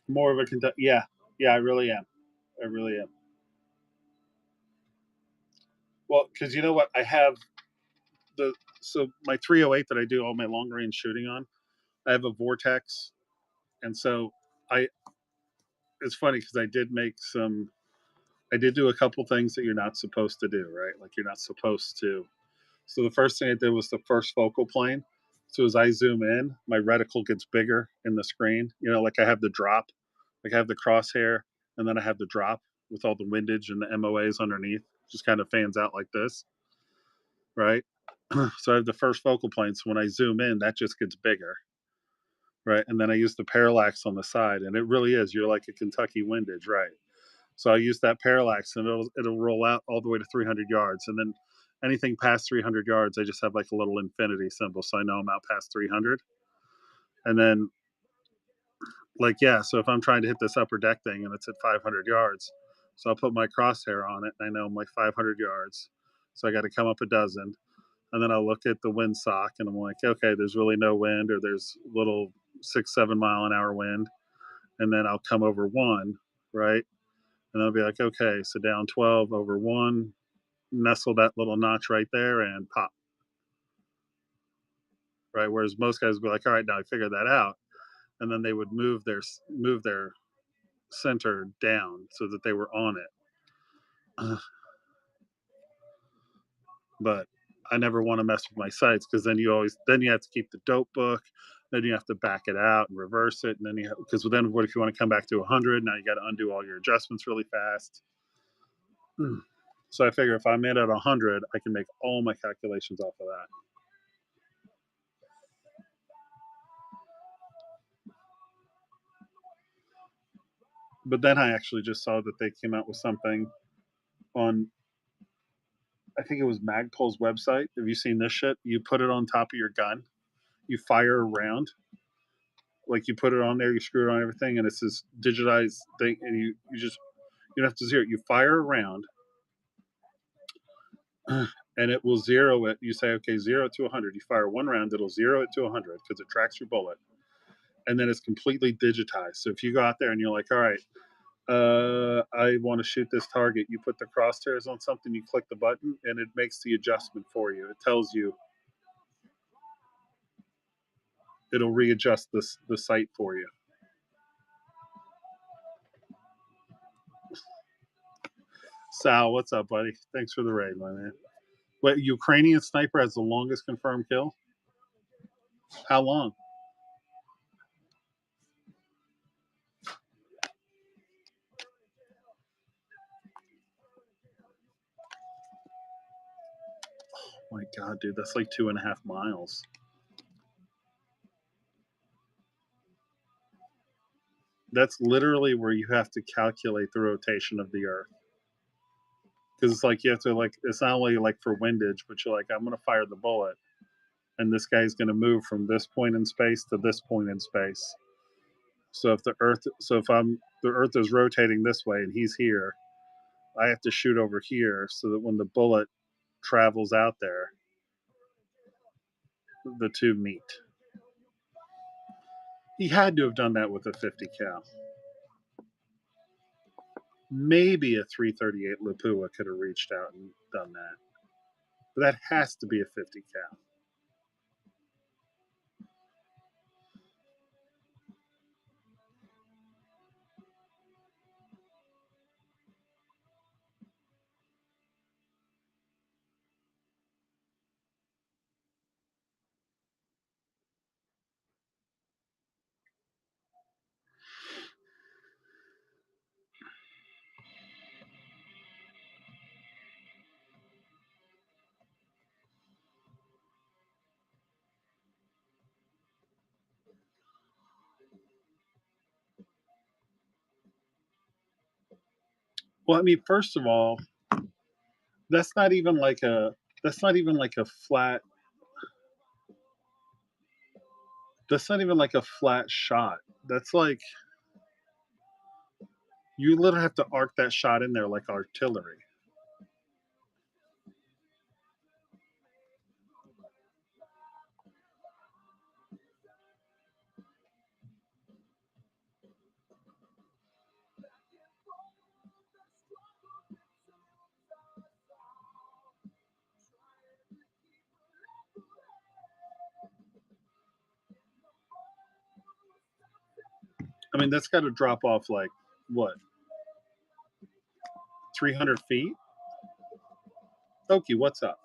More of a yeah, I really am. I really am. Well, because you know what, I have the so my 308 that I do all my long range shooting on. I have a vortex, and so I. It's funny because I did do a couple things that you're not supposed to do, right? Like you're not supposed to. So the first thing I did was the first focal plane. So as I zoom in, my reticle gets bigger in the screen. Like I have the drop, like I have the crosshair, and then I have the drop with all the windage and the MOAs underneath. Just kind of fans out like this, right? So I have the first focal plane. So when I zoom in, that just gets bigger, right? And then I use the parallax on the side, and it really is. You're like a Kentucky windage, right? So I use that parallax, and it'll roll out all the way to 300 yards, and then anything past 300 yards, I just have like a little infinity symbol, so I know I'm out past 300. And then, like, yeah, so if I'm trying to hit this upper deck thing and it's at 500 yards, so I'll put my crosshair on it, and I know I'm like 500 yards, so I got to come up a dozen, and then I'll look at the wind sock, and I'm like, okay, there's really no wind, or there's little 6-7 mile an hour wind, and then I'll come over one, right? And I'll be like, okay, so down 12 over one, nestle that little notch right there and pop, right? Whereas most guys would be like, all right, now I figured that out, and then they would move their center down so that they were on it. But I never want to mess with my sights because then you have to keep the dope book, then you have to back it out and reverse it, and then because then what if you want to come back to 100? Now you got to undo all your adjustments really fast. So I figure if I'm in at 100, I can make all my calculations off of that. But then I actually just saw that they came out with something on, I think it was Magpul's website. Have you seen this shit? You put it on top of your gun, you fire a round, like you put it on there, you screw it on everything, and it's this digitized thing, and you don't have to zero it. You fire a round, and it will zero it. You say, okay, 0 to 100. You fire one round, it'll zero it to 100 because it tracks your bullet, and then it's completely digitized. So if you go out there and you're like, all right, I want to shoot this target. You put the crosshairs on something, you click the button, and it makes the adjustment for you. It tells you, it'll readjust the sight for you. Sal, what's up, buddy? Thanks for the raid, my man. Wait, Ukrainian sniper has the longest confirmed kill? How long? Oh my god, dude, that's like 2.5 miles. That's literally where you have to calculate the rotation of the Earth. Because it's like you have to like it's not only like for windage, but you're like, I'm gonna fire the bullet, and this guy's gonna move from this point in space to this point in space. So if the Earth is rotating this way and he's here, I have to shoot over here so that when the bullet travels out there, the two meet. He had to have done that with a 50 cal. Maybe a 338 Lapua could have reached out and done that. But that has to be a 50 cal. Well, I mean, first of all, that's not even like a that's not even like a flat that's not even like a flat shot. That's like you literally have to arc that shot in there like artillery. I mean, that's got to drop off like what, 300 feet? Oki, what's up?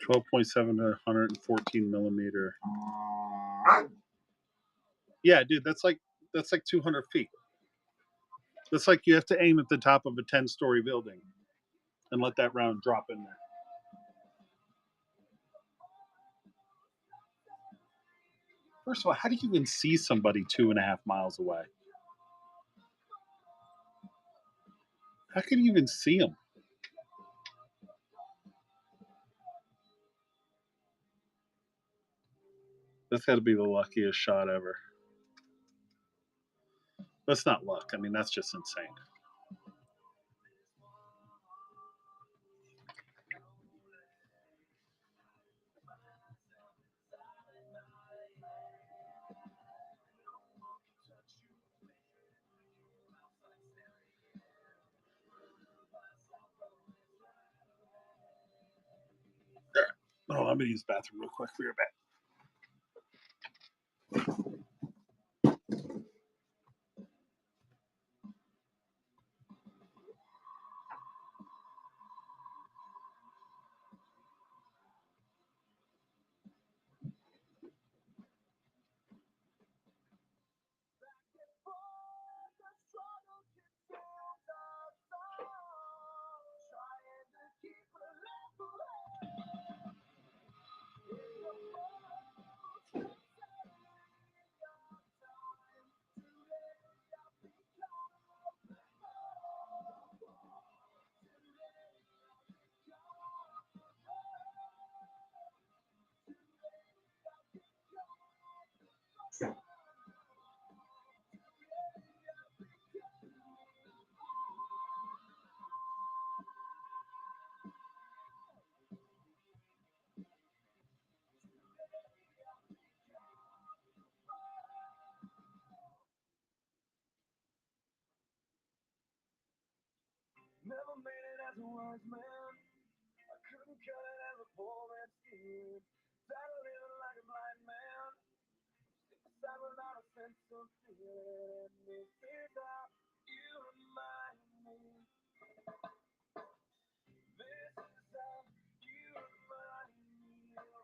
12.7 to 114 millimeter. Yeah, dude, that's like 200 feet. That's like you have to aim at the top of a 10-story building and let that round drop in there. First of all, how do you even see somebody 2.5 miles away? How can you even see them? That's got to be the luckiest shot ever. That's not luck. I mean, that's just insane. Oh, I'm gonna use the bathroom real quick. Be right back. Never made it as a wise man. I couldn't cut it as a poor man's kid. Tired of living like a blind man. Stick aside without a sense of feeling. And this is how you remind me. This is how you remind me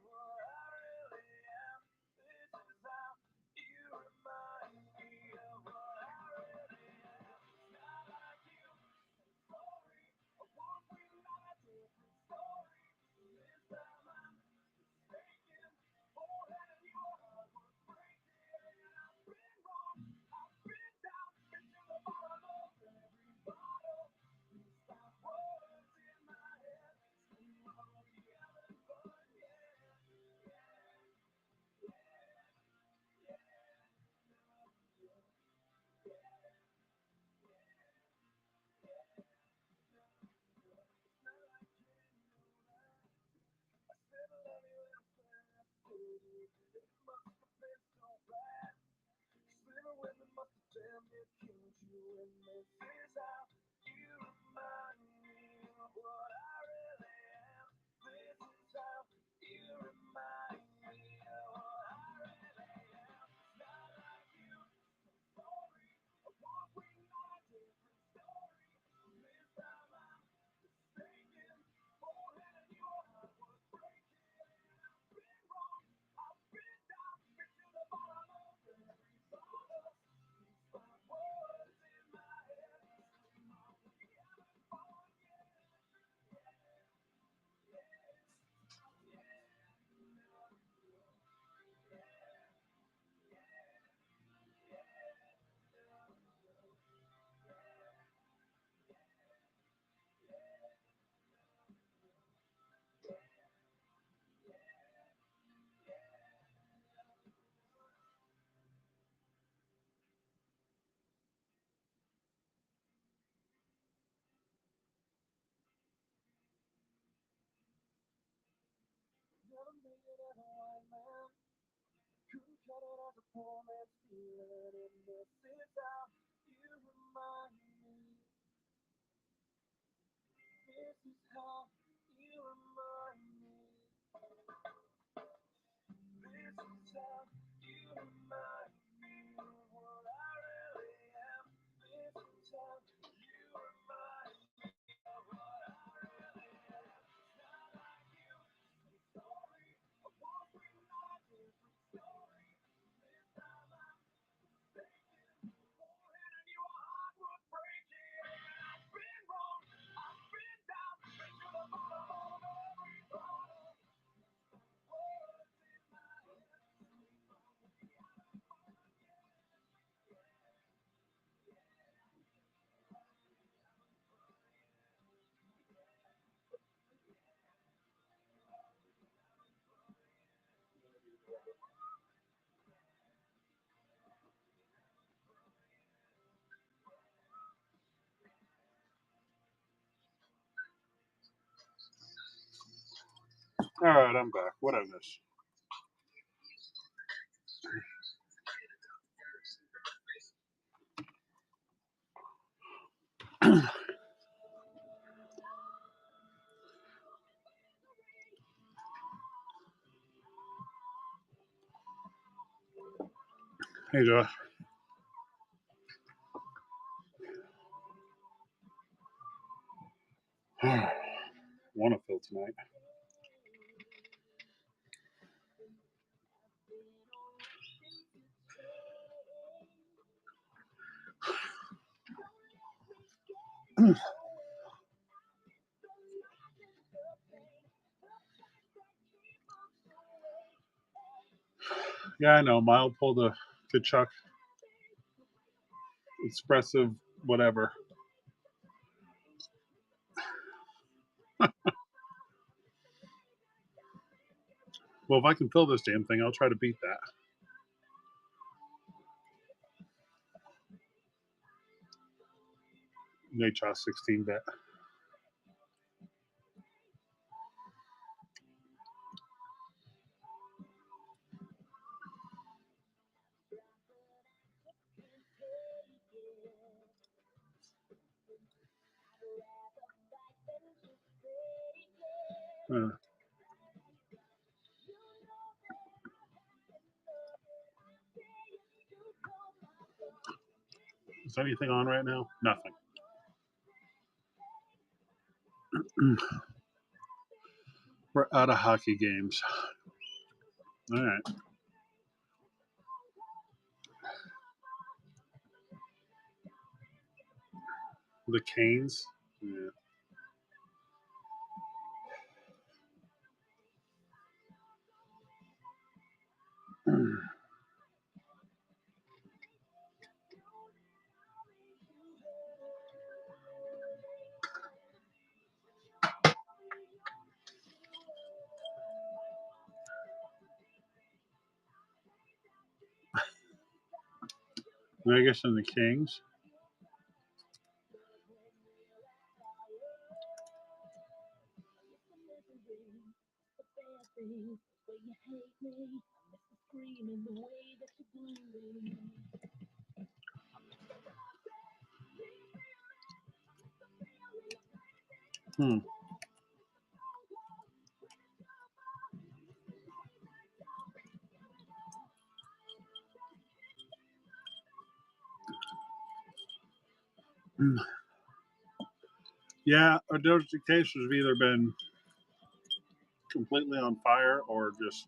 All right, I'm back. What I miss? Hey, Joe. Want to fill tonight? Yeah, I know. Mild pulled a Kachuk expressive whatever. Well, if I can fill this damn thing, I'll try to beat that. Nachos 16-bit. Is anything on right now? Nothing. We're out of hockey games. All right. The Canes. Yeah. Vegas and the Kings. Hmm. Yeah, our notifications have either been completely on fire or just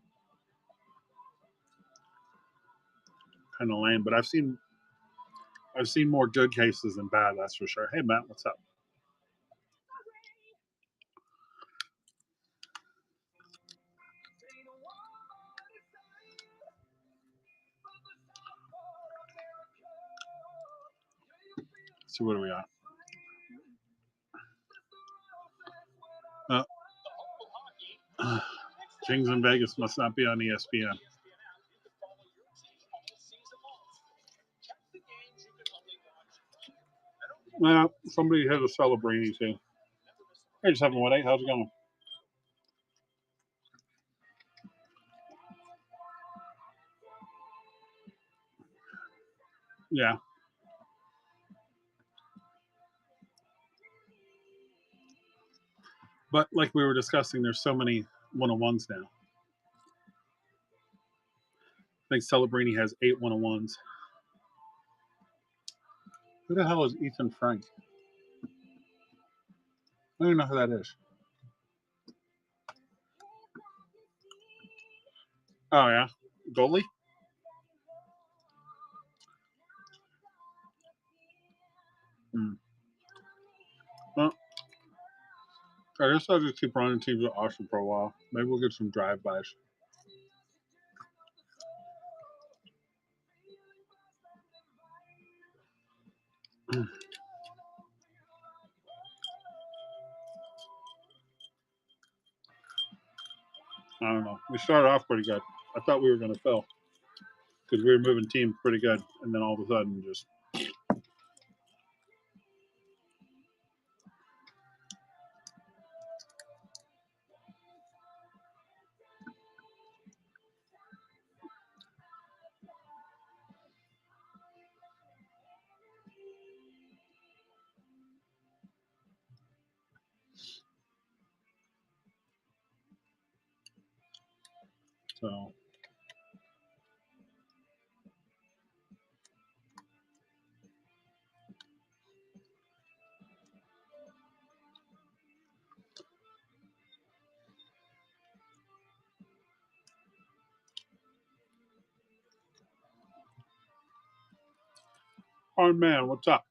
kind of lame. But I've seen more good cases than bad. That's for sure. Hey, Matt, what's up? So what are we at? Kings in Vegas must not be on ESPN. Well, somebody has a celebrating too. Hey, 718, how's it going? Yeah. But like we were discussing, there's so many one-on-ones now. I think Celebrini has 8 one-on-ones. Who the hell is Ethan Frank? I don't even know who that is. Oh yeah, goalie. Hmm. Well, I guess I'll just keep running teams at Austin for a while. Maybe we'll get some drive-bys. I don't know. We started off pretty good. I thought we were going to fail because we were moving teams pretty good, and then all of a sudden, just so. Oh man, what's up?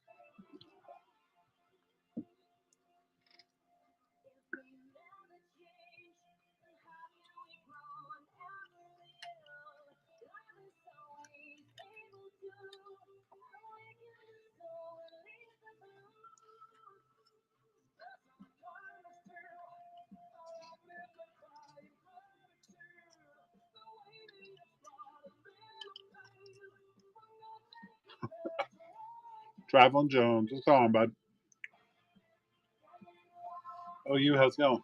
Traveling Jones, what's on, bud? Oh, you, how's it going?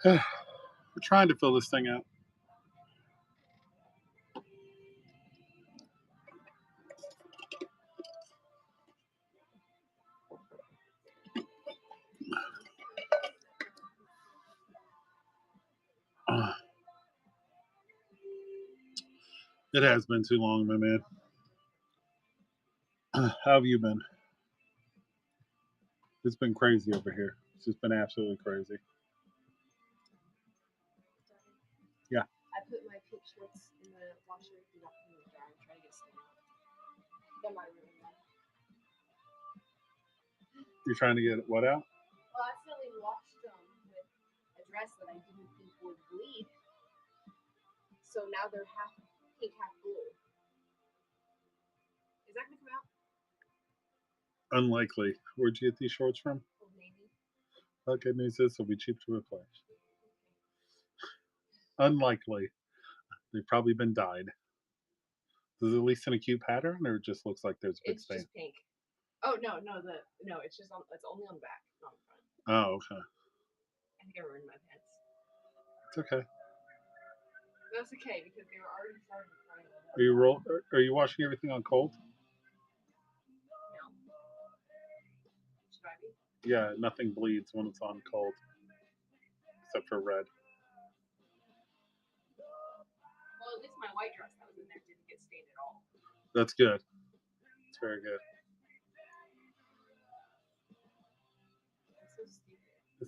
We're trying to fill this thing out. It has been too long, my man. How have you been? It's been crazy over here. It's just been absolutely crazy. Yeah. I put my pink shorts in the washer and not in the dryer and try to get stain out. That might ruin them. You're trying to get what out? Well, I accidentally washed them with a dress that I didn't think would bleed. So now they're half pink, half blue. Is that gonna come out? Unlikely. Where'd you get these shorts from? Old Navy. Well, good news is they'll be cheap to replace. Unlikely. They've probably been dyed. Is it at least in a cute pattern, or it just looks like there's a big It's stain? just pink. Oh no, it's just on. It's only on the back, not on the front. Oh, okay. I think I ruined my pants. It's okay. That's okay because they were already starting to cry. Are you washing everything on cold? No. Should I be? Yeah, nothing bleeds when it's on cold, except for red. Well, at least my white dress that was in there didn't get stained at all. That's good. It's very good. That's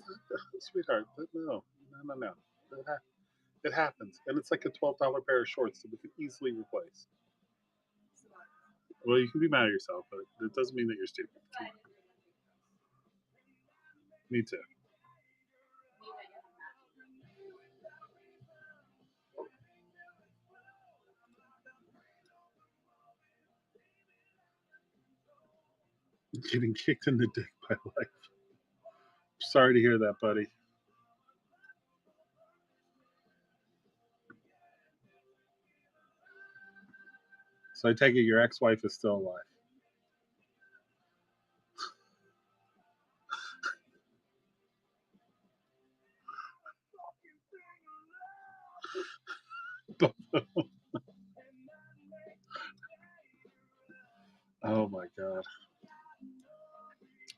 so stupid. Sweetheart, no. It happens, and it's like a $12 pair of shorts that we could easily replace. Well, you can be mad at yourself, but it doesn't mean that you're stupid. Me too. Getting kicked in the dick by life. Sorry to hear that, buddy. So I take it your ex-wife is still alive.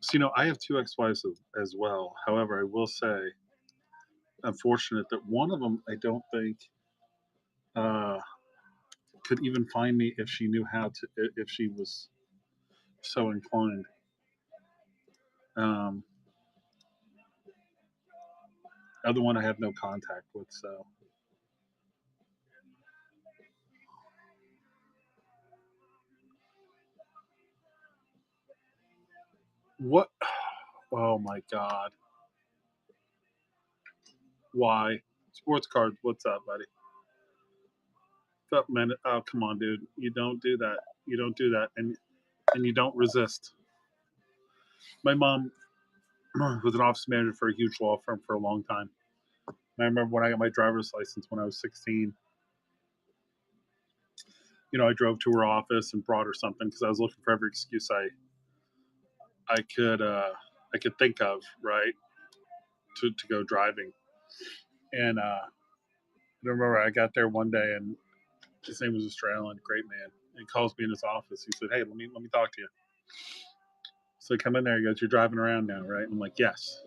So, I have two ex-wives as well. However, I will say, I'm fortunate that one of them I don't think uh, could even find me if she knew how to, if she was so inclined. Um, other one I have no contact with. So, what? Oh my God. Why? Sports cards. What's up, buddy? What's up, man? Oh, come on, dude. You don't do that. You don't do that. And you don't resist. My mom was an office manager for a huge law firm for a long time. And I remember when I got my driver's license when I was 16, I drove to her office and brought her something because I was looking for every excuse I could I could think of, right, to go driving. And I remember I got there one day and his name was Australian, great man. He calls me in his office. He said, "Hey, let me talk to you." So I come in there. He goes, "You're driving around now, right?" I'm like, "Yes."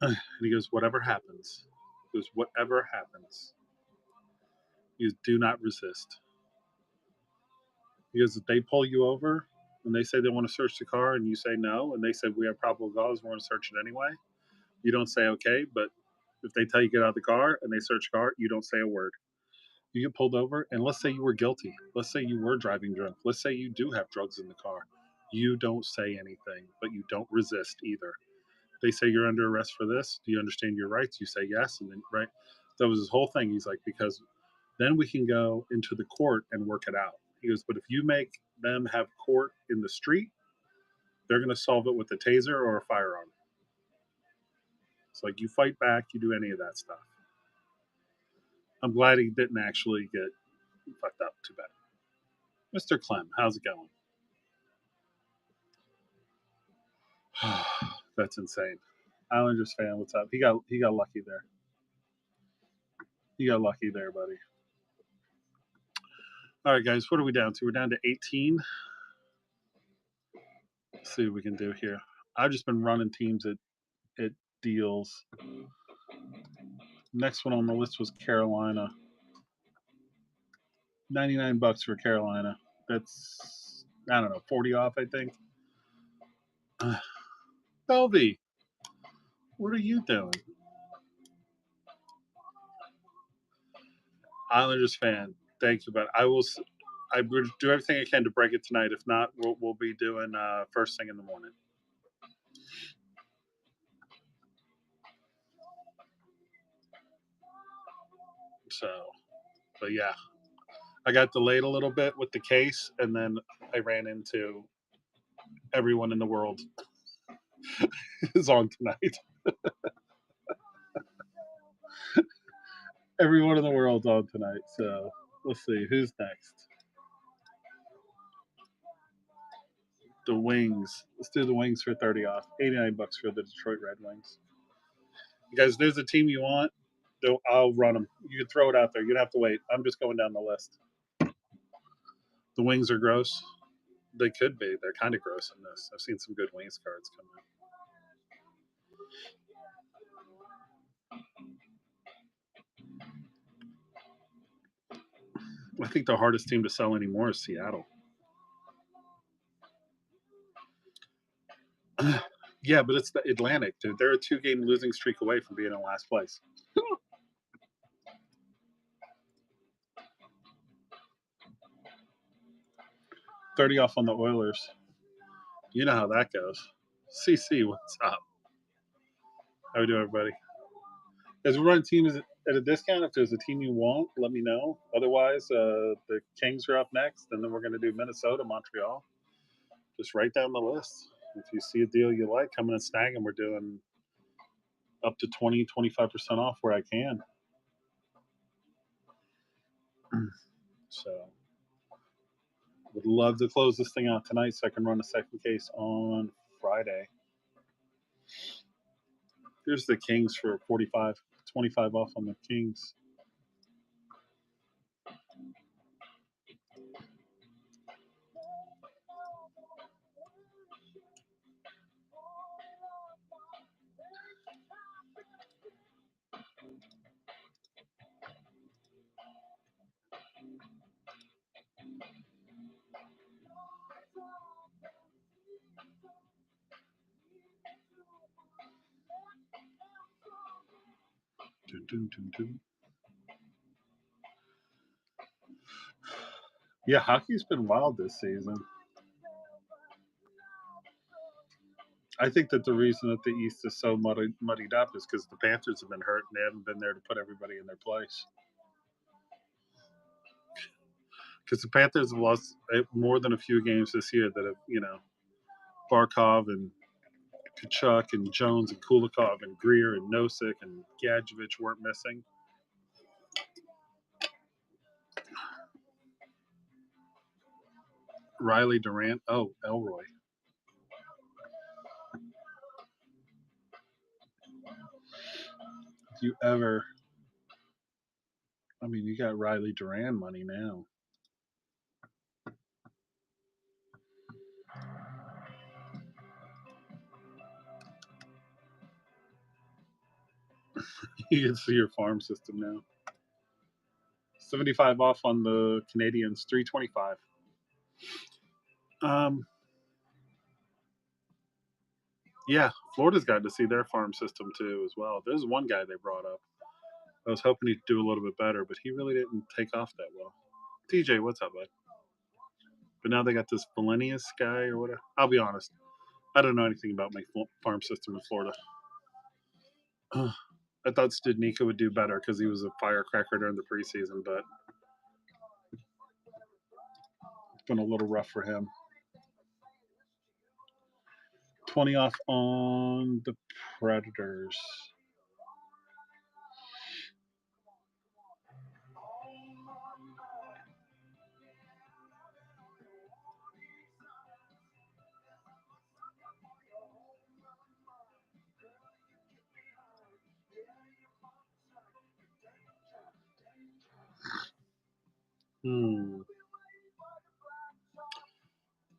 And he goes, "Whatever happens," he goes, "Whatever happens, you do not resist." Because if they pull you over and they say they want to search the car and you say no, and they say we have probable cause, we're going to search it anyway, you don't say okay. But if they tell you get out of the car and they search the car, you don't say a word. You get pulled over, and let's say you were guilty. Let's say you were driving drunk. Let's say you do have drugs in the car. You don't say anything, but you don't resist either. They say you're under arrest for this. Do you understand your rights? You say yes, and then right. That was his whole thing. He's like, because then we can go into the court and work it out. He goes, but if you make them have court in the street, they're going to solve it with a taser or a firearm. It's like you fight back, you do any of that stuff. I'm glad he didn't actually get fucked up too bad. Mr. Clem, how's it going? That's insane. Islanders fan, what's up? He got lucky there. He got lucky there, buddy. All right, guys, what are we down to? We're down to 18. Let's see what we can do here. I've just been running teams at deals. Next one on the list was Carolina. $99 for Carolina. That's, I don't know, 40 off, I think. Belvy, what are you doing? Islanders fan, thank you, but I will do everything I can to break it tonight. If not, we'll be doing first thing in the morning. So, but yeah, I got delayed a little bit with the case, and then I ran into everyone in the world is on tonight. Everyone in the world's on tonight. So let's see who's next. The Wings. Let's do the Wings for 30 off. $89 for the Detroit Red Wings. You guys, there's a team you want. I'll run them. You can throw it out there. You don't have to wait. I'm just going down the list. The Wings are gross. They could be. They're kind of gross in this. I've seen some good Wings cards come in. I think the hardest team to sell anymore is Seattle. Yeah, but it's the Atlantic, dude. They're a 2-game losing streak away from being in last place. 30 off on the Oilers. You know how that goes. CC, what's up? How we doing, everybody? As we run teams at a discount, if there's a team you want, let me know. Otherwise, the Kings are up next, and then we're going to do Minnesota, Montreal. Just write down the list. If you see a deal you like, come in and snag them. We're doing up to 20, 25% off where I can. So, would love to close this thing out tonight so I can run a second case on Friday. Here's the Kings for 45, 25 off on the Kings. Dun, dun, dun, dun. Yeah, hockey's been wild this season. I think that the reason that the East is so muddied up is because the Panthers have been hurt and they haven't been there to put everybody in their place. Because the Panthers have lost more than a few games this year that have, Barkov and Kachuk and Jones and Kulikov and Greer and Nosek and Gadjevich weren't missing. Riley Durant. Oh, Elroy. If you ever, you got Riley Durant money now. You can see your farm system now. 75 off on the Canadians, 325. Yeah, Florida's got to see their farm system too as well. There's one guy they brought up. I was hoping he'd do a little bit better, but he really didn't take off that well. TJ, what's up, bud? But now they got this Valenius guy or whatever. I'll be honest, I don't know anything about my farm system in Florida. I thought Studnicka would do better because he was a firecracker during the preseason, but it's been a little rough for him. 20 off on the Predators.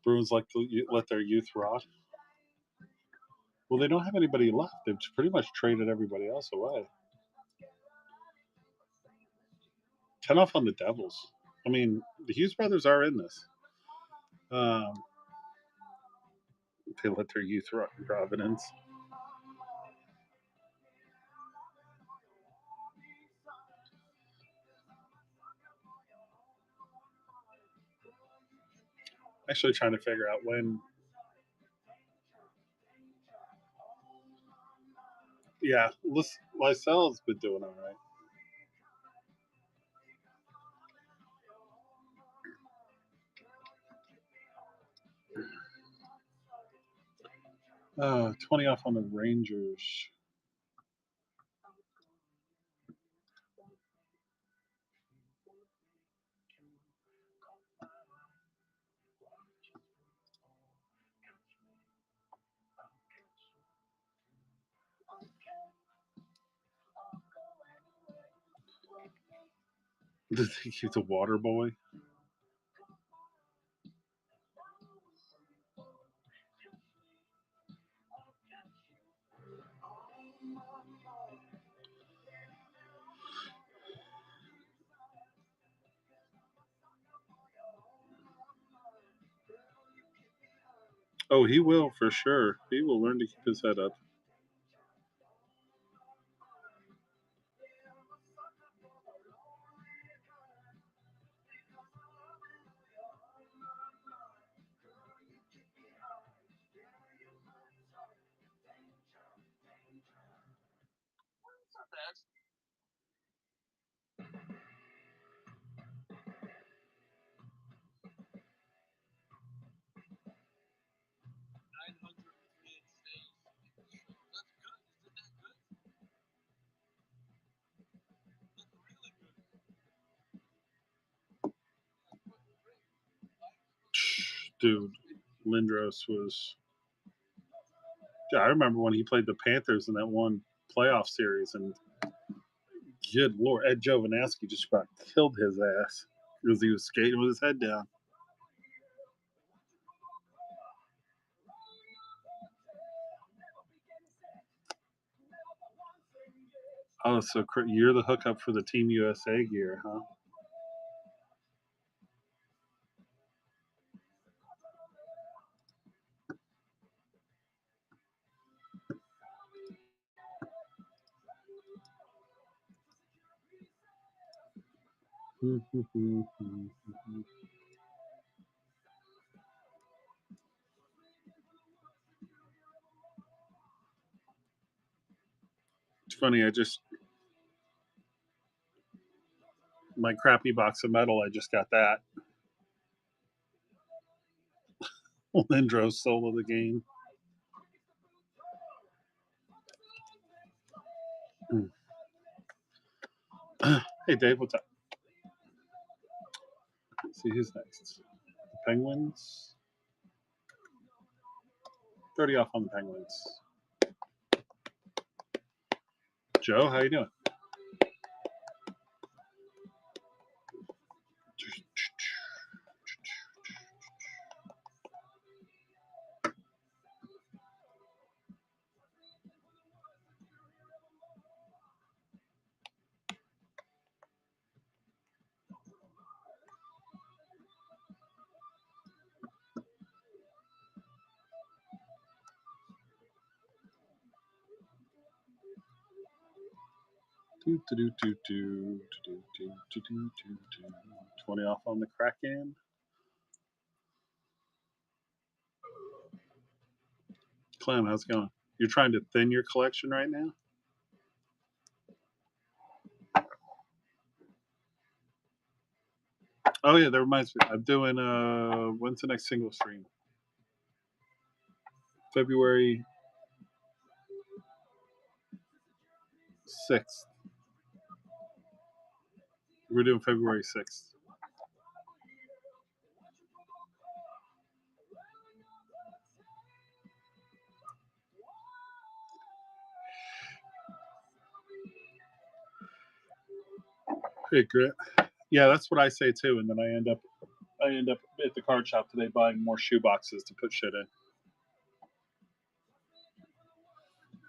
Bruins like to let their youth rot. Well, they don't have anybody left. They've pretty much traded everybody else away. 10 off on the Devils. The Hughes brothers are in this. They let their youth rot. Providence. Actually trying to figure out when. Yeah, Lysel's been doing all right. Uh, 20 off on the Rangers. Did they think he's a water boy? Oh, he will for sure. He will learn to keep his head up. Dude, Lindros was. Yeah, I remember when he played the Panthers in that one playoff series, and good lord, Ed Jovanovski just about killed his ass because he was skating with his head down. Oh, so you're the hookup for the Team USA gear, huh? It's funny. My crappy box of metal. I just got that. Lindros soul of the game. Hey Dave, what's up? Let's see who's next. The Penguins. 30 off on the Penguins. Joe, how you doing? Do, do, do, do, do, do, do, do, do, do, do. 20 off on the Kraken. Clem, how's it going? You're trying to thin your collection right now? Oh yeah, that reminds me. I'm doing when's the next single stream? February 6th. We're doing February 6th. Hey, Grit. Yeah, that's what I say too. And then I end up at the card shop today buying more shoe boxes to put shit in.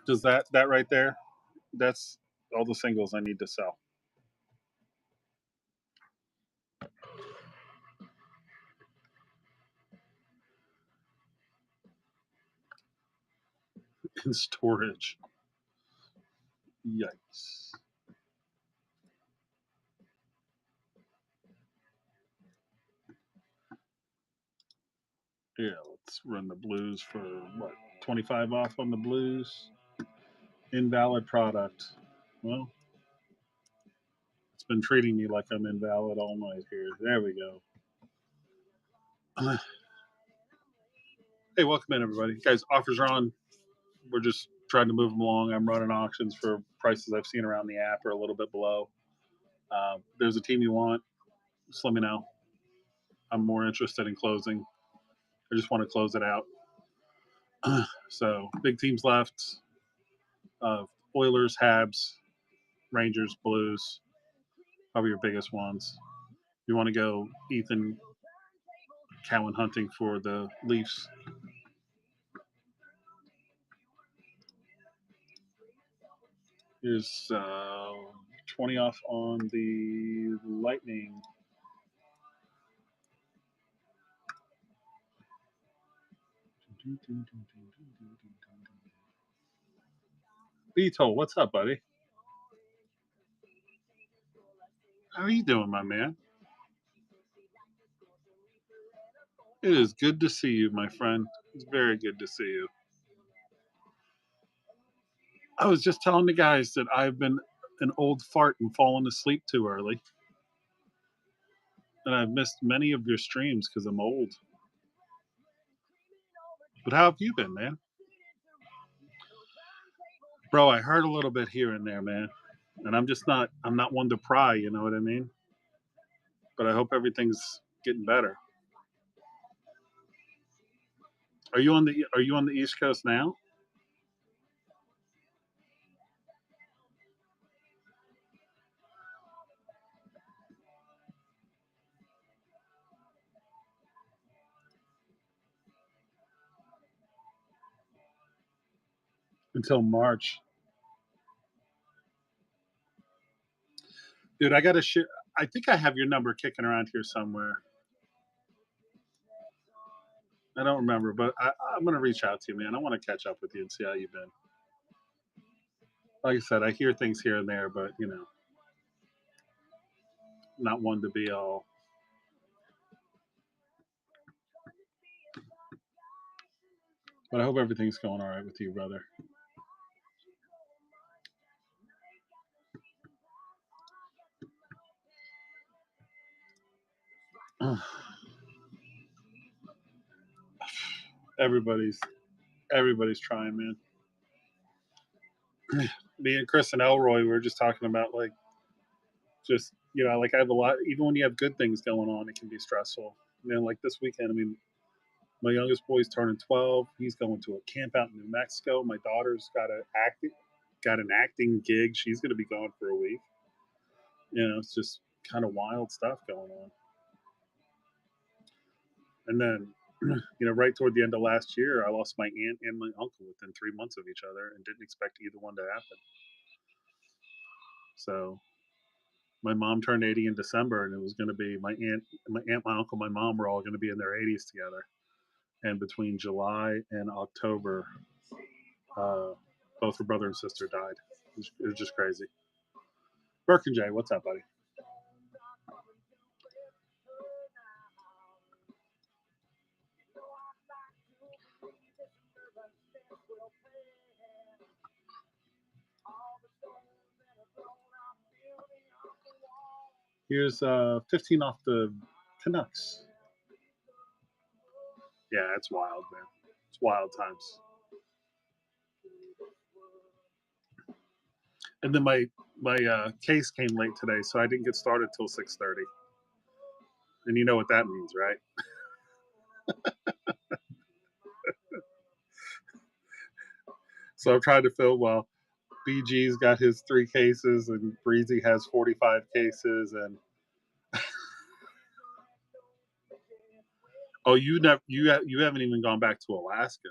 Does that right there? That's all the singles I need to sell. In storage. Yikes. Yeah, let's run the blues for what? 25 off on the blues. Invalid product. Well, it's been treating me like I'm invalid all night here. There we go. Hey, welcome in, everybody. Guys, offers are on. We're just trying to move them along. I'm running auctions for prices I've seen around the app or a little bit below. There's a team you want, just let me know. I'm more interested in closing. I just want to close it out. So, big teams left. Oilers, Habs, Rangers, Blues. Probably your biggest ones. You want to go Ethan Cowan hunting for the Leafs. Here's 20 off on the Lightning. Beto, what's up, buddy? How are you doing, my man? It is good to see you, my friend. It's very good to see you. I was just telling the guys that I've been an old fart and fallen asleep too early. And I've missed many of your streams because I'm old. But how have you been, man? Bro, I heard a little bit here and there, man. And I'm not one to pry, you know what I mean? But I hope everything's getting better. Are you on the East Coast now? Until March. Dude, I gotta share. I think I have your number kicking around here somewhere. I don't remember, but I'm gonna reach out to you, man. I want to catch up with you and see how you've been. Like I said, I hear things here and there, but you know. not one to be all. But I hope everything's going all right with you, brother. everybody's everybody's trying, man. Me and Chris and Elroy, we were just talking about like just like I have a lot. Even when you have good things going on, it can be stressful. Man, like this weekend, I mean, my youngest boy's turning 12. He's going to a camp out in New Mexico. My daughter's got an acting gig. She's going to be gone for a week. It's just kind of wild stuff going on. And then, right toward the end of last year, I lost my aunt and my uncle within 3 months of each other, and didn't expect either one to happen. So my mom turned 80 in December, and it was going to be my uncle, my mom were all going to be in their 80s together. And between July and October, both her brother and sister died. It was just crazy. Burke and Jay, what's up, buddy? Here's 15 off the Canucks. Yeah, it's wild, man. It's wild times. And then my case came late today, so I didn't get started till 6:30. And you know what that means, right? So I'm trying to fill. Well, BG's got his 3 cases, and Breezy has 45 cases, and oh, you haven't even gone back to Alaska.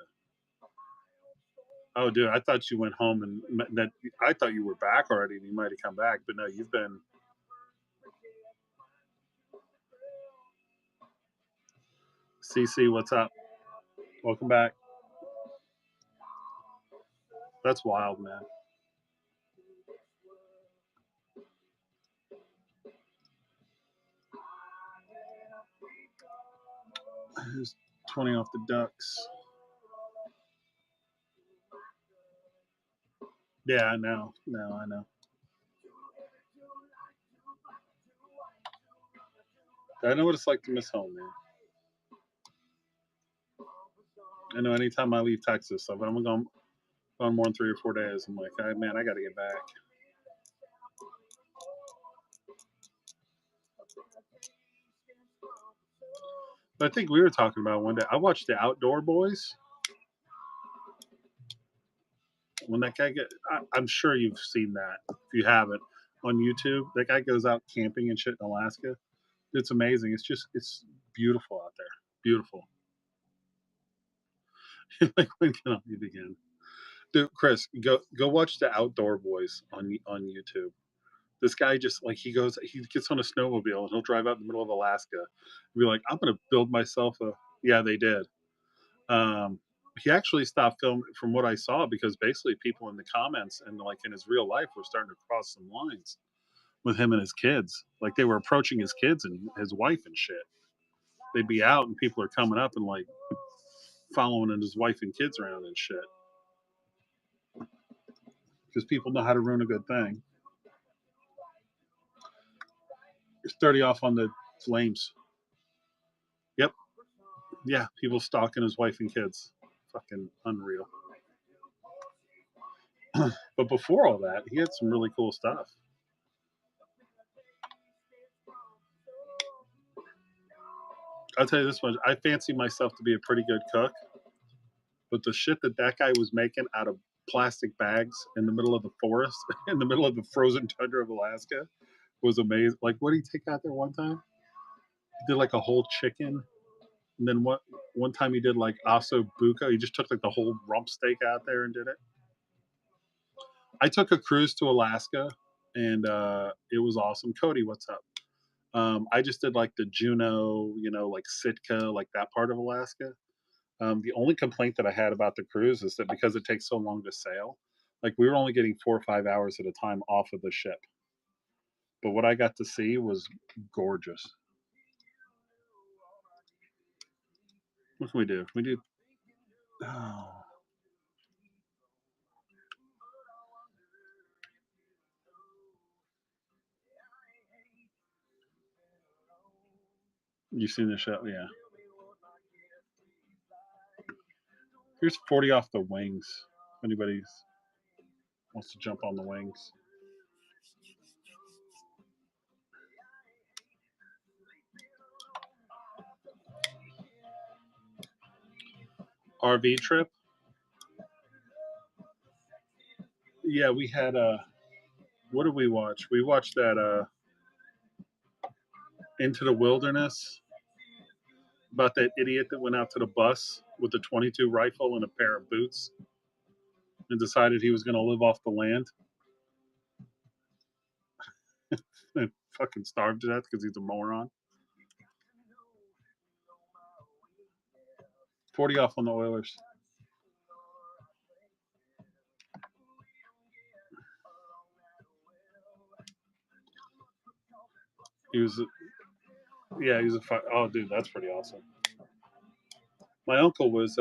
Oh, dude, I thought you went home and that I thought you were back already, and you might have come back, but no, you've been. CC, what's up? Welcome back. That's wild, man. Here's 20 off the Ducks. Yeah, I know. No, I know. I know what it's like to miss home, man. I know anytime I leave Texas, so if I'm gone more than 3 or 4 days, I'm like, man, I got to get back. But I think we were talking about one day. I watched the Outdoor Boys. When that guy I'm sure you've seen that. If you haven't, on YouTube, that guy goes out camping and shit in Alaska. It's amazing. It's beautiful out there. Beautiful. Like, when can I begin? Dude, Chris, go watch the Outdoor Boys on YouTube. This guy just like he gets on a snowmobile and he'll drive out in the middle of Alaska and be like, I'm gonna build myself a. Yeah, they did. Um, he actually stopped filming from what I saw because basically people in the comments and like in his real life were starting to cross some lines with him and his kids. Like they were approaching his kids and his wife and shit. They'd be out and people are coming up and like following his wife and kids around and shit. Because people know how to ruin a good thing. It's 30 off on the flames. Yep. Yeah, people stalking his wife and kids. Fucking unreal. But before all that, he had some really cool stuff. I'll tell you this much: I fancy myself to be a pretty good cook, but the shit that guy was making out of plastic bags in the middle of the forest, in the middle of the frozen tundra of Alaska, was amazing. Like, what did he take out there one time? He did like a whole chicken, and then one time he did like osso buco. He just took like the whole rump steak out there and did it. I took a cruise to Alaska, and it was awesome. Cody, what's up? I just did like the Juneau, like Sitka, like that part of Alaska. The only complaint that I had about the cruise is that because it takes so long to sail, like we were only getting 4 or 5 hours at a time off of the ship. but what I got to see was gorgeous. What can we do? Can we do? Oh, you seen the show? Yeah. Here's 40 off the wings. If anybody wants to jump on the wings. RV trip. Yeah, we had what did we watch? We watched that Into the Wilderness about that idiot that went out to the bus with a 22 rifle and a pair of boots and decided he was going to live off the land and fucking starved to death because he's a moron. 40 off on the Oilers. He was, yeah, he was oh, dude, that's pretty awesome. My uncle was,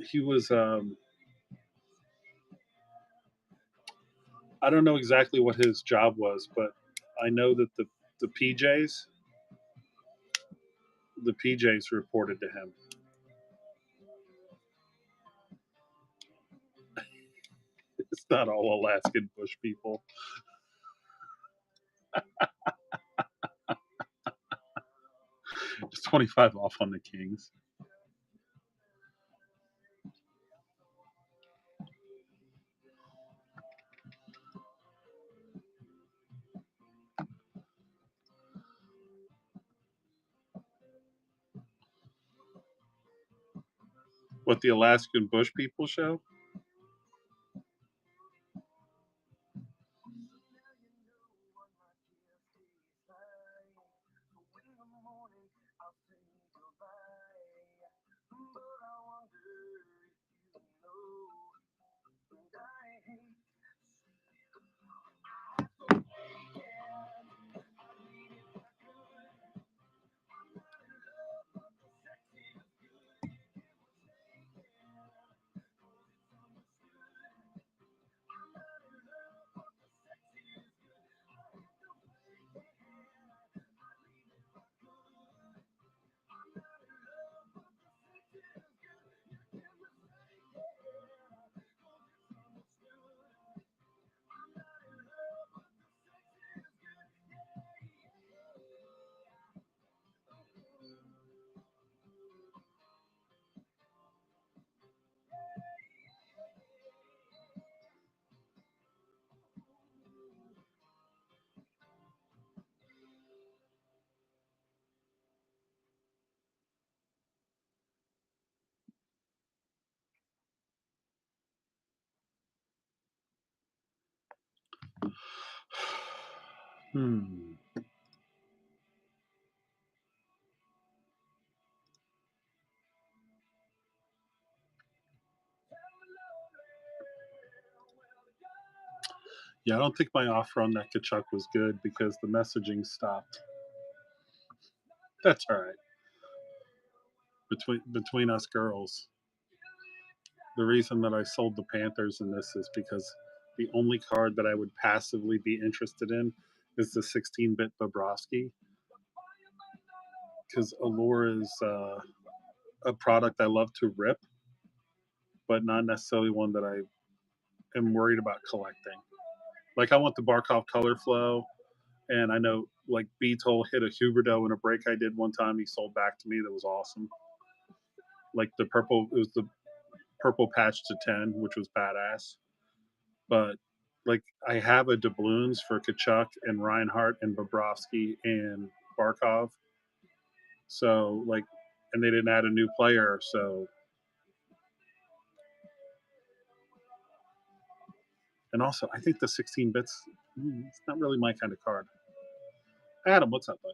he was, I don't know exactly what his job was, but I know that the PJs, the PJs reported to him. It's not all Alaskan bush people. Just 25 off on the Kings. What, the Alaskan bush people show? Hmm. Yeah, I don't think my offer on that Kachuk was good because the messaging stopped. That's all right. Between us girls, the reason that I sold the Panthers in this is because the only card that I would passively be interested in is the 16-bit Bobrovsky, because Allure is a product I love to rip, but not necessarily one that I am worried about collecting. Like, I want the Barkov color flow, and I know, like, Beetle hit a Huberdeau in a break I did one time. He sold back to me. That was awesome. Like, it was the purple patch to 10, which was badass. But, like, I have a doubloons for Kachuk and Reinhardt and Bobrovsky and Barkov. So, like, and they didn't add a new player, so. And also, I think the 16 bits, it's not really my kind of card. Adam, what's up, bud?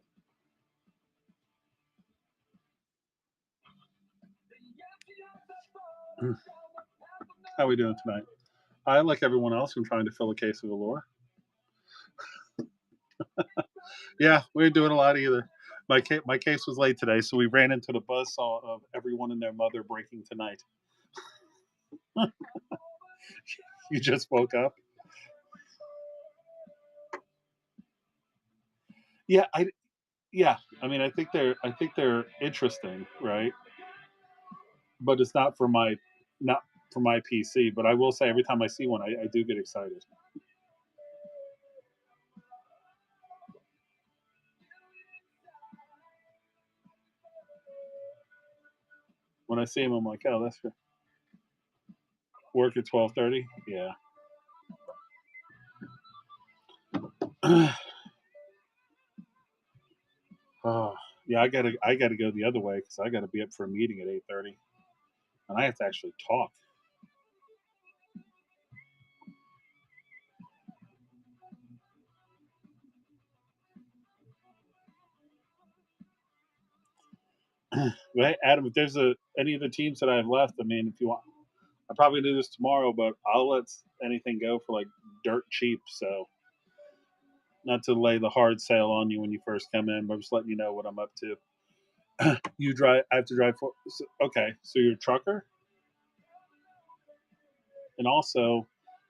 How are we doing tonight? I, like everyone else, am trying to fill a case of Allure. Yeah, we ain't doing a lot either. My case was late today, so we ran into the buzzsaw of everyone and their mother breaking tonight. You just woke up? Yeah, yeah. I mean, I think they're interesting, right? But it's not for my PC. But I will say, every time I see one, I do get excited. When I see them, I'm like, oh, that's good. Work at 12:30. Yeah. Oh, yeah. I gotta go the other way because I gotta be up for a meeting at 8:30, and I have to actually talk. Right, Adam, if there's any of the teams that I have left, I mean, if you want, I'll probably do this tomorrow, but I'll let anything go for like dirt cheap. So not to lay the hard sale on you when you first come in, but I'm just letting you know what I'm up to. You drive. I have to drive for. Okay, so you're a trucker, and also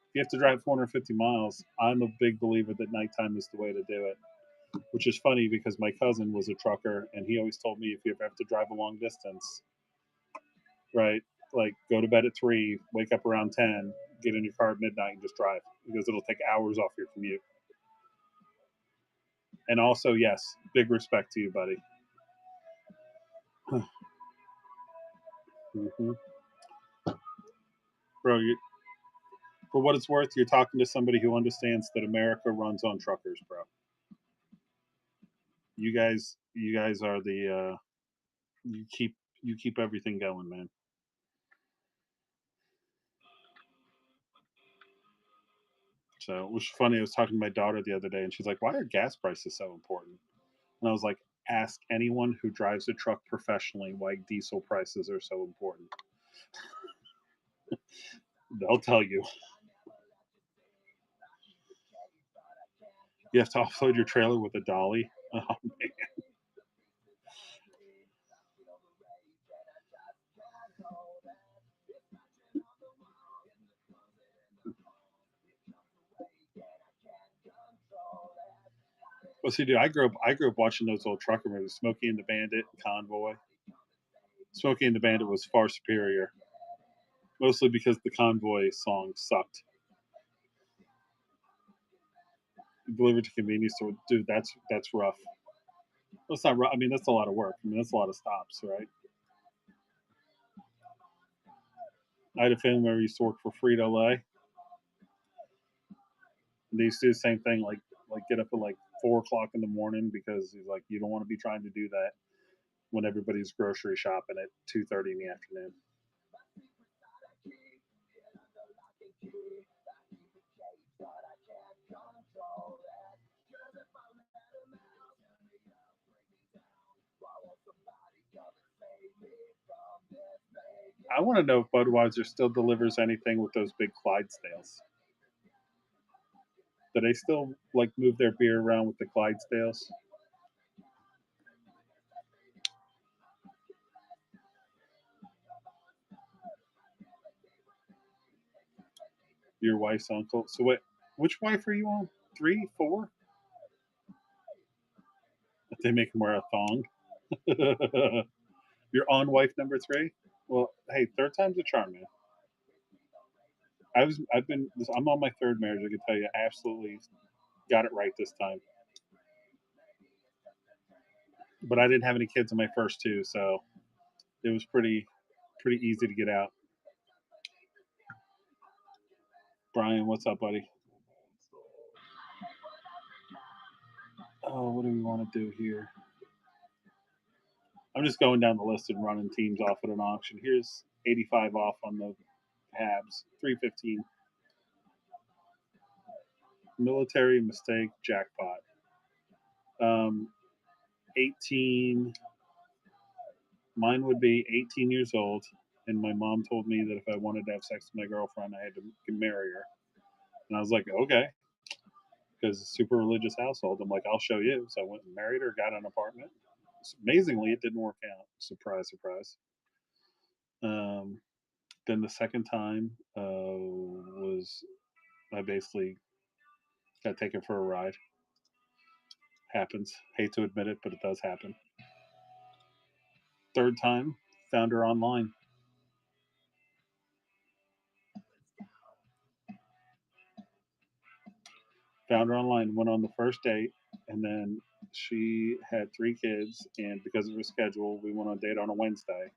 if you have to drive 450 miles. I'm a big believer that nighttime is the way to do it. Which is funny because my cousin was a trucker, and he always told me if you ever have to drive a long distance, right? Like go to bed at 3, wake up around 10, get in your car at midnight, and just drive because it'll take hours off your commute. And also, yes, big respect to you, buddy. Hmm. Bro, for what it's worth, you're talking to somebody who understands that America runs on truckers, bro. You guys are the you keep everything going, man. So, which is funny. I was talking to my daughter the other day, and she's like, "Why are gas prices so important?" And I was like, "Ask anyone who drives a truck professionally why diesel prices are so important. They'll tell you. You have to offload your trailer with a dolly." Oh, man. Well, see, dude, I grew up watching those old trucker movies, Smokey and the Bandit, Convoy. Smokey and the Bandit was far superior, mostly because the Convoy song sucked. Delivered to convenience store, dude. That's rough. That's not rough. I mean, that's a lot of work. I mean, that's a lot of stops, right? I had a family member who used to work for Frito Lay. They used to do the same thing, like get up at like 4 o'clock in the morning because he's like, you don't want to be trying to do that when everybody's grocery shopping at 2:30 in the afternoon. I want to know if Budweiser still delivers anything with those big Clydesdales. Do they still like move their beer around with the Clydesdales? Your wife's uncle. So wait, which wife are you on? Three, four? They make them wear a thong. You're on wife number three. Well, hey, third time's a charm, man. I'm on my third marriage. I can tell you, I absolutely got it right this time. But I didn't have any kids in my first two, so it was pretty easy to get out. Brian, what's up, buddy? Oh, what do we want to do here? I'm just going down the list and running teams off at an auction. Here's 85 off on the Habs, 315. Military mistake jackpot. 18. Mine would be 18 years old, and my mom told me that if I wanted to have sex with my girlfriend, I had to marry her. And I was like, okay, because it's a super religious household. I'm like, I'll show you. So I went and married her, got an apartment. Amazingly, it didn't work out. Surprise, surprise. Um, then the second time was I basically got taken for a ride. Happens. Hate to admit it, but it does happen. Third time, found her online. Found her online, went on the first date, and then she had 3 kids. And because of her schedule, we went on a date on a Wednesday.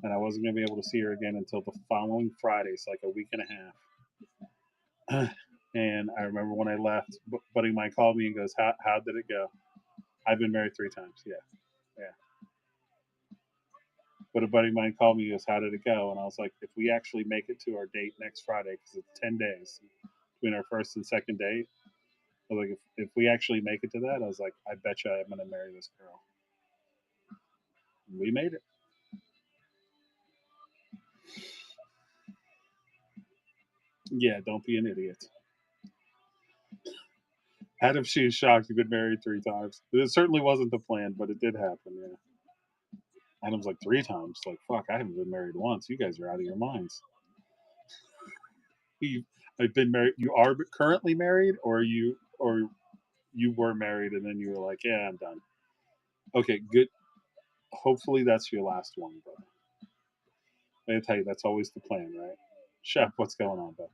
And I wasn't going to be able to see her again until the following Friday, so like a week and a half. And I remember when I left, buddy of mine called me and goes, how did it go? I've been married 3 times. Yeah, yeah. But a buddy of mine called me and goes, how did it go? And I was like, if we actually make it to our date next Friday, because it's 10 days between our first and second date, I was like, if we actually make it to that, I was like, I bet you I'm going to marry this girl. And we made it. Yeah, don't be an idiot. Adam, she was shocked you've been married 3 times. It certainly wasn't the plan, but it did happen, yeah. Adam's like 3 times. Like, fuck, I haven't been married once. You guys are out of your minds. I've been married. You are currently married, or you were married and then you were like, yeah, I'm done. Okay, good. Hopefully that's your last one, brother. I tell you, that's always the plan, right? Chef, what's going on, bud?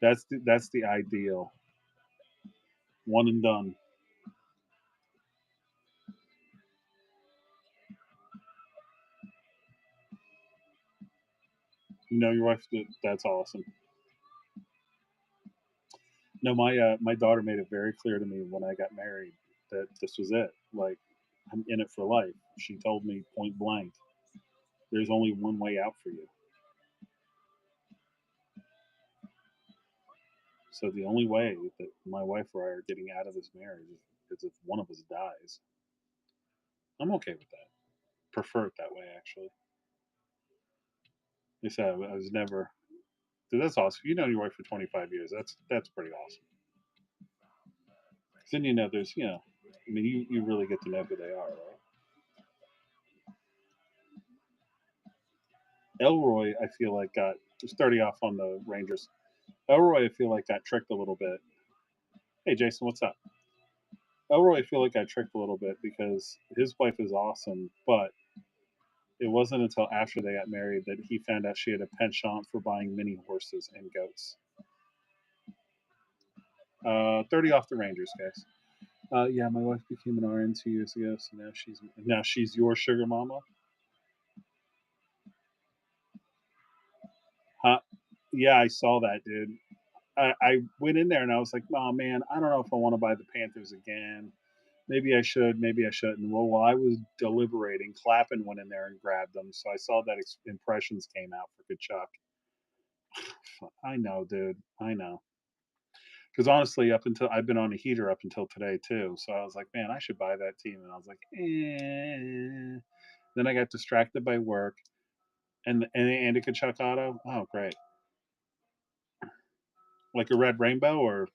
That's the ideal. One and done. You know your wife. That's awesome. No, my daughter made it very clear to me when I got married that this was it. Like, I'm in it for life. She told me point blank, there's only one way out for you. So the only way that my wife or I are getting out of this marriage is if one of us dies. I'm okay with that. Prefer it that way, actually. Like I said, I was never. Dude, that's awesome. You know your wife for 25 years. That's pretty awesome. 'Cause then you know there's I mean you really get to know who they are, right? Elroy, I feel like got starting off on the Rangers. Elroy, I feel like got tricked a little bit. Hey Jason, what's up? Elroy, I feel like got tricked a little bit because his wife is awesome, but it wasn't until after they got married that he found out she had a penchant for buying mini horses and goats. 30 off the Rangers, guys. Yeah, my wife became an RN 2 years ago, so now she's your sugar mama. Huh? Yeah, I saw that, dude. I went in there and I was like, oh man, I don't know if I want to buy the Panthers again. Maybe I should, maybe I shouldn't. Well, while I was deliberating, Clappin went in there and grabbed them, so I saw that impressions came out for Kachuk. I know, dude. I know. Because honestly, up until I've been on a heater up until today too, so I was like, man, I should buy that team, and I was like, eh. Then I got distracted by work, and a Kachuk auto. Oh, great! Like a red rainbow, or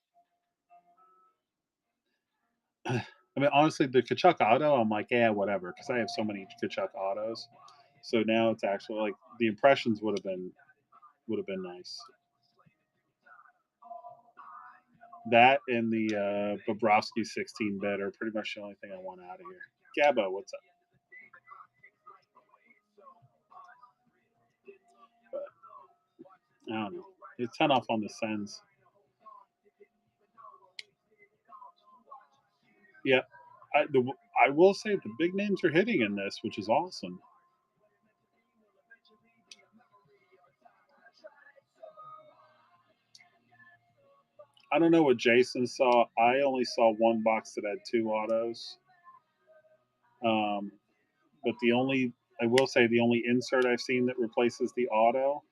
I mean, honestly, the Kachuk auto, I'm like, yeah, whatever, because I have so many Kachuk autos. So now it's actually like the impressions would have been nice. That and the Bobrovsky 16 bit are pretty much the only thing I want out of here. Gabbo, what's up? But I don't know. It's 10 off on the Sens. Yeah, I will say the big names are hitting in this, which is awesome. I don't know what Jason saw. I only saw one box that had 2 autos. Um, but I will say the only insert I've seen that replaces the auto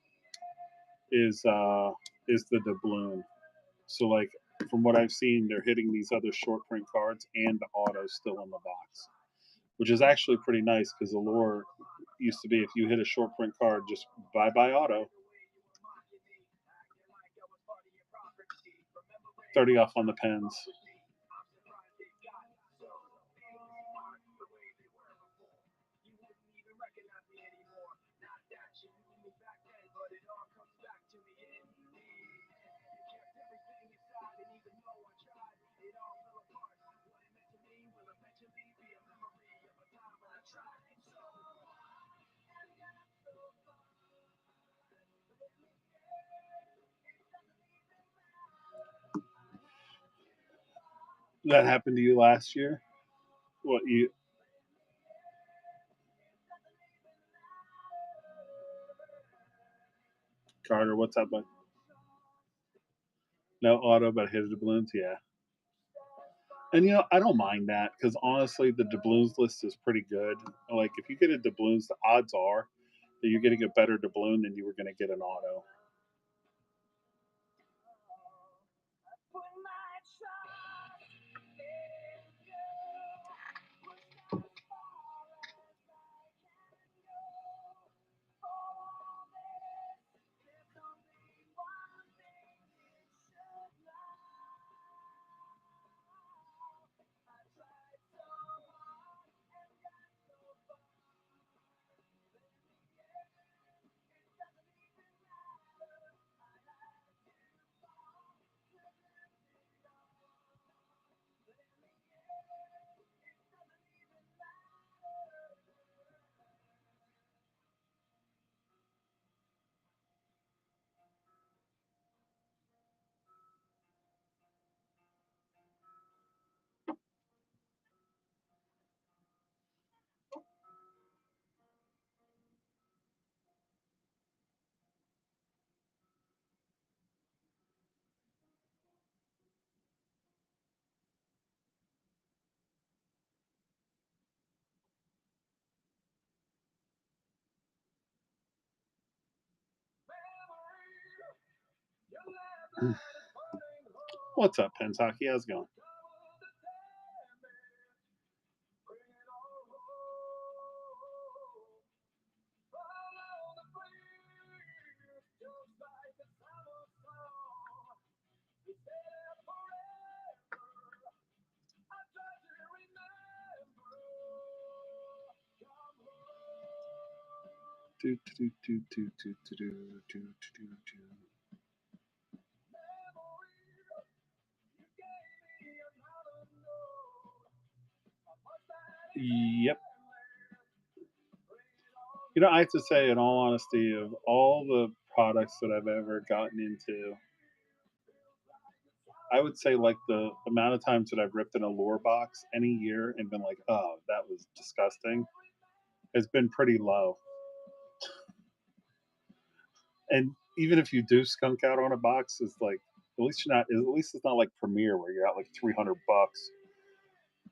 is uh, is the doubloon. So like from what I've seen, they're hitting these other short print cards and the auto still in the box, which is actually pretty nice because the lore used to be if you hit a short print card, just bye bye auto. 30 off on the pens. That happened to you last year? What you Carter, what's up, bud? No auto, but I hit the doubloons. Yeah. And I don't mind that because honestly, the doubloons list is pretty good. Like if you get a doubloons, the odds are that you're getting a better doubloon than you were going to get an auto. What's up, Pensaki? How's it going? Do, do, do, do, do, do, do, do, do, do. Yep. I have to say, in all honesty, of all the products that I've ever gotten into, I would say like the amount of times that I've ripped an Allure box any year and been like, oh, that was disgusting, has been pretty low. And even if you do skunk out on a box, it's like at least it's not like Premiere where you're out like $300.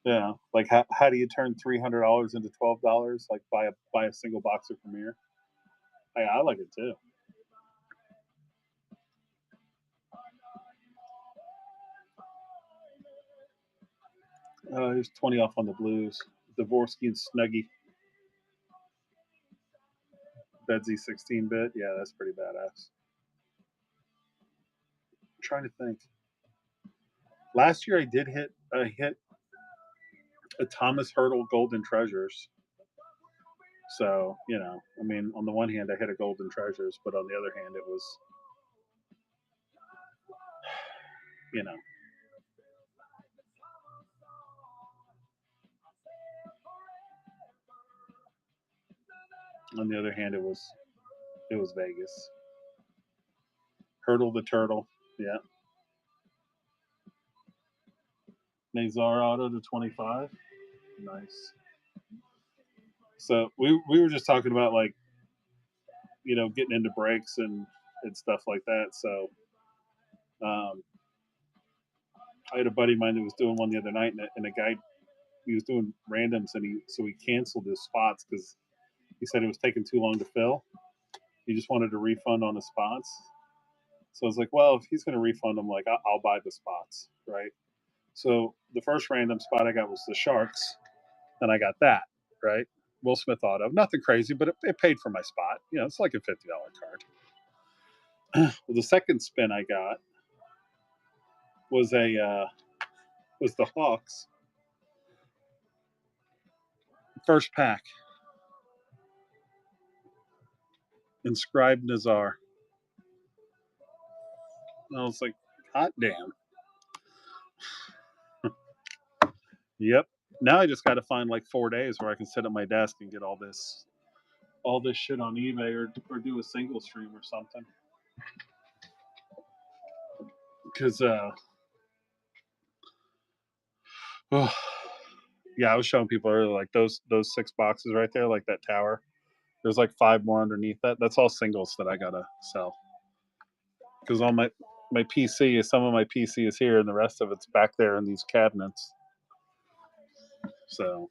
Yeah, like how do you turn $300 into $12? Like buy a single box of Premiere. I like it too. There's 20 off on the blues. Dvorsky and Snuggie. Bedsy 16-bit. Yeah, that's pretty badass. I'm trying to think. Last year I did hit a Thomas Hurdle Golden Treasures. So, I mean, on the one hand I hit a Golden Treasures, but on the other hand it was, you know, on the other hand it was Vegas. Hurdle the Turtle. Yeah. Nazar auto to 25. Nice. So we were just talking about like, getting into breaks and stuff like that. So I had a buddy of mine that was doing one the other night, and a guy, he was doing randoms, and he canceled his spots because he said it was taking too long to fill. He just wanted a refund on the spots. So I was like, well, if he's going to refund them, like I'll buy the spots, right? So the first random spot I got was the Sharks, and I got that, right? Will Smith auto, nothing crazy, but it paid for my spot. It's like a $50 card. Well, the second spin I got was was the Hawks first pack, inscribed Nazar. And I was like, hot damn. Yep. Now I just got to find like 4 days where I can sit at my desk and get all this shit on eBay or do a single stream or something. Because oh, yeah, I was showing people earlier like those 6 boxes right there, like that tower. There's like 5 more underneath that. That's all singles that I gotta sell. Because all my PC is some of my PC is here, and the rest of it's back there in these cabinets. So,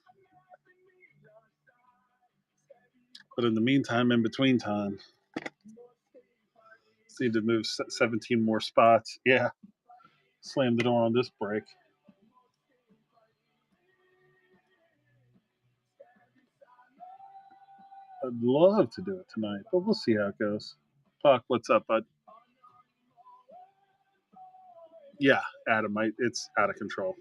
but in the meantime, in between time, need to move 17 more spots. Yeah, slam the door on this break. I'd love to do it tonight, but we'll see how it goes. Puck, what's up, bud? Yeah, Adam, it's out of control.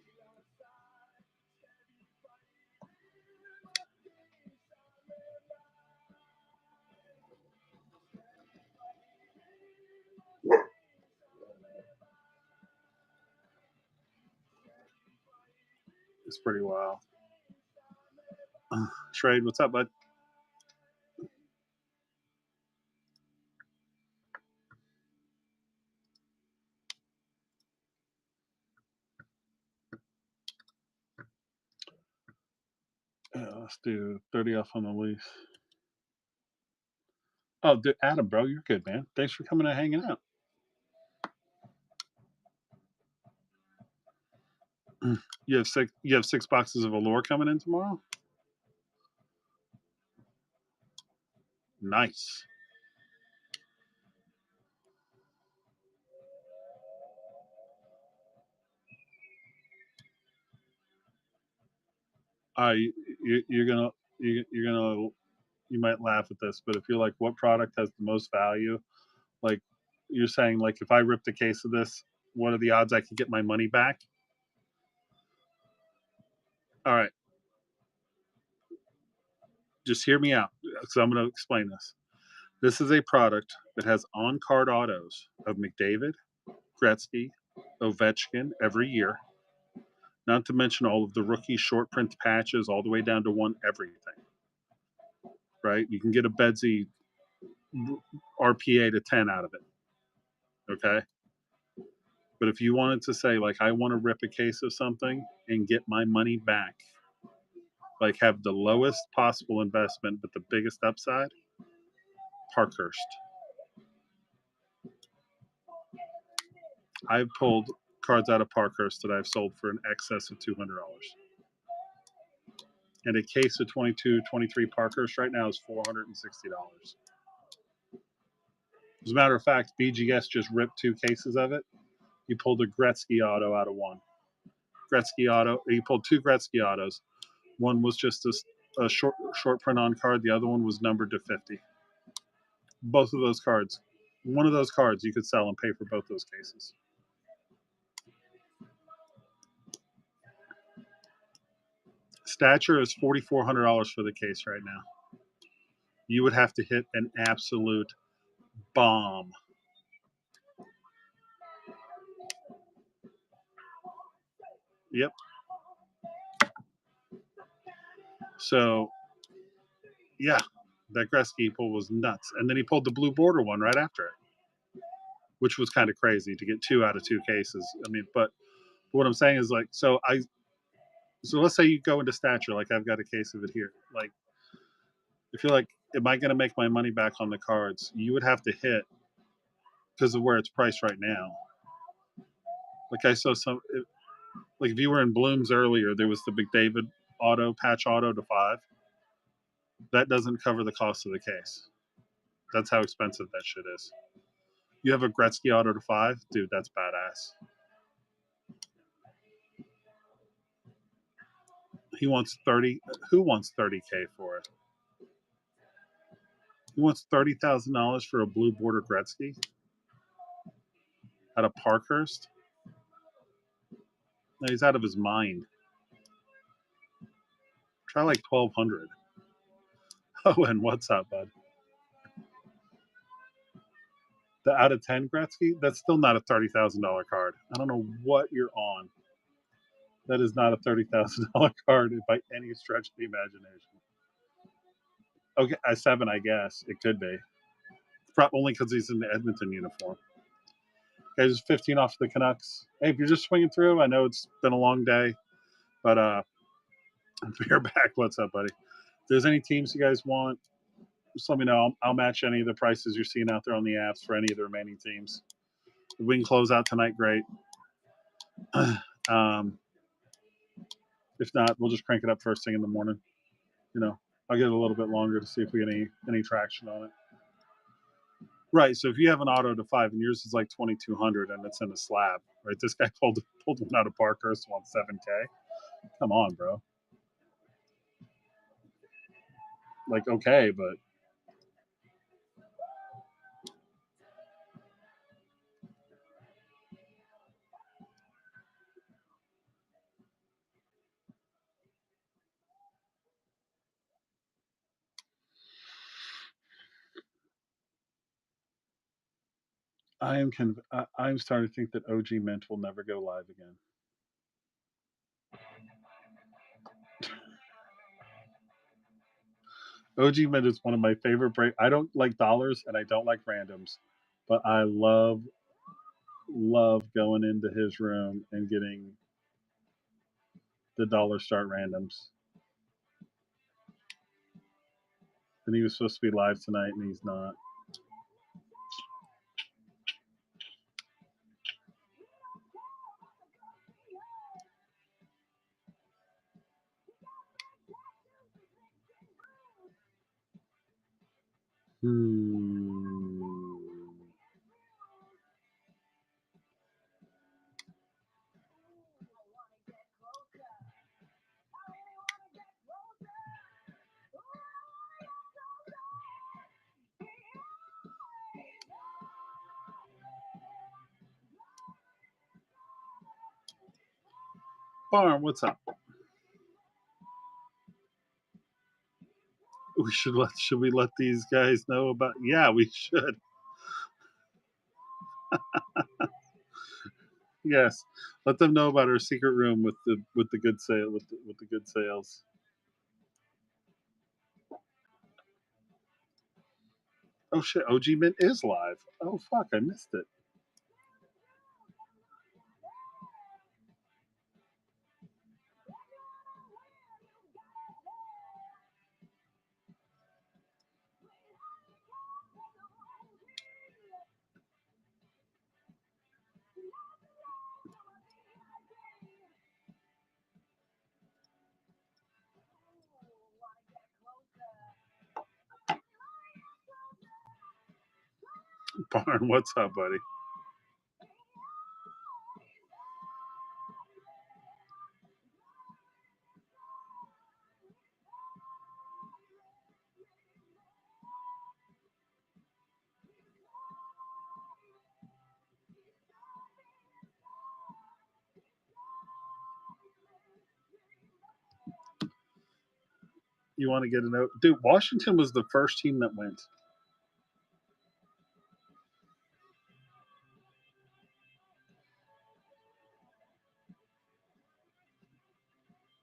It's pretty wild. Trade, what's up, bud? Yeah, let's do 30 off on the lease. Oh, dude, Adam, bro, you're good, man. Thanks for coming and hanging out. You have 6 boxes of Allure coming in tomorrow? Nice. You're gonna you might laugh at this, but if you're like, what product has the most value? Like, you're saying, like, if I ripped a case of this, what are the odds I could get my money back? All right, just hear me out, because I'm going to explain this. This is a product that has on-card autos of McDavid, Gretzky, Ovechkin every year. Not to mention all of the rookie short print patches, all the way down to one everything. Right? You can get a Bedsy RPA to 10 out of it. Okay? But if you wanted to say, like, I want to rip a case of something and get my money back, like have the lowest possible investment but the biggest upside, Parkhurst. I've pulled cards out of Parkhurst that I've sold for an excess of $200. And a case of 22, 23 Parkhurst right now is $460. As a matter of fact, BGS just ripped 2 cases of it. He pulled a Gretzky auto out of one. Gretzky auto. He pulled 2 Gretzky autos. One was just a short print on card. The other one was numbered to 50. Both of those cards. One of those cards you could sell and pay for both those cases. Stature is $4,400 for the case right now. You would have to hit an absolute bomb. Yep. So, yeah, that Gretzky pull was nuts. And then he pulled the blue border one right after it, which was kind of crazy to get 2 out of 2 cases. I mean, but what I'm saying is, like, so let's say you go into Stature, like I've got a case of it here. Like, if you're like, am I going to make my money back on the cards? You would have to hit, because of where it's priced right now. Like, I saw some, like, if you were in Bloom's earlier, there was the McDavid patch auto to 5. That doesn't cover the cost of the case. That's how expensive that shit is. You have a Gretzky auto to 5, dude, that's badass. He wants 30. Who wants 30K for it? He wants $30,000 for a blue border Gretzky at a Parkhurst. No, he's out of his mind. Try like 1,200. Oh, and what's up, bud? The out of 10 Gretzky? That's still not a $30,000 card. I don't know what you're on. That is not a $30,000 card by any stretch of the imagination. Okay, a 7, I guess. It could be. Only because he's in the Edmonton uniform. Okay, just 15 off the Canucks. Hey, if you're just swinging through, I know it's been a long day, but beer back. What's up, buddy? If there's any teams you guys want, just let me know. I'll match any of the prices you're seeing out there on the apps for any of the remaining teams. If we can close out tonight, great. If not, we'll just crank it up first thing in the morning. You know, I'll get a little bit longer to see if we get any traction on it. Right. So if you have an auto to 5 and yours is like 2,200 and it's in a slab, right? This guy pulled one out of Parkhurst, wants 7K. Come on, bro. Like, okay, but I'm starting to think that OG Mint will never go live again. OG Mint is one of my favorite break. I don't like dollars and I don't like randoms, but I love going into his room and getting the dollar start randoms. And he was supposed to be live tonight and he's not. Barn, what's up? Should we let these guys know about? Yeah, we should. Yes, let them know about our secret room with the good sale with the good sales. Oh shit, OG Mint is live. Oh fuck, I missed it. Barn, what's up, buddy? You want to get a note? Dude, Washington was the first team that went.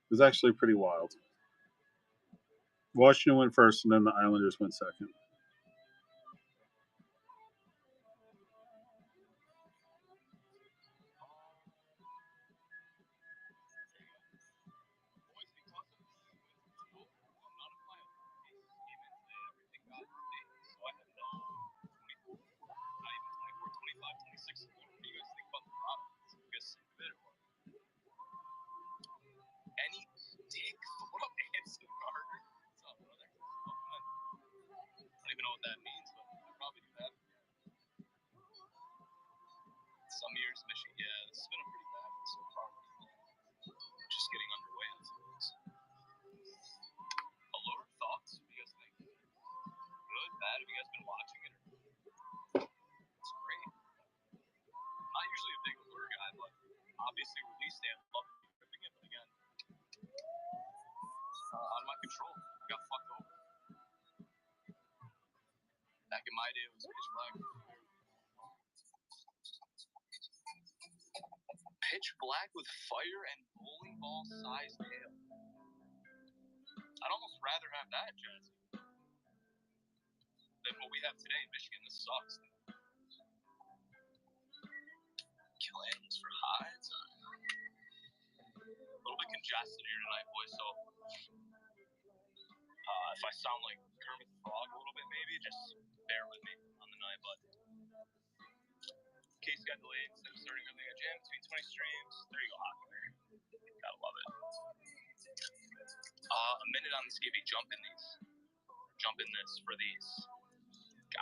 It was actually pretty wild. Washington went first, and then the Islanders went second. Any dick from Anson Carter? What's up, brother? I don't even know what that means, but I probably do that. Some years, Michigan, yeah, this has been a pretty bad one so far. Just getting underway, I suppose. Hello, thoughts? What do you guys think? Good, bad? Have you guys been watching it? It's great. I'm not usually a big Allure guy, but obviously release day, I love day was pitch black. Pitch black with fire and bowling ball sized hail. I'd almost rather have that, Jazzy, than what we have today in Michigan. This sucks. Kill animals for hides. A little bit congested here tonight, boys, so if I sound like Kermit the Frog a little bit, maybe just bear with me on the night. But case got delayed instead of starting early at jam between 20 streams. There you go, Hockey Bear. Gotta love it. A minute on the skivvy. Jump in this for these.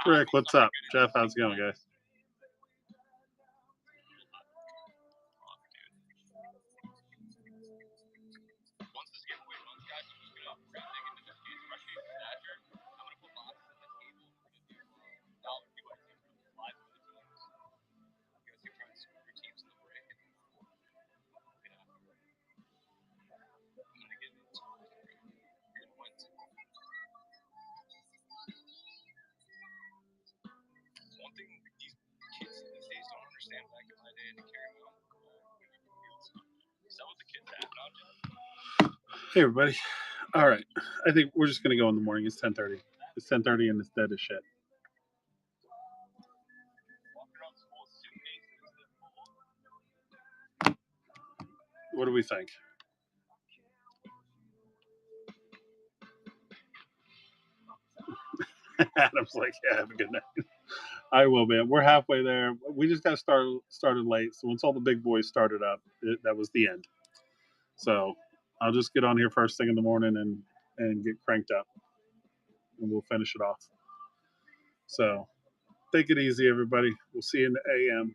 Rick, what's up? Jeff, how's it going, guys? Once this giveaway runs, guys, I'm just gonna dig into this case, especially with STATURE. I'm gonna put boxes in this table. We're gonna do dollar QIC live for the teams. You guys can try and score your teams in the break. And I'm gonna get into it. You're gonna win. One thing these kids these days don't understand back in my day to carry them out. Is that what the kids have now, Jeff? Hey, everybody. All right. I think we're just going to go in the morning. It's 10:30. It's 10:30 and it's dead as shit. Walking around school with suitcases and What do we think? Adam's like, yeah, have a good night. I will, man. We're halfway there. We just got started late. So once all the big boys started up, that was the end. So I'll just get on here first thing in the morning and get cranked up. And we'll finish it off. So take it easy, everybody. We'll see you in the AM.